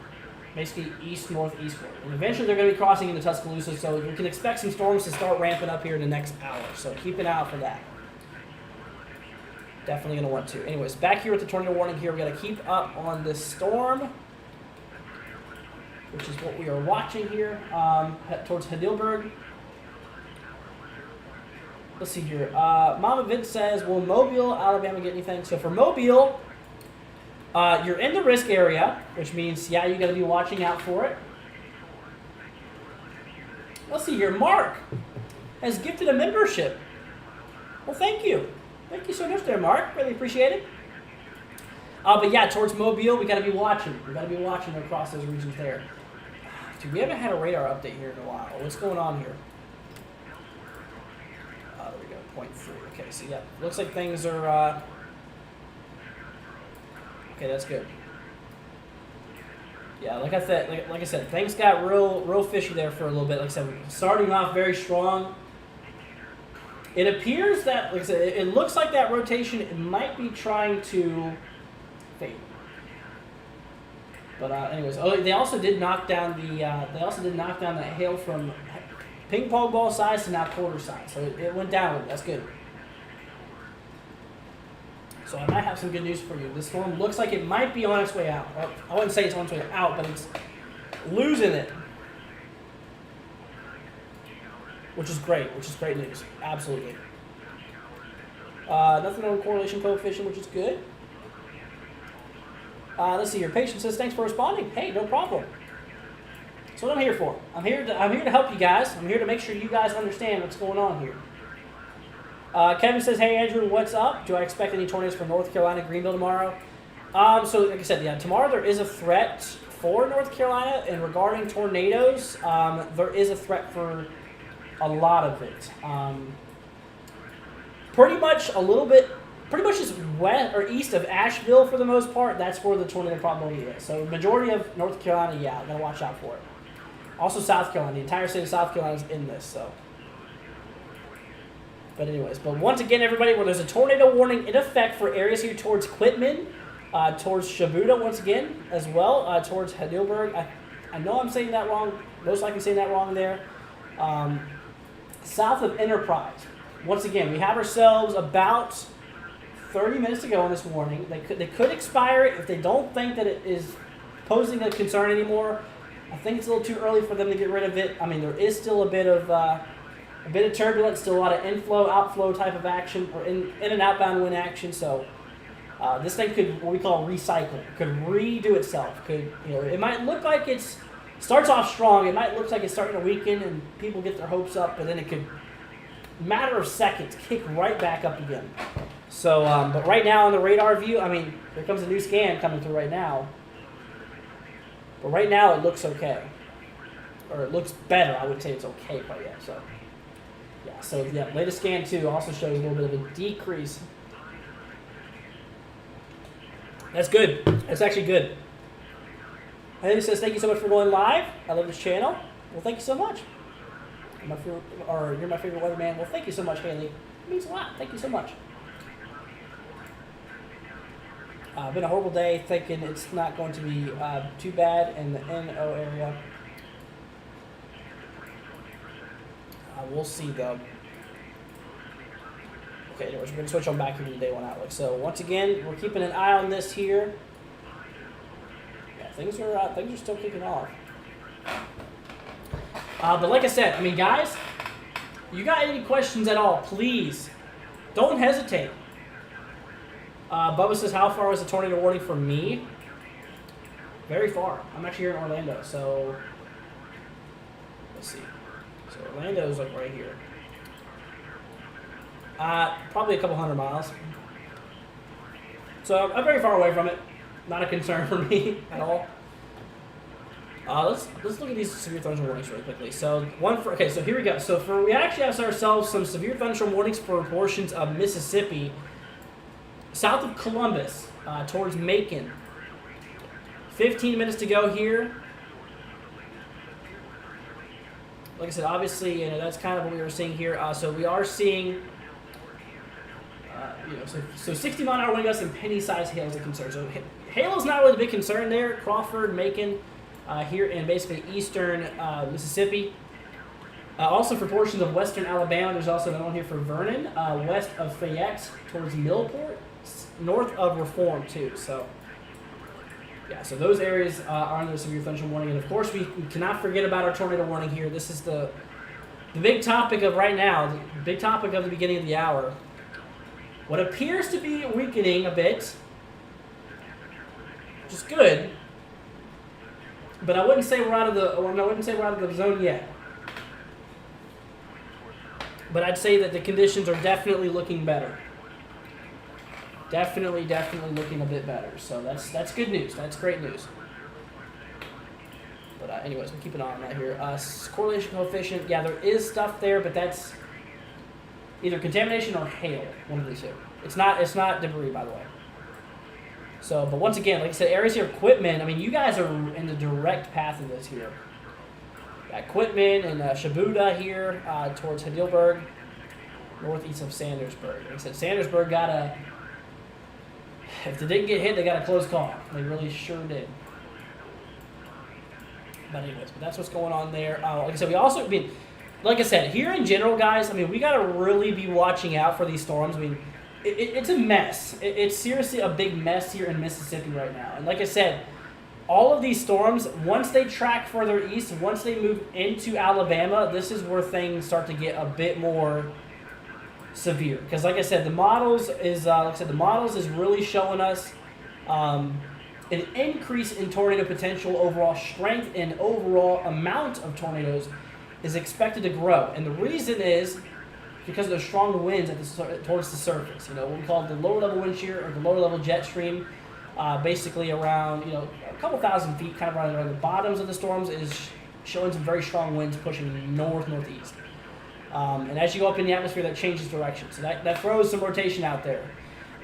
basically east-northeastward. And eventually they're going to be crossing into Tuscaloosa, so you can expect some storms to start ramping up here in the next hour. So keep an eye out for that. Definitely going to want to. Anyways, back here with the tornado warning here, we got to keep up on this storm, which is what we are watching here, towards Heidelberg. Let's see here. Mama Vince says, will Mobile, Alabama get anything? So for Mobile, you're in the risk area, which means, yeah, you got to be watching out for it. Let's see here. Mark has gifted a membership. Well, thank you. Thank you so much there, Mark. Really appreciate it. But yeah, towards Mobile, we got to be watching. We got to be watching across those regions there. Dude, we haven't had a radar update here in a while. What's going on here? There we go, 0.3. Okay, so yeah, looks like things are, okay, that's good. Yeah, like I said, things got real fishy there for a little bit. Like I said, starting off very strong. It appears that, like I said, it looks like that rotation it might be trying to fade. But anyways, they also did knock down that hail from ping pong ball size to now quarter size. So it went down. That's good. So I might have some good news for you. This storm looks like it might be on its way out. Well, I wouldn't say it's on its way out, but it's losing it. Which is great news. Absolutely. Nothing on correlation coefficient, which is good. Let's see here. Patient says, thanks for responding. Hey, no problem. That's what I'm here for. I'm here to help you guys. I'm here to make sure you guys understand what's going on here. Kevin says, hey, Andrew, what's up? Do I expect any tornadoes for North Carolina, Greenville tomorrow? So, like I said, yeah, tomorrow there is a threat for North Carolina. And regarding tornadoes, there is a threat for a lot of it. Pretty much just west or east of Asheville for the most part. That's where the tornado probability is. So majority of North Carolina, yeah, gotta watch out for it. Also South Carolina, the entire state of South Carolina is in this. So, but anyways, once again, everybody, where there's a tornado warning in effect for areas here towards Quitman, towards Shabuda once again as well, towards Heidelberg. I know I'm saying that wrong. Most likely saying that wrong there. South of Enterprise. Once again, we have ourselves about 30 minutes to go on this warning. They could expire it if they don't think that it is posing a concern anymore. I think it's a little too early for them to get rid of it. I mean, there is still a bit of turbulence, still a lot of inflow, outflow type of action, or in and outbound wind action. So this thing could, what we call recycle, could redo itself. It might look like it's starts off strong. It might look like it's starting to weaken and people get their hopes up, but then it could, matter of seconds, kick right back up again. So, but right now on the radar view, I mean, there comes a new scan coming through right now. But right now it looks okay. Or it looks better. I wouldn't say it's okay quite yet. So, yeah. So, yeah, latest scan too also shows a little bit of a decrease. That's good. That's actually good. Haley says, thank you so much for going live. I love this channel. Well, thank you so much. You're my favorite weatherman. Well, thank you so much, Haley. It means a lot. Thank you so much. Been a horrible day, thinking it's not going to be too bad in the NO area. We'll see, though. Okay, anyways, we're going to switch on back here to the day one outlook. So, once again, we're keeping an eye on this here. Yeah, things are still kicking off. But like I said, I mean, guys, you got any questions at all, please, don't hesitate. Bubba says, how far was the tornado warning from me? Very far. I'm actually here in Orlando, so let's see. So Orlando's like right here. Probably a couple 100 miles. So I'm very far away from it. not a concern for me at all. Let's look at these severe thunderstorm warnings really quickly. So so here we go. So we actually have ourselves some severe thunderstorm warnings for portions of Mississippi, south of Columbus, towards Macon. 15 minutes to go here. Like I said, obviously, that's kind of what we were seeing here. So we are seeing, so 60-mile-an-hour wind gusts and penny-sized hail is a concern. So hail is not really the big concern there. Crawford, Macon, here in basically eastern Mississippi. Also for portions of western Alabama, there's also another one here for Vernon, west of Fayette towards Millport, north of Reform too. So yeah, so those areas are under the severe thunderstorm warning, and of course we cannot forget about our tornado warning here. This is the big topic of right now, the big topic of the beginning of the hour. What appears to be weakening a bit, which is good, but I wouldn't say we're out of the zone yet. But I'd say that the conditions are definitely looking better. Definitely looking a bit better. So that's good news. That's great news. But anyways, we'll keep an eye on that here. Correlation coefficient, yeah, there is stuff there, but that's either contamination or hail, one of these two. It's not debris, by the way. So, but once again, like I said, areas here, equipment, I mean, you guys are in the direct path of this here. Got Quitman and Shabuda here towards Heidelberg, northeast of Sandersburg. Like I said, Sandersburg if they didn't get hit, they got a close call. They really sure did. But anyways, that's what's going on there. Like I said, like I said, here in general, guys, I mean, we got to really be watching out for these storms. I mean, it's a mess. It's seriously a big mess here in Mississippi right now. And like I said, all of these storms, once they track further east, once they move into Alabama, this is where things start to get a bit more severe. Because like I said, the models is really showing us an increase in tornado potential. Overall strength and overall amount of tornadoes is expected to grow, and the reason is because of the strong winds towards the surface. What we call the lower level wind shear or the lower level jet stream, basically around a couple thousand feet, kind of around the bottoms of the storms, is showing some very strong winds pushing northeast. And as you go up in the atmosphere, that changes direction. So that throws some rotation out there.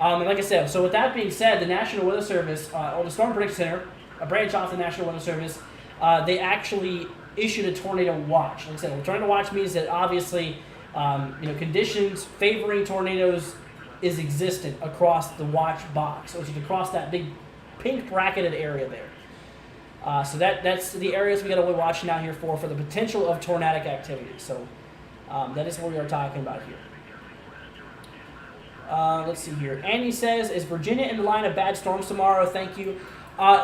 And like I said, so with that being said, the National Weather Service, or the Storm Prediction Center, a branch off the National Weather Service, they actually issued a tornado watch. Like I said, a tornado watch means that obviously, conditions favoring tornadoes is existent across the watch box, which is across that big pink bracketed area there. So that's the areas we got to be watching out here for the potential of tornadic activity. So that is what we are talking about here. Let's see here. Andy says, is Virginia in the line of bad storms tomorrow? Thank you.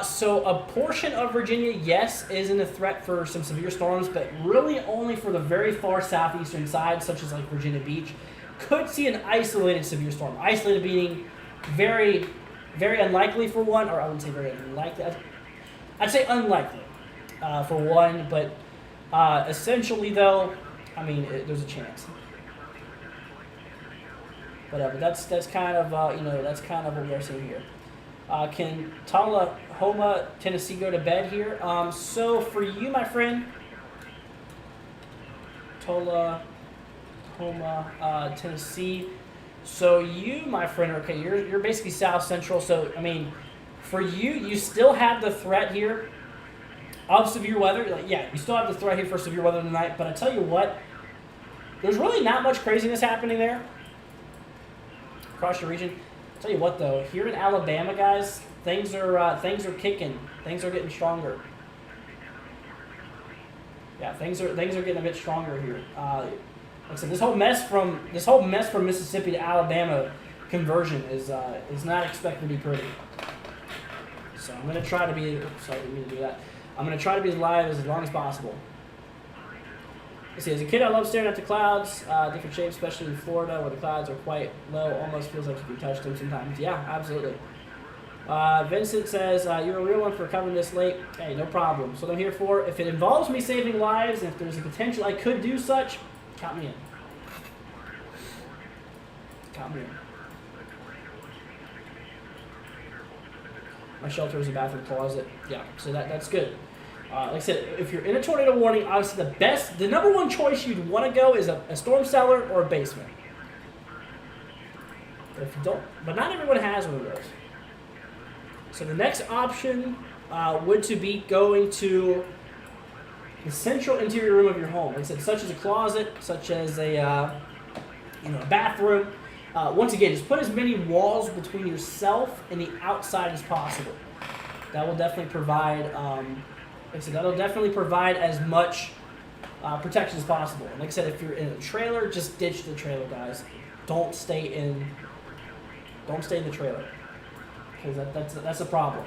So a portion of Virginia, yes, is in a threat for some severe storms, but really only for the very far southeastern side, such as like Virginia Beach. Could see an isolated severe storm. Isolated meaning very, very unlikely for one, or I wouldn't say very unlikely. I'd say unlikely for one, but essentially though, I mean, there's a chance. Whatever. That's kind of that's kind of what we're seeing here. Can Tullahoma, Tennessee go to bed here? So for you, my friend, Tullahoma, Tennessee. So you, my friend, okay, you're basically south central. So I mean, for you, you still have the threat here of severe weather. You still have the threat here for severe weather tonight. But I tell you what, there's really not much craziness happening there across your region. I'll tell you what though, here in Alabama, guys, things are kicking. Things are getting stronger. Yeah, things are getting a bit stronger here. Like I said, this whole mess from Mississippi to Alabama conversion is not expected to be pretty. So I'm gonna try to be. Sorry, I didn't mean to do that. I'm gonna try to be as live as long as possible. Let's see, as a kid, I love staring at the clouds, different shapes, especially in Florida, where the clouds are quite low. Almost feels like you can touch them sometimes. Yeah, absolutely. Vincent says, you're a real one for covering this late. Hey, no problem. So what I'm here for, if it involves me saving lives, and if there's a potential I could do such, count me in. Count me in. My shelter is a bathroom closet. Yeah, so that's good. Like I said, if you're in a tornado warning, obviously the number one choice you'd want to go is a storm cellar or a basement. But if you don't, but not everyone has one of those. So the next option would to be going to the central interior room of your home. Like I said, such as a closet, such as a bathroom. Once again, just put as many walls between yourself and the outside as possible. That will definitely provide. Like I said, that'll definitely provide as much protection as possible. And like I said, if you're in a trailer, just ditch the trailer, guys. Don't stay in the trailer, because that's a problem.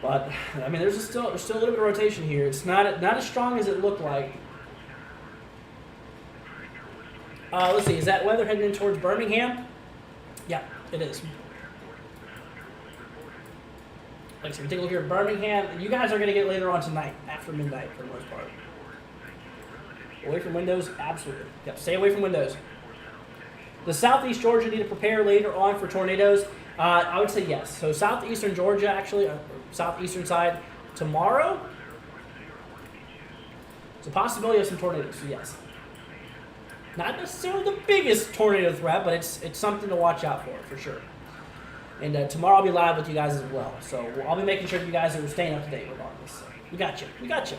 But I mean, there's still a little bit of rotation here. It's not as strong as it looked like. Let's see. Is that weather heading in towards Birmingham? Yeah, it is. Like I said, we take a look here at Birmingham. You guys are going to get later on tonight, after midnight for the most part. Away from windows? Absolutely. Yep, stay away from windows. The southeast Georgia need to prepare later on for tornadoes. I would say yes. So southeastern Georgia, actually, southeastern side, tomorrow, there's a possibility of some tornadoes, so yes. Not necessarily the biggest tornado threat, but it's something to watch out for sure. And tomorrow I'll be live with you guys as well. So I'll be making sure you guys are staying up to date regardless. So we got you.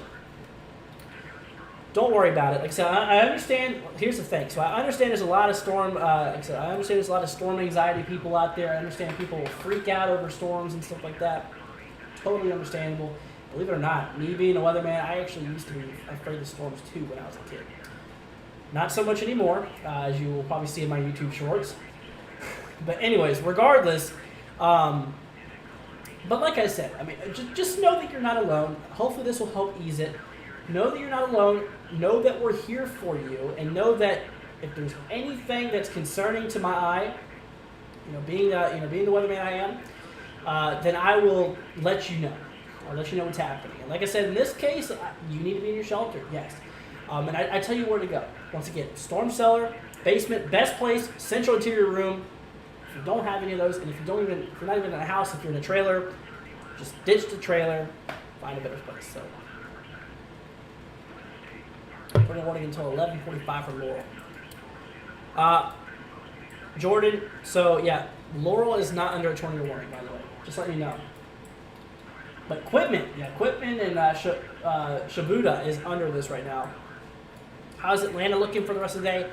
Don't worry about it. Like I said, I understand. Here's the thing. So I understand there's a lot of storm. Like I said, I understand there's a lot of storm anxiety people out there. I understand people freak out over storms and stuff like that. Totally understandable. Believe it or not, me being a weatherman, I actually used to be afraid of storms too when I was a kid. Not so much anymore, as you will probably see in my YouTube shorts. But anyways, regardless. But like I said, I mean, just know that you're not alone. Hopefully this will help ease it. Know that you're not alone. Know that we're here for you, and know that if there's anything that's concerning to my eye, being the weatherman I am, then I will let you know. I'll let you know what's happening. And like I said, in this case, you need to be in your shelter. Yes, and I tell you where to go. Once again, storm cellar, basement, best place, central interior room. If you don't have any of those, and if you're not even in a house, if you're in a trailer, just ditch the trailer, find a better place. So, tornado warning until 11:45 for Laurel. Jordan. So yeah, Laurel is not under a tornado warning, by the way. Just letting you know. But Quitman and Shibuda is under this right now. How's Atlanta looking for the rest of the day?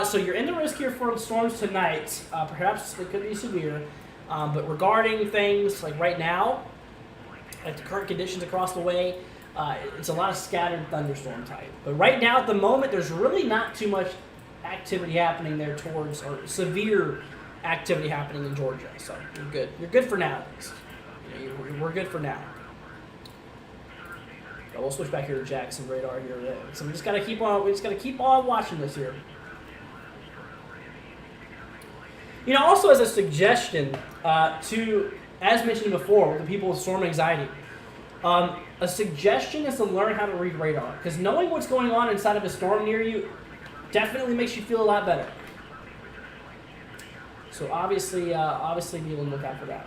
So you're in the risk here for storms tonight. Perhaps it could be severe. But regarding things like right now, at the current conditions across the way, it's a lot of scattered thunderstorm type. But right now, at the moment, there's really not too much activity happening there or severe activity happening in Georgia. So you're good. You're good for now, at least. We're good for now. But we'll switch back here to Jackson radar here. So we just gotta keep on watching this here. Also as a suggestion as mentioned before, with the people with storm anxiety, a suggestion is to learn how to read radar, because knowing what's going on inside of a storm near you definitely makes you feel a lot better. So obviously be on the lookout for that.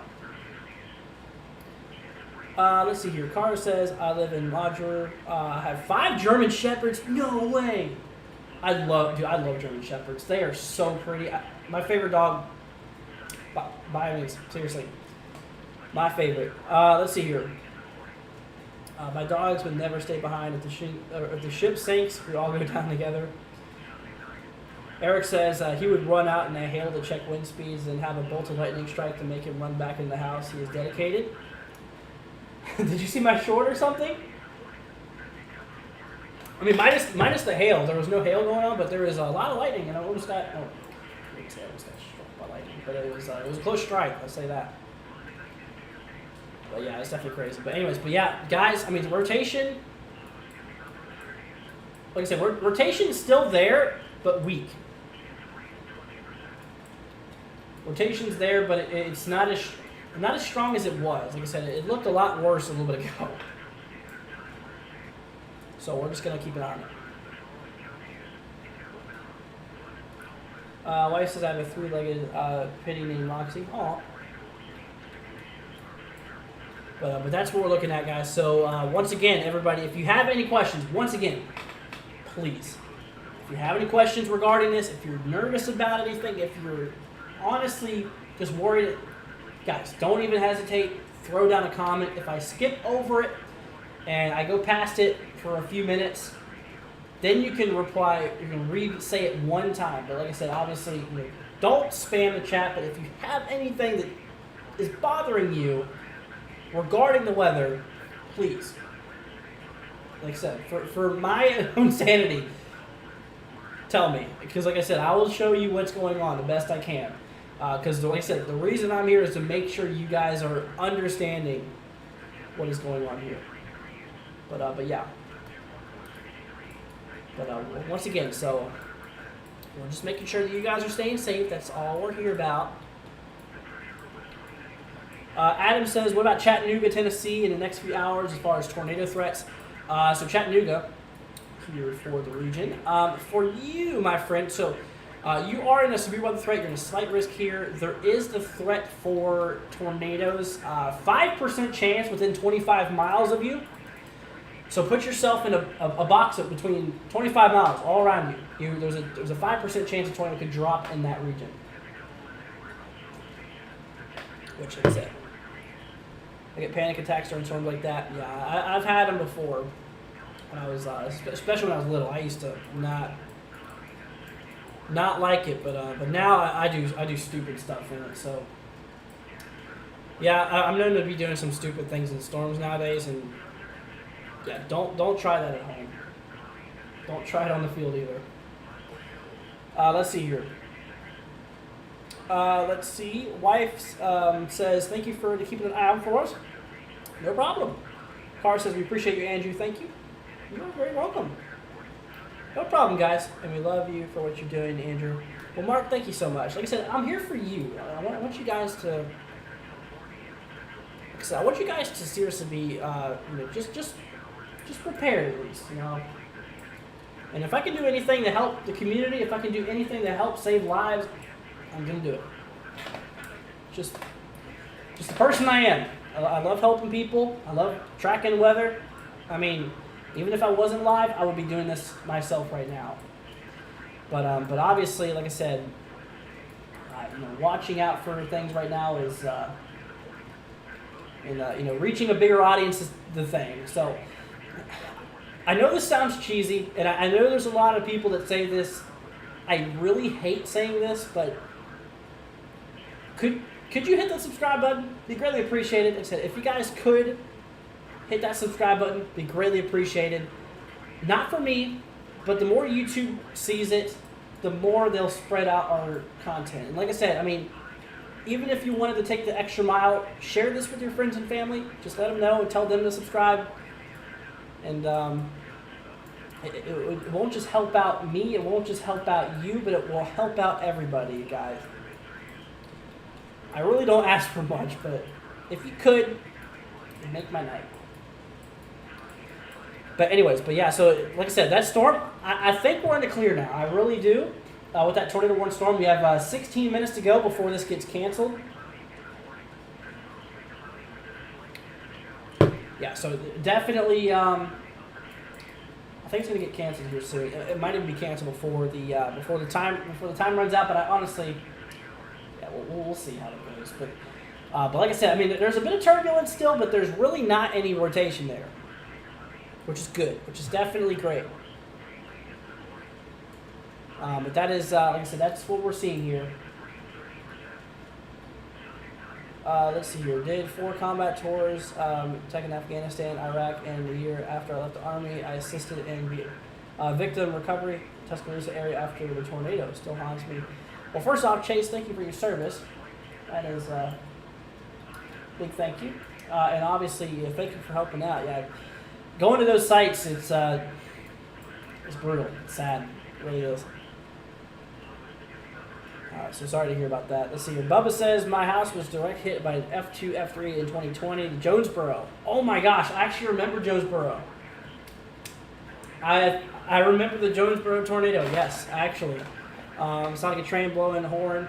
Let's see here. Carter says, I live in Roger. I have 5 German Shepherds. No way. I love German Shepherds. They are so pretty. My favorite dog, by all means, seriously. My favorite. Let's see here. My dogs would never stay behind. If the ship sinks, we all go down together. Eric says he would run out in a hail to check wind speeds and have a bolt of lightning strike to make him run back in the house. He is dedicated. Did you see my short or something? I mean, minus the hail. There was no hail going on, but there was a lot of lightning, and I almost got. I wouldn't say I almost got struck by lightning, but it was a close strike. I'll say that. But yeah, it's definitely crazy. But anyways, guys. I mean, the rotation. Like I said, rotation is still there, but weak. Rotation's there, but it's not as strong as it was. Like I said, it looked a lot worse a little bit ago. So we're just going to keep an eye on it. Wife says I have a three-legged pitty named Roxy. Aw. But that's what we're looking at, guys. So once again, everybody, if you have any questions, once again, please, if you have any questions regarding this, if you're nervous about anything, if you're honestly just worried, guys, don't even hesitate. Throw down a comment. If I skip over it and I go past it for a few minutes, then you can reply. You can say it one time. But like I said, obviously, don't spam the chat. But if you have anything that is bothering you regarding the weather, please, like I said, for my own sanity, tell me. Because like I said, I will show you what's going on the best I can. Because like I said, the reason I'm here is to make sure you guys are understanding what is going on here. But yeah. But once again, so we're just making sure that you guys are staying safe. That's all we're here about. Adam says, what about Chattanooga, Tennessee in the next few hours as far as tornado threats? So Chattanooga, here for the region. For you, my friend, so you are in a severe weather threat. You're in a slight risk here. There is the threat for tornadoes. 5% chance within 25 miles of you. So put yourself in a box of between 25 miles all around you. There's a 5% chance a tornado could drop in that region. Which is it. I get panic attacks during storms like that. Yeah, I've had them before. When I was, especially when I was little, I used to not like it, but now I do stupid stuff in it. So yeah, I'm known to be doing some stupid things in storms nowadays, and yeah, don't try that at home. Don't try it on the field either. Let's see here. Let's see. Wife says, thank you for keeping an eye out for us. No problem. Carr says, we appreciate you, Andrew. Thank you. You're very welcome. No problem, guys. And we love you for what you're doing, Andrew. Well, Mark, thank you so much. Like I said, I'm here for you. I want you guys to... Like I said, I want you guys to seriously be, just prepared at least, And if I can do anything to help the community, if I can do anything to help save lives, I'm going to do it. Just the person I am. I love helping people. I love tracking weather. I mean, even if I wasn't live, I would be doing this myself right now. But obviously, like I said, watching out for things right now is, reaching a bigger audience is the thing. So I know this sounds cheesy, and I know there's a lot of people that say this. I really hate saying this, but could you hit that subscribe button? Be greatly appreciated. Like I said, if you guys could hit that subscribe button, be greatly appreciated. Not for me, but the more YouTube sees it, the more they'll spread out our content. And like I said, I mean, even if you wanted to take the extra mile, share this with your friends and family. Just let them know and tell them to subscribe. And it won't just help out me, it won't just help out you, but it will help out everybody, guys. I really don't ask for much, but if you could, it'd make my night. But anyways, yeah, so like I said, that storm, I think we're in the clear now. I really do. With that tornado warning storm, we have 16 minutes to go before this gets canceled. Yeah, so definitely, I think it's gonna get canceled here soon. It might even be canceled before the time runs out. But I honestly, yeah, we'll see how it goes. But like I said, I mean, there's a bit of turbulence still, but there's really not any rotation there, which is good, which is definitely great. But that is, like I said, that's what we're seeing here. Let's see here. Did 4 combat tours, taken Afghanistan, Iraq, and the year after I left the Army, I assisted in victim recovery, Tuscaloosa area after the tornado. Still haunts me. Well, first off, Chase, thank you for your service. That is a big thank you. And obviously, thank you for helping out. Yeah, going to those sites, it's brutal. It's sad. It really is. So sorry to hear about that. Let's see here. Bubba says, my house was direct hit by an F2, F3 in 2020. Jonesboro. Oh my gosh, I actually remember Jonesboro. I remember the Jonesboro tornado, yes, actually. Sounded like a train blowing a horn.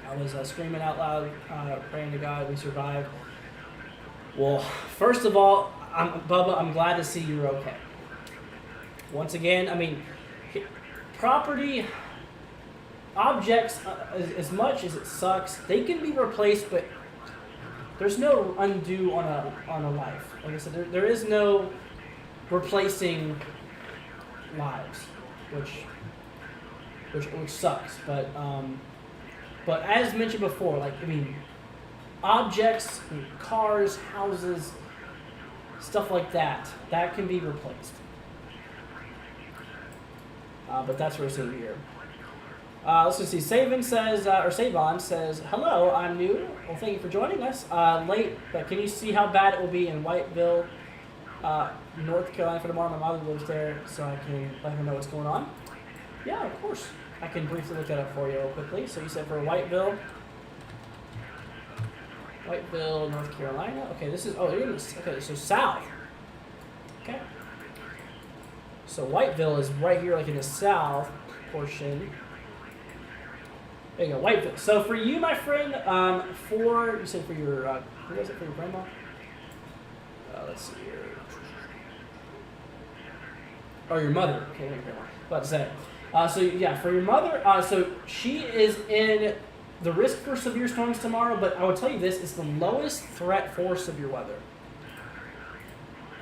I was screaming out loud, praying to God we survived. Well, first of all, Bubba, I'm glad to see you're okay. Once again, I mean, property, objects, as much as it sucks, they can be replaced, but there's no undo on a life. Like I said, there is no replacing lives, which sucks. But as mentioned before, like, I mean, objects, cars, houses, stuff like that can be replaced. But that's what we're seeing here. Let's just see. Savon says, hello, I'm new. Well, thank you for joining us. Late, but can you see how bad it will be in Whiteville, North Carolina for tomorrow? My mother lives there, so I can let her know what's going on. Yeah, of course. I can briefly look that up for you real quickly. So you said for Whiteville, North Carolina. Okay, this is, okay, so south. Okay. So Whiteville is right here, like in the south portion. There you go, Whiteville. So for you, my friend, you said for your, who was it, for your grandma? Let's see here. Oh, your mother. Okay, your grandma. About to say. So yeah, for your mother, so she is in the risk for severe storms tomorrow, but I will tell you this, it's the lowest threat for severe weather.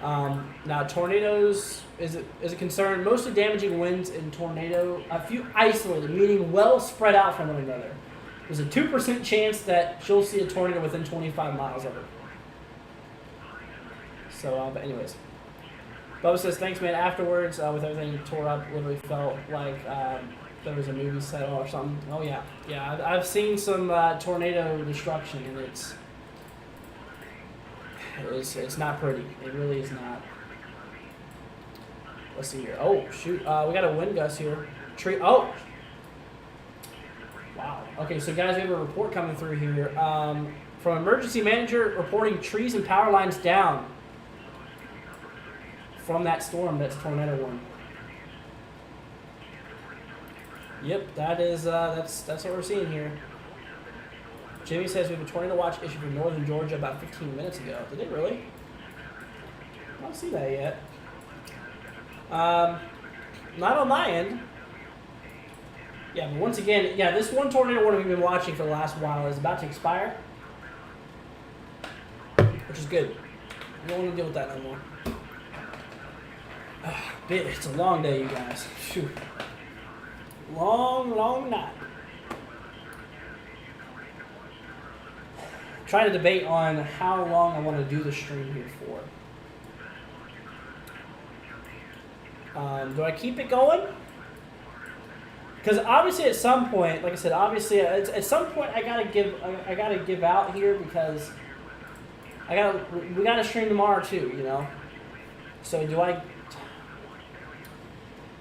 Now tornadoes is a concern, mostly damaging winds and tornado, a few isolated, meaning well spread out from one another. There's a 2% chance that she'll see a tornado within 25 miles of her. So, but anyways. Bubba says, thanks, man. Afterwards, with everything tore up, literally felt like there was a movie set or something. Oh, yeah. Yeah, I've seen some tornado destruction, and it's not pretty. It really is not. Let's see here. Oh, shoot. We got a wind gust here. Oh! Wow. Okay, so guys, we have a report coming through here. From emergency manager reporting trees and power lines down from that storm. That's tornado warning. Yep, that is that's what we're seeing here. Jimmy says we have a tornado watch issued for northern Georgia about 15 minutes ago. Did they really? I don't see that yet. Not on my end. Yeah, but once again, yeah, this one tornado warning we've been watching for the last while is about to expire, which is good. I don't want to deal with that no more. It's a long day, you guys. Phew. Long night. Trying to debate on how long I want to do the stream here for. Do I keep it going? Because obviously at some point, like I said, obviously at some point I gotta give out here because we gotta stream tomorrow too, you know. So do I?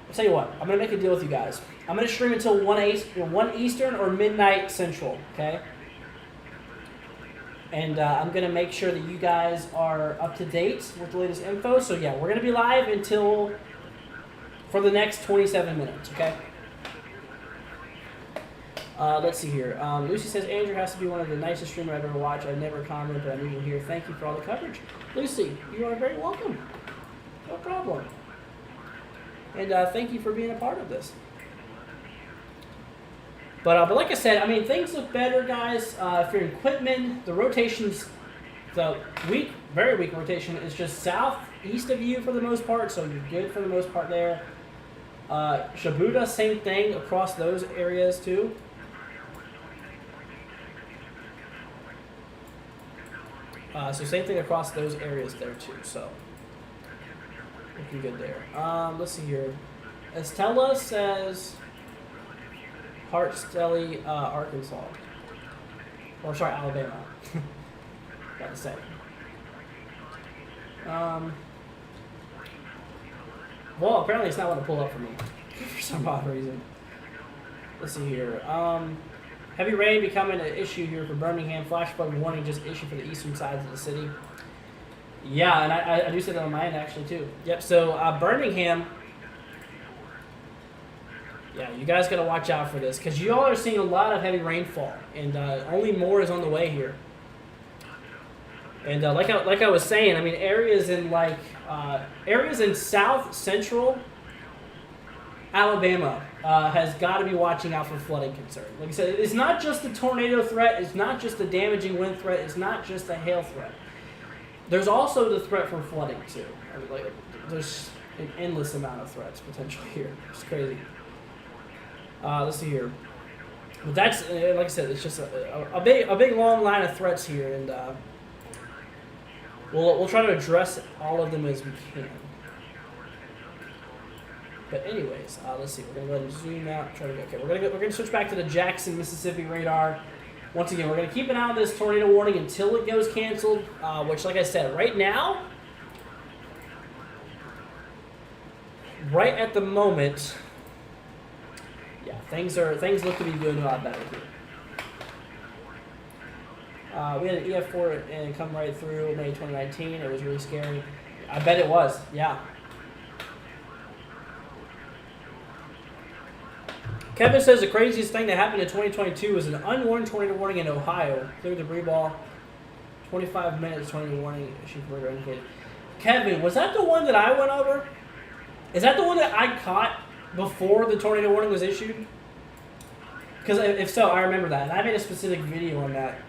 I'll tell you what, I'm going to make a deal with you guys. I'm going to stream until 1 Eastern or midnight Central, okay? And I'm going to make sure that you guys are up to date with the latest info. So yeah, we're going to be live for the next 27 minutes, okay? Let's see here. Lucy says, Andrew has to be one of the nicest streamers I've ever watched. I've never commented, but I knew you were here. Thank you for all the coverage. Lucy, you are very welcome. No problem. And thank you for being a part of this. But like I said, I mean, things look better, guys. If you're in Quitman, the rotation's very weak rotation is just southeast of you for the most part, so you're good for the most part there. Shibuya, same thing across those areas too. So same thing across those areas there too. So looking good there. Let's see here. Estella says Hartstelli, Arkansas. Or sorry, Alabama. Got to say. Well, apparently it's not going to pull up for me for some odd reason. Let's see here. Heavy rain becoming an issue here for Birmingham. Flash flood warning just issued for the eastern sides of the city. Yeah, and I do say that on my end actually too. Yep. So Birmingham. Yeah, you guys got to watch out for this because you all are seeing a lot of heavy rainfall, and only more is on the way here. And like I was saying, I mean areas in south central Alabama has got to be watching out for flooding concern. Like I said, it's not just the tornado threat, it's not just the damaging wind threat, it's not just the hail threat. There's also the threat from flooding too. I mean, like there's an endless amount of threats potentially here. It's crazy. Let's see here. But that's like I said, it's just a big long line of threats here, and we'll try to address all of them as we can. But anyways, let's see. We're gonna go ahead and zoom out. We're gonna switch back to the Jackson, Mississippi radar. Once again, we're gonna keep an eye on this tornado warning until it goes canceled. Which, like I said, right now, right at the moment, yeah, things look to be doing a lot better here. We had an EF4 and come right through May 2019. It was really scary. I bet it was. Yeah. Kevin says the craziest thing that happened in 2022 was an unwarned tornado warning in Ohio. Clear debris ball. 25 minutes tornado warning. Radar indicated. Kevin, was that the one that I went over? Is that the one that I caught before the tornado warning was issued? Because if so, I remember that. And I made a specific video on that.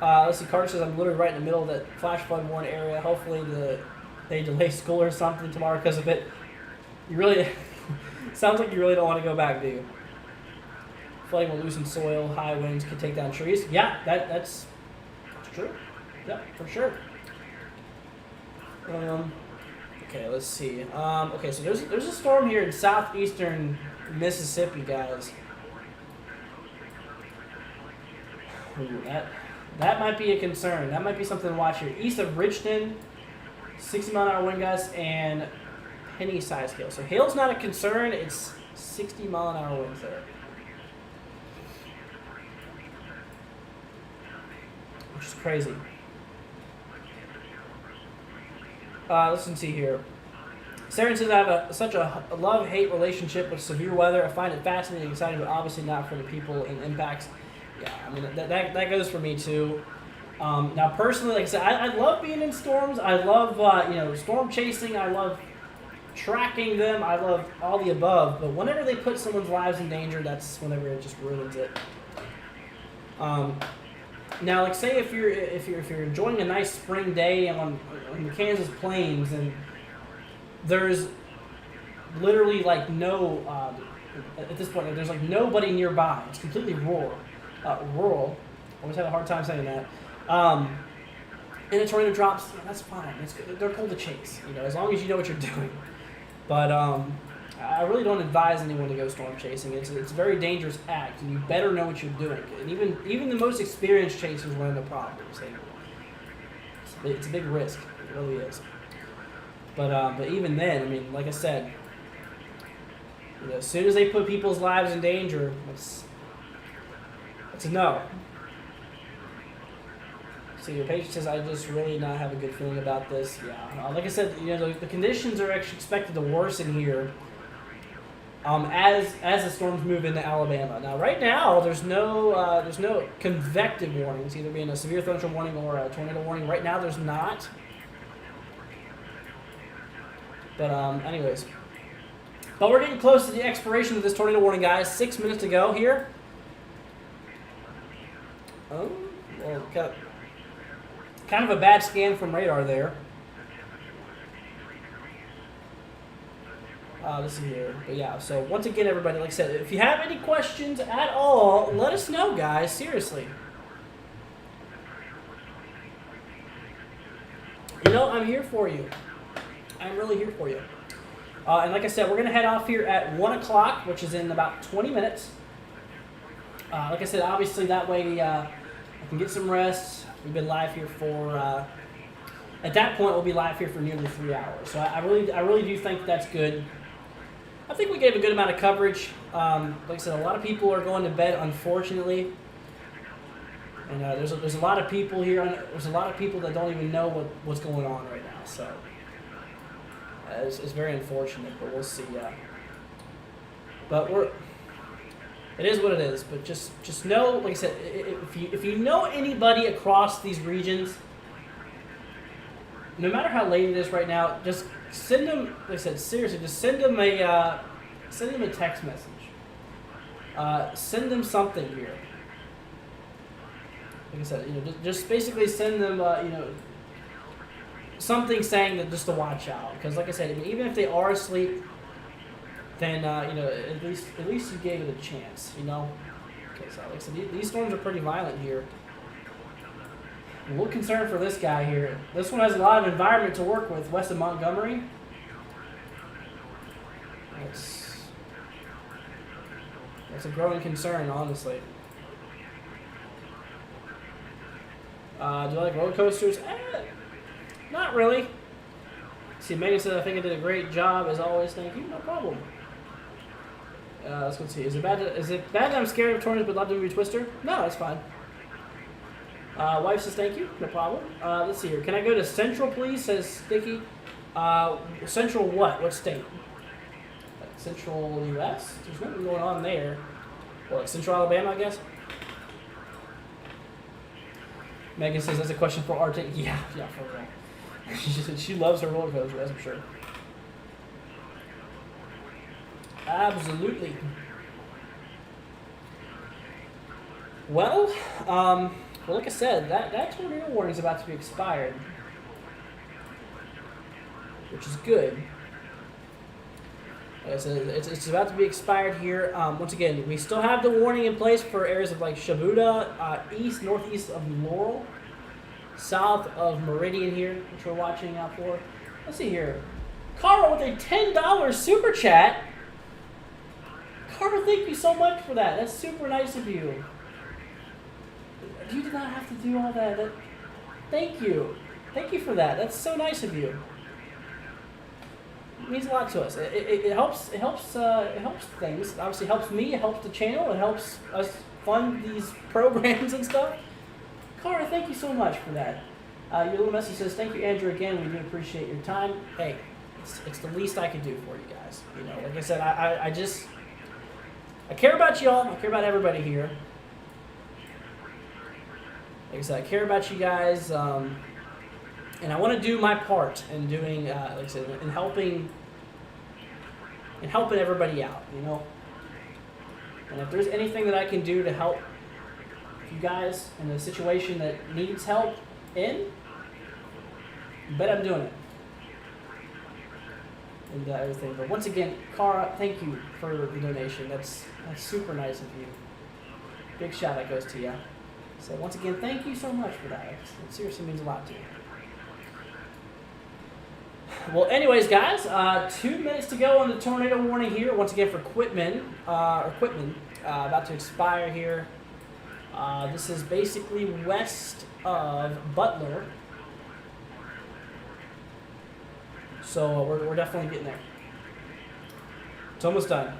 Let's see, Carter says I'm literally right in the middle of that flash flood warning area. Hopefully they delay school or something tomorrow because of it. You really... Sounds like you really don't want to go back, do you? Flooding will loosen soil, high winds can take down trees. Yeah, that's true. Yeah, for sure. Okay, let's see. Okay, so there's a storm here in southeastern Mississippi, guys. Ooh, that might be a concern. That might be something to watch here. East of Richmond, 60-mile-an-hour wind gusts and penny size hail. So hail's not a concern. It's 60-mile-an-hour winds there, which is crazy. Let's see here. Sarah says I have such a love-hate relationship with severe weather. I find it fascinating and exciting, but obviously not for the people and impacts. Yeah, I mean that goes for me too. Now personally, like I said, I love being in storms. I love storm chasing. I love tracking them. I love all the above. But whenever they put someone's lives in danger, that's whenever it just ruins it. Now, like say if you're enjoying a nice spring day on the Kansas plains and there's literally like no at this point there's like nobody nearby. It's completely rural. Always have a hard time saying that. And a tornado drops. Yeah, that's fine. They're cool to chase. As long as you know what you're doing. But I really don't advise anyone to go storm chasing. It's a very dangerous act, and you better know what you're doing. And even the most experienced chasers run into problems. It's a big risk. It really is. But even then, I mean, like I said, as soon as they put people's lives in danger, it's a no. So your patient says, I just really not have a good feeling about this. Yeah, like I said, the conditions are actually expected to worsen here as the storms move into Alabama. Now, right now, there's no convective warnings, either being a severe thunderstorm warning or a tornado warning. Right now, there's not. But anyways, but we're getting close to the expiration of this tornado warning, guys. 6 minutes to go here. Oh, well, kind of a bad scan from radar there. Let's see here. But yeah, so once again, everybody, like I said, if you have any questions at all, let us know, guys. Seriously. I'm here for you. I'm really here for you. And like I said, we're going to head off here at 1 o'clock, which is in about 20 minutes. Like I said, obviously that way I can get some rest. We've been live here for, at that point, we'll be live here for nearly 3 hours. So I really do think that's good. I think we gave a good amount of coverage. Like I said, a lot of people are going to bed, unfortunately. And there's a lot of people here. There's a lot of people that don't even know what's going on right now. So It's very unfortunate, but we'll see. But it is what it is. But just know, like I said, if you know anybody across these regions, no matter how late it is right now, just send them. Like I said, seriously, just send them a text message. Send them something here. Like I said, just basically send them, something saying that just to watch out. Because, like I said, even if they are asleep, then at least you gave it a chance. Okay, so like I said, these storms are pretty violent here. I'm a little concerned for this guy here. This one has a lot of environment to work with, west of Montgomery. That's a growing concern, honestly. Do you like roller coasters? Not really. See, Megan said, I think I did a great job, as always. Thank you. No problem. Let's go see. Is it bad that I'm scared of tornadoes but love the movie Twister? No, that's fine. Wife says, thank you. No problem. Let's see here. Can I go to Central, please? Says Sticky. Central what? What state? Central U.S.? There's nothing going on there. Well, Central Alabama, I guess. Megan says that's a question for Art. Yeah, for real. She loves her roller coaster, that's for sure. Absolutely. Well, like I said, that tornado warning is about to be expired, which is good. It's about to be expired here. Once again, we still have the warning in place for areas of like Shabuda, northeast of Laurel, south of Meridian here, which we're watching out for. Let's see here. Carl with a $10 super chat. Carl, thank you so much for that. That's super nice of you. You did not have to do all that. Thank you. Thank you for that. That's so nice of you. It means a lot to us. It helps things. Obviously, it helps me. It helps the channel. It helps us fund these programs and stuff. Cara, thank you so much for that. Your little message says, "Thank you, Andrew. Again, we do appreciate your time." Hey, it's the least I can do for you guys. Like I said, I care about y'all. I care about everybody here. Like I said, I care about you guys. And I want to do my part in doing, like I said, in helping everybody out, And if there's anything that I can do to help you guys in a situation that needs help I bet I'm doing it. And everything. But once again, Cara, thank you for the donation. That's super nice of you. Big shout out goes to you. So once again, thank you so much for that. It seriously means a lot to you. Well, anyways, guys, 2 minutes to go on the tornado warning here. Once again, for Quitman, about to expire here. This is basically west of Butler. So we're definitely getting there. It's almost done.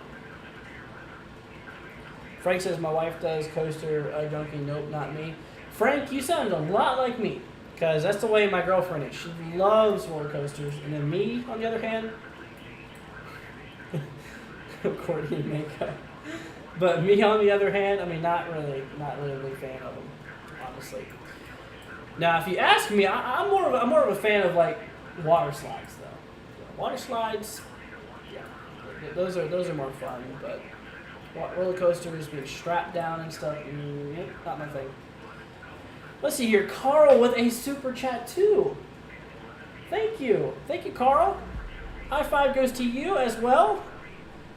Frank says my wife does coaster junkie. Nope, not me. Frank, you sound a lot like me. Because that's the way my girlfriend is. She loves roller coasters. And then me, on the other hand, accordion makeup. But me, on the other hand, not really a big fan of them, honestly. Now, if you ask me, I'm more of a fan of like water slides, though. Water slides, yeah, those are more fun. But roller coasters, being strapped down and stuff, not my thing. Let's see here. Carl with a super chat too. Thank you, Carl. High five goes to you as well.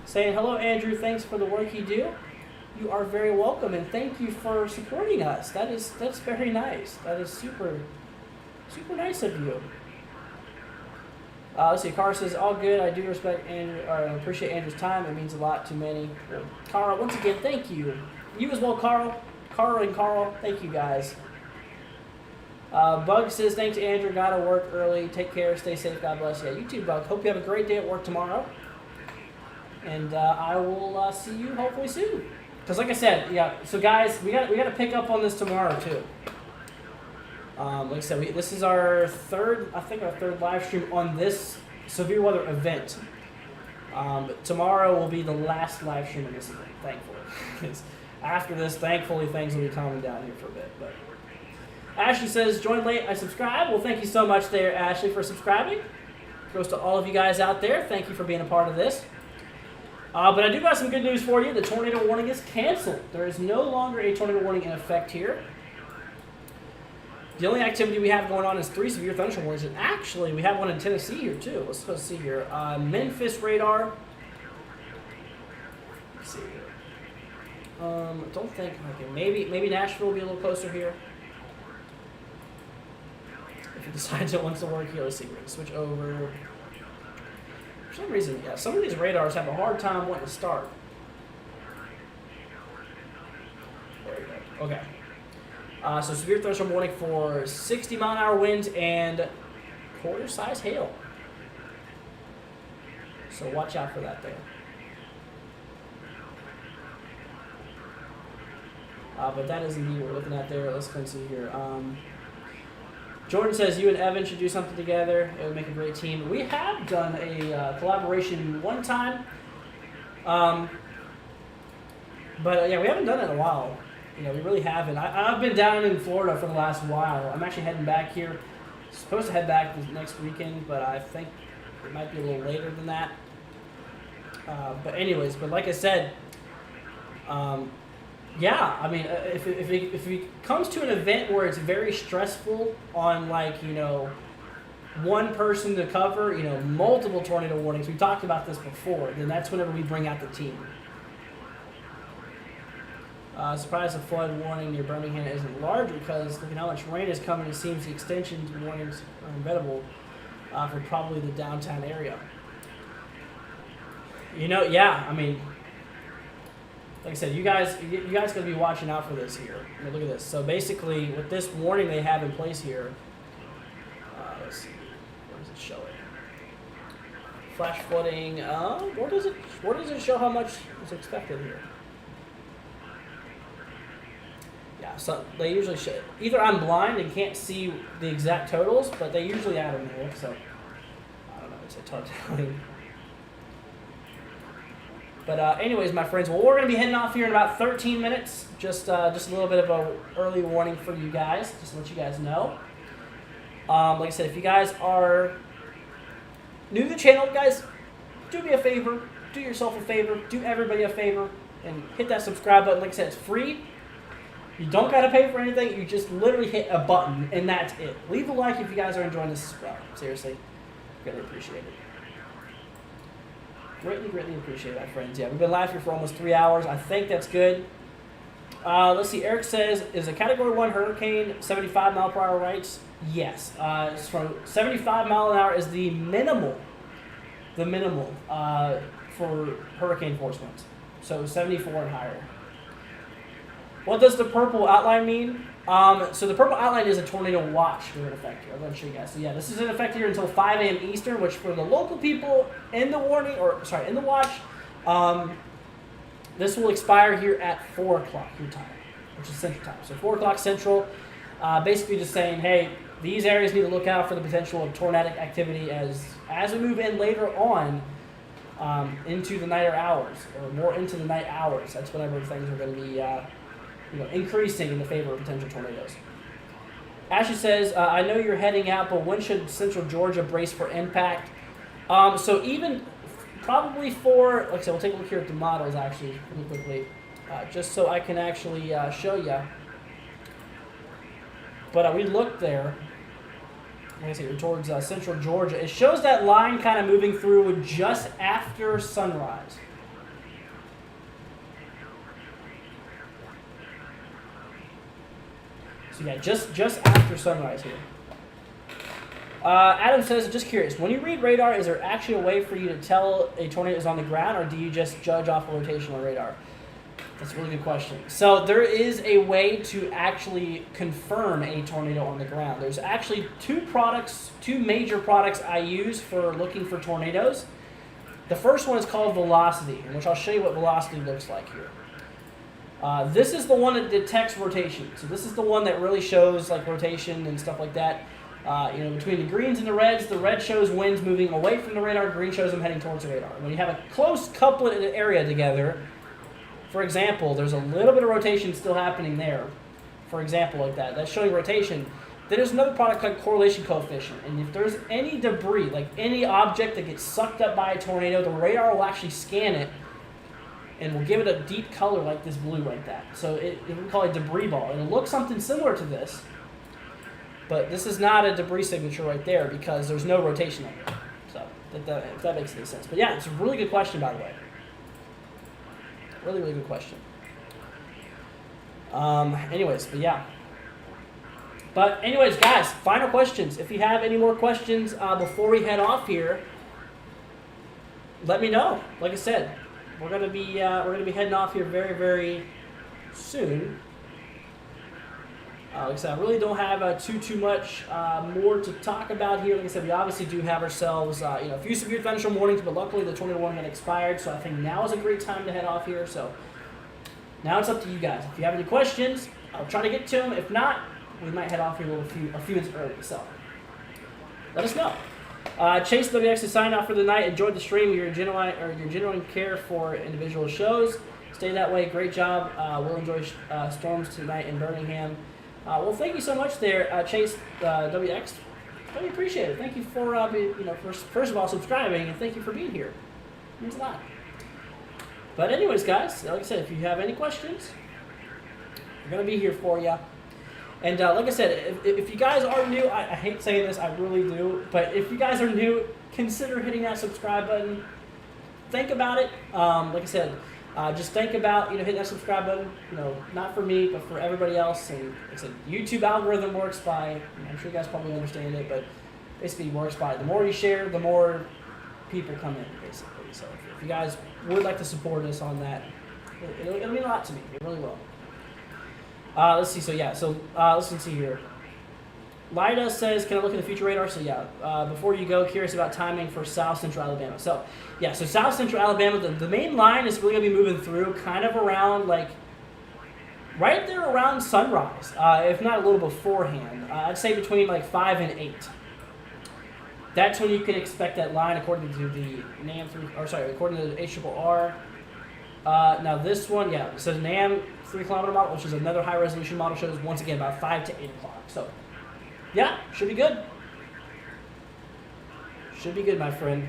Saying hello, Andrew. Thanks for the work you do. You are very welcome, and thank you for supporting us. That's very nice. That is super nice of you. Let's see. Carl says all good. I do respect Andrew. Appreciate Andrew's time. It means a lot to many. Carl, once again, thank you. You as well, Carl. Carl, thank you guys. Bug says, thanks, Andrew. Gotta work early. Take care. Stay safe. God bless. Yeah, you too, Bug. Hope you have a great day at work tomorrow. And I will see you hopefully soon. Because like I said, yeah, so guys, we got to pick up on this tomorrow, too. Like I said, this is our third live stream on this severe weather event. Tomorrow will be the last live stream of this event, thankfully. 'Cause after this, thankfully, things will be calming down here for a bit. But Ashley says, join late, I subscribe. Well, thank you so much there, Ashley, for subscribing. Goes to all of you guys out there. Thank you for being a part of this. But I do got some good news for you. The tornado warning is canceled. There is no longer a tornado warning in effect here. The only activity we have going on is 3 severe thunderstorm warnings. And actually, we have one in Tennessee here, too. Let's go see here. Memphis radar. Let's see here. Don't think. Okay, maybe Nashville will be a little closer here. If it decides it wants to work here, let's see. We're going to switch over. For some reason, yeah, some of these radars have a hard time wanting to start. There we go. Okay. So severe thunderstorm warning for 60-mile-an-hour winds and quarter-size hail. So watch out for that there. But that is indeed what we're looking at there. Let's go and see here. Jordan says you and Evan should do something together. It would make a great team. We have done a collaboration one time. But yeah, we haven't done it in a while. You know, we really haven't. I've been down in Florida for the last while. I'm actually heading back here. Supposed to head back this next weekend, but I think it might be a little later than that. But anyways, but like I said, yeah, I mean, if it comes to an event where it's very stressful on, like, you know, one person to cover, you know, multiple tornado warnings, we talked about this before, then that's whenever we bring out the team. Surprised the flood warning near Birmingham isn't large because looking how much rain is coming, it seems the extension warnings are embeddable for probably the downtown area. You know, yeah, I mean, like I said, you guys gotta be watching out for this here. I mean, look at this. So basically, with this warning they have in place here, let's see, where does it show it? Flash flooding. Where does it show how much is expected here? Yeah, so they usually show. Either I'm blind and can't see the exact totals, but they usually add them here. So I don't know. It's hard to tell. But anyways, my friends, well, we're going to be heading off here in about 13 minutes. Just a little bit of a early warning for you guys, just to let you guys know. Like I said, if you guys are new to the channel, guys, do me a favor, do yourself a favor, do everybody a favor, and hit that subscribe button. Like I said, it's free. You don't got to pay for anything. You just literally hit a button, and that's it. Leave a like if you guys are enjoying this as well. Seriously, really appreciate it. Greatly appreciate it, my friends. Yeah, we've been live here for almost 3 hours. I think that's good. Let's see. Eric says, is a Category 1 hurricane 75 mile per hour rights? Yes. It's from 75 mile an hour is the minimal for hurricane force winds. So 74 and higher. What does the purple outline mean? So the purple outline is a tornado watch here in effect here. I'm going to show you guys. So yeah, this is in effect here until 5 a.m. Eastern, which for the local people in the warning, in the watch, this will expire here at 4 o'clock your time, which is Central Time. So 4 o'clock Central, basically just saying, hey, these areas need to look out for the potential of tornadic activity as we move in later on into the nighter hours, or more into the night hours. That's whenever things are going to be increasing in the favor of potential tornadoes. Ashley says, I know you're heading out, but when should Central Georgia brace for impact? So even probably for, like I said, we'll take a look here at the models actually really quickly, just so I can actually show you. But we looked there, like I said, towards Central Georgia. It shows that line kind of moving through just after sunrise. So yeah, just after sunrise here. Adam says, just curious, when you read radar, is there actually a way for you to tell a tornado is on the ground, or do you just judge off a rotational radar? That's a really good question. So there is a way to actually confirm a tornado on the ground. There's actually two major products I use for looking for tornadoes. The first one is called Velocity, which I'll show you what Velocity looks like here. This is the one that detects rotation. So this is the one that really shows like rotation and stuff like that. Between the greens and the red shows winds moving away from the radar, green shows them heading towards the radar. When you have a close couplet area together, for example, there's a little bit of rotation still happening there. For example, like that. That's showing rotation. Then there's another product called correlation coefficient. And if there's any debris, like any object that gets sucked up by a tornado, the radar will actually scan it and will give it a deep color like this blue like that. So we call it a debris ball. It'll look something similar to this, but this is not a debris signature right there because there's no rotation on it. So if that makes any sense. But yeah, it's a really good question, by the way. Really, really good question. Anyways, guys, final questions. If you have any more questions before we head off here, let me know. Like I said, we're gonna be heading off here very, very soon. Like I said, I really don't have too much more to talk about here. Like I said, we obviously do have ourselves a few severe thunderstorm warnings, but luckily the 21 had expired, so I think now is a great time to head off here. So now it's up to you guys. If you have any questions, I'll try to get to them. If not, we might head off here a few minutes early. So let us know. Chase WX is signing off for the night. Enjoyed the stream. Your genuine care for individual shows. Stay that way. Great job. We'll enjoy storms tonight in Birmingham. Well, thank you so much there, Chase WX. Really appreciate it. Thank you for first of all subscribing, and thank you for being here. It means a lot. But anyways, guys, like I said, if you have any questions, we're gonna be here for you. And like I said, if you guys are new, I hate saying this, I really do, but if you guys are new, consider hitting that subscribe button. Think about it. Like I said, just think about hitting that subscribe button. Not for me, but for everybody else. And like I said, YouTube algorithm works by. I'm sure you guys probably understand it, but basically it works by the more you share, the more people come in, basically. So if you guys would like to support us on that, it'll mean a lot to me. It really will. Let's see. So let's see here. Lida says, "Can I look at the future radar?" So before you go, curious about timing for South Central Alabama. So South Central Alabama, the main line is really gonna be moving through kind of around right there around sunrise, if not a little beforehand. I'd say between 5 and 8. That's when you can expect that line according to the according to the HRRR. Now this one, it says NAM 3-kilometer model, which is another high resolution model, shows once again about 5 to 8 o'clock. So, should be good. Should be good, my friend.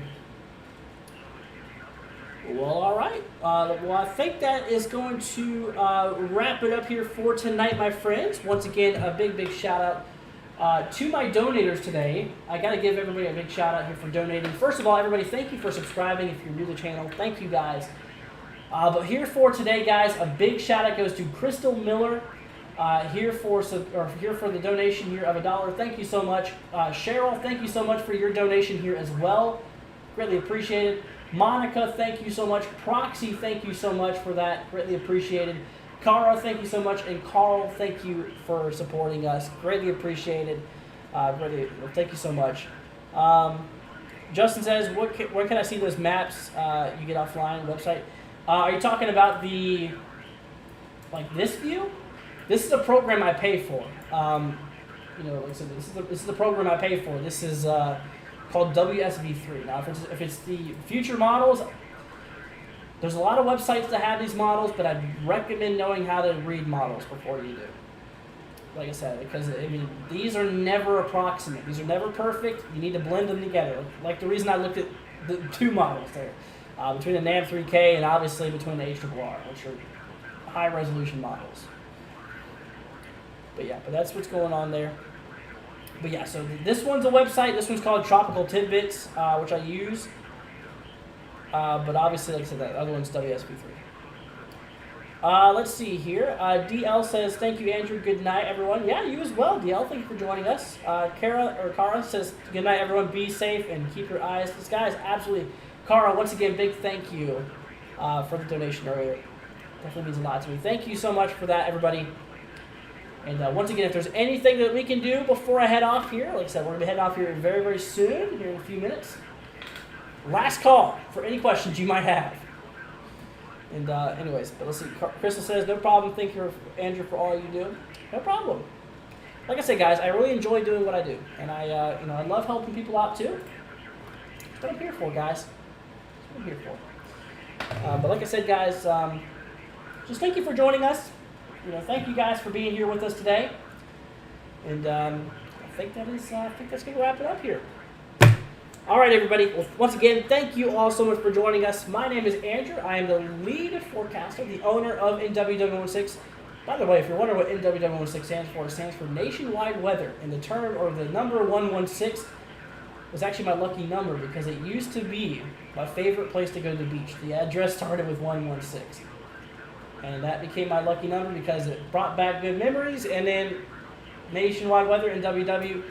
Well, all right. I think that is going to wrap it up here for tonight, my friends. Once again, a big shout out to my donators today. I got to give everybody a big shout out here for donating. First of all, everybody, thank you for subscribing. If you're new to the channel, thank you guys. But here for today, guys, a big shout out goes to Crystal Miller. Here for the donation here of $1. Thank you so much. Cheryl, thank you so much for your donation here as well. Greatly appreciated. Monica, thank you so much. Proxy, thank you so much for that. Greatly appreciated. Cara, thank you so much. And Carl, thank you for supporting us. Greatly appreciated. Thank you so much. Justin says, where can I see those maps you get offline website? Are you talking about this view? This is a program I pay for. Like I said, this is the program I pay for. This is called WSV3. Now, if it's the future models, there's a lot of websites that have these models, but I'd recommend knowing how to read models before you do. Like I said, because these are never approximate. These are never perfect. You need to blend them together. Like the reason I looked at the two models there. Between the NAM 3K and obviously between the HRRR, which are high resolution models. But that's what's going on there. But so this one's a website. This one's called Tropical Tidbits, which I use. But obviously, like I said, that other one's WSP3. Let's see here. DL says, "Thank you, Andrew. Good night, everyone." Yeah, you as well, DL. Thank you for joining us. Cara says, "Good night, everyone. Be safe and keep your eyes." This guy is absolutely. Cara, once again, big thank you for the donation earlier. Definitely means a lot to me. Thank you so much for that, everybody. And once again, if there's anything that we can do before I head off here, like I said, we're going to be heading off here very, very soon, here in a few minutes. Last call for any questions you might have. And anyways, but let's see. Crystal says, "No problem. Thank you, Andrew, for all you do." No problem. like I said, guys, I really enjoy doing what I do, and I love helping people out too. That's what I'm here for, guys. That's what I'm here for. But like I said, guys, just thank you for joining us. Thank you guys for being here with us today. And I think that's gonna wrap it up here. All right, everybody. Well, once again, thank you all so much for joining us. My name is Andrew. I am the lead forecaster, the owner of NWW16. By the way, if you're wondering what NWW16 stands for, it stands for Nationwide Weather. And the term, or the number 116, was actually my lucky number because it used to be my favorite place to go to the beach. The address started with 116. And that became my lucky number because it brought back good memories. And then Nationwide Weather and WW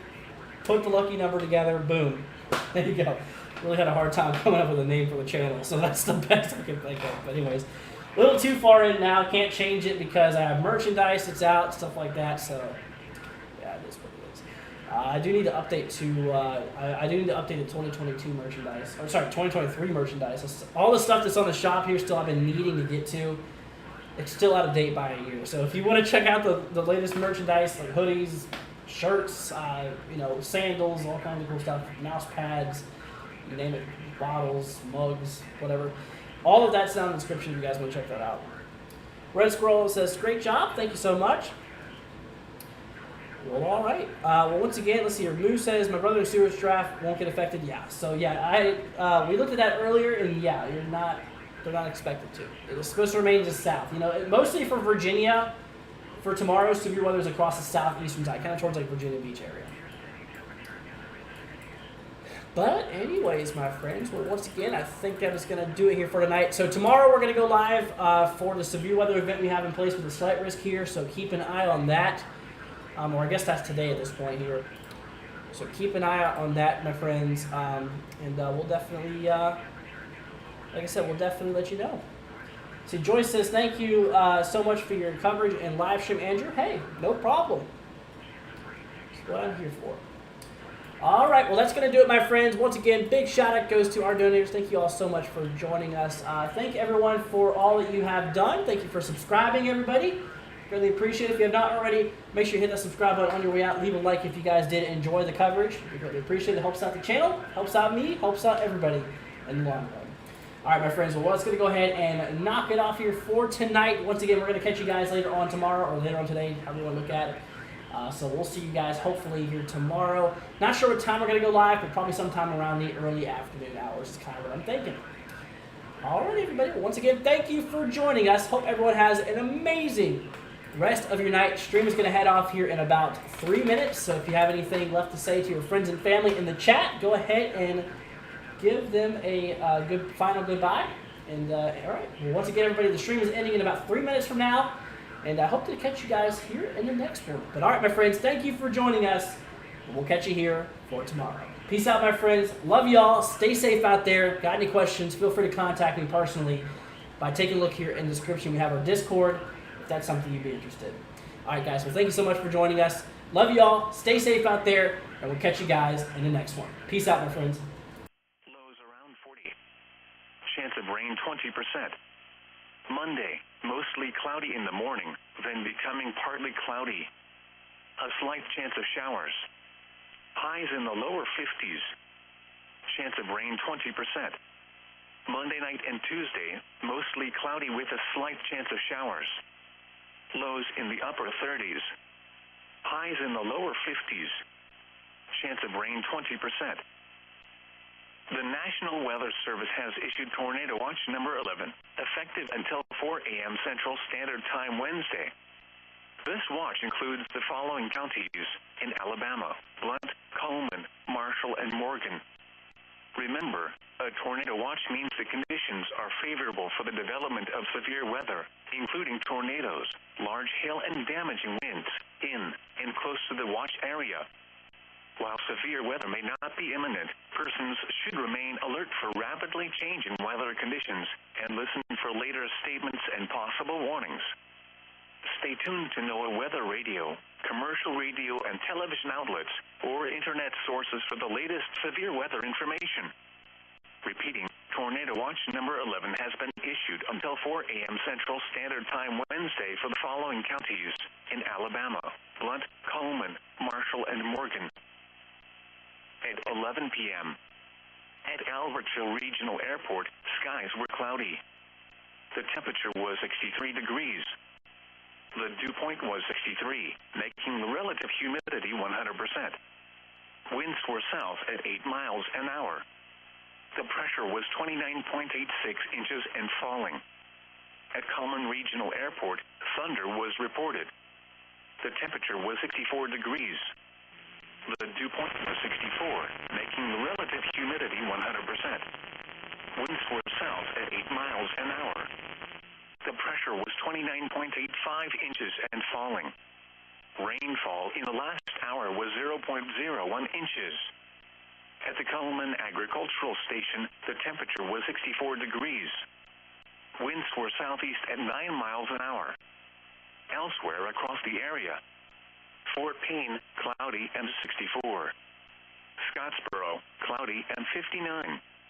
put the lucky number together. Boom. There you go. Really had a hard time coming up with a name for the channel, so that's the best I can think of. But anyways, a little too far in now. Can't change it because I have merchandise that's out, stuff like that. So yeah, it is what it is. I do need to update to. I do need to update the 2022 merchandise. Or sorry, 2023 merchandise. All the stuff that's on the shop here still I've been needing to get to. It's still out of date by a year. So if you want to check out the latest merchandise like hoodies, shirts, sandals, all kinds of cool stuff, mouse pads, you name it, bottles, mugs, whatever. All of that's down in the description if you guys want to check that out. Red Squirrel says, great job, thank you so much. Well, all right. Once again, let's see here. Moo says, my brother's sewage draft won't get affected. Yeah, so yeah, we looked at that earlier, and yeah, they're not expected to. It's supposed to remain just south. Mostly for Virginia. For tomorrow, severe weather is across the southeastern side, kind of towards like Virginia Beach area. But anyways, my friends, well, once again, I think that is going to do it here for tonight. So tomorrow we're going to go live for the severe weather event we have in place with a slight risk here. So keep an eye on that. Or I guess that's today at this point here. So keep an eye out on that, my friends. And we'll definitely, like I said, we'll definitely let you know. See, Joyce says, thank you so much for your coverage and live stream, Andrew. Hey, no problem. That's what I'm here for. All right, well, that's going to do it, my friends. Once again, big shout-out goes to our donators. Thank you all so much for joining us. Thank everyone for all that you have done. Thank you for subscribing, everybody. Really appreciate it. If you have not already, make sure you hit that subscribe button on your way out. Leave a like if you guys did enjoy the coverage. We greatly appreciate it. It helps out the channel, helps out me, helps out everybody in the long run. All right, my friends, well, let's going to go ahead and knock it off here for tonight. Once again, we're going to catch you guys later on tomorrow or later on today, however you want to look at it. So we'll see you guys hopefully here tomorrow. Not sure what time we're going to go live, but probably sometime around the early afternoon hours is kind of what I'm thinking. All right, everybody. Well, once again, thank you for joining us. Hope everyone has an amazing rest of your night. Stream is going to head off here in about 3 minutes. So if you have anything left to say to your friends and family in the chat, go ahead and give them a good final goodbye. And all right, well, once again, everybody, the stream is ending in about 3 minutes from now. And I hope to catch you guys here in the next one. But all right, my friends, thank you for joining us. And we'll catch you here for tomorrow. Peace out, my friends. Love y'all. Stay safe out there. Got any questions, feel free to contact me personally by taking a look here in the description. We have our Discord if that's something you'd be interested in. All right, guys. Well, thank you so much for joining us. Love y'all. Stay safe out there. And we'll catch you guys in the next one. Peace out, my friends. Chance of rain 20%. Monday, mostly cloudy in the morning, then becoming partly cloudy. A slight chance of showers. Highs in the lower 50s. Chance of rain 20%. Monday night and Tuesday, mostly cloudy with a slight chance of showers. Lows in the upper 30s. Highs in the lower 50s. Chance of rain 20%. The National Weather Service has issued Tornado Watch number 11, effective until 4 a.m. Central Standard Time Wednesday. This watch includes the following counties in Alabama: Blount, Coleman, Marshall, and Morgan. Remember, a tornado watch means the conditions are favorable for the development of severe weather, including tornadoes, large hail, and damaging winds in and close to the watch area. While severe weather may not be imminent, persons should remain alert for rapidly changing weather conditions and listen for later statements and possible warnings. Stay tuned to NOAA Weather Radio, commercial radio and television outlets, or internet sources for the latest severe weather information. Repeating, Tornado Watch number 11 has been issued until 4 a.m. Central Standard Time Wednesday for the following counties in Alabama: Blount, Coleman, Marshall, and Morgan. At 11 p.m. at Albertville Regional Airport, skies were cloudy. The temperature was 63 degrees. The dew point was 63, making the relative humidity 100%. Winds were south at 8 miles an hour. The pressure was 29.86 inches and falling. At Coleman Regional Airport, thunder was reported. The temperature was 64 degrees. The dew point was 64, making the relative humidity 100%. Winds were south at 8 miles an hour. The pressure was 29.85 inches and falling. Rainfall in the last hour was 0.01 inches. At the Coleman Agricultural Station, the temperature was 64 degrees. Winds were southeast at 9 miles an hour. Elsewhere across the area: Fort Payne, cloudy and 64. Scottsboro, cloudy and 59.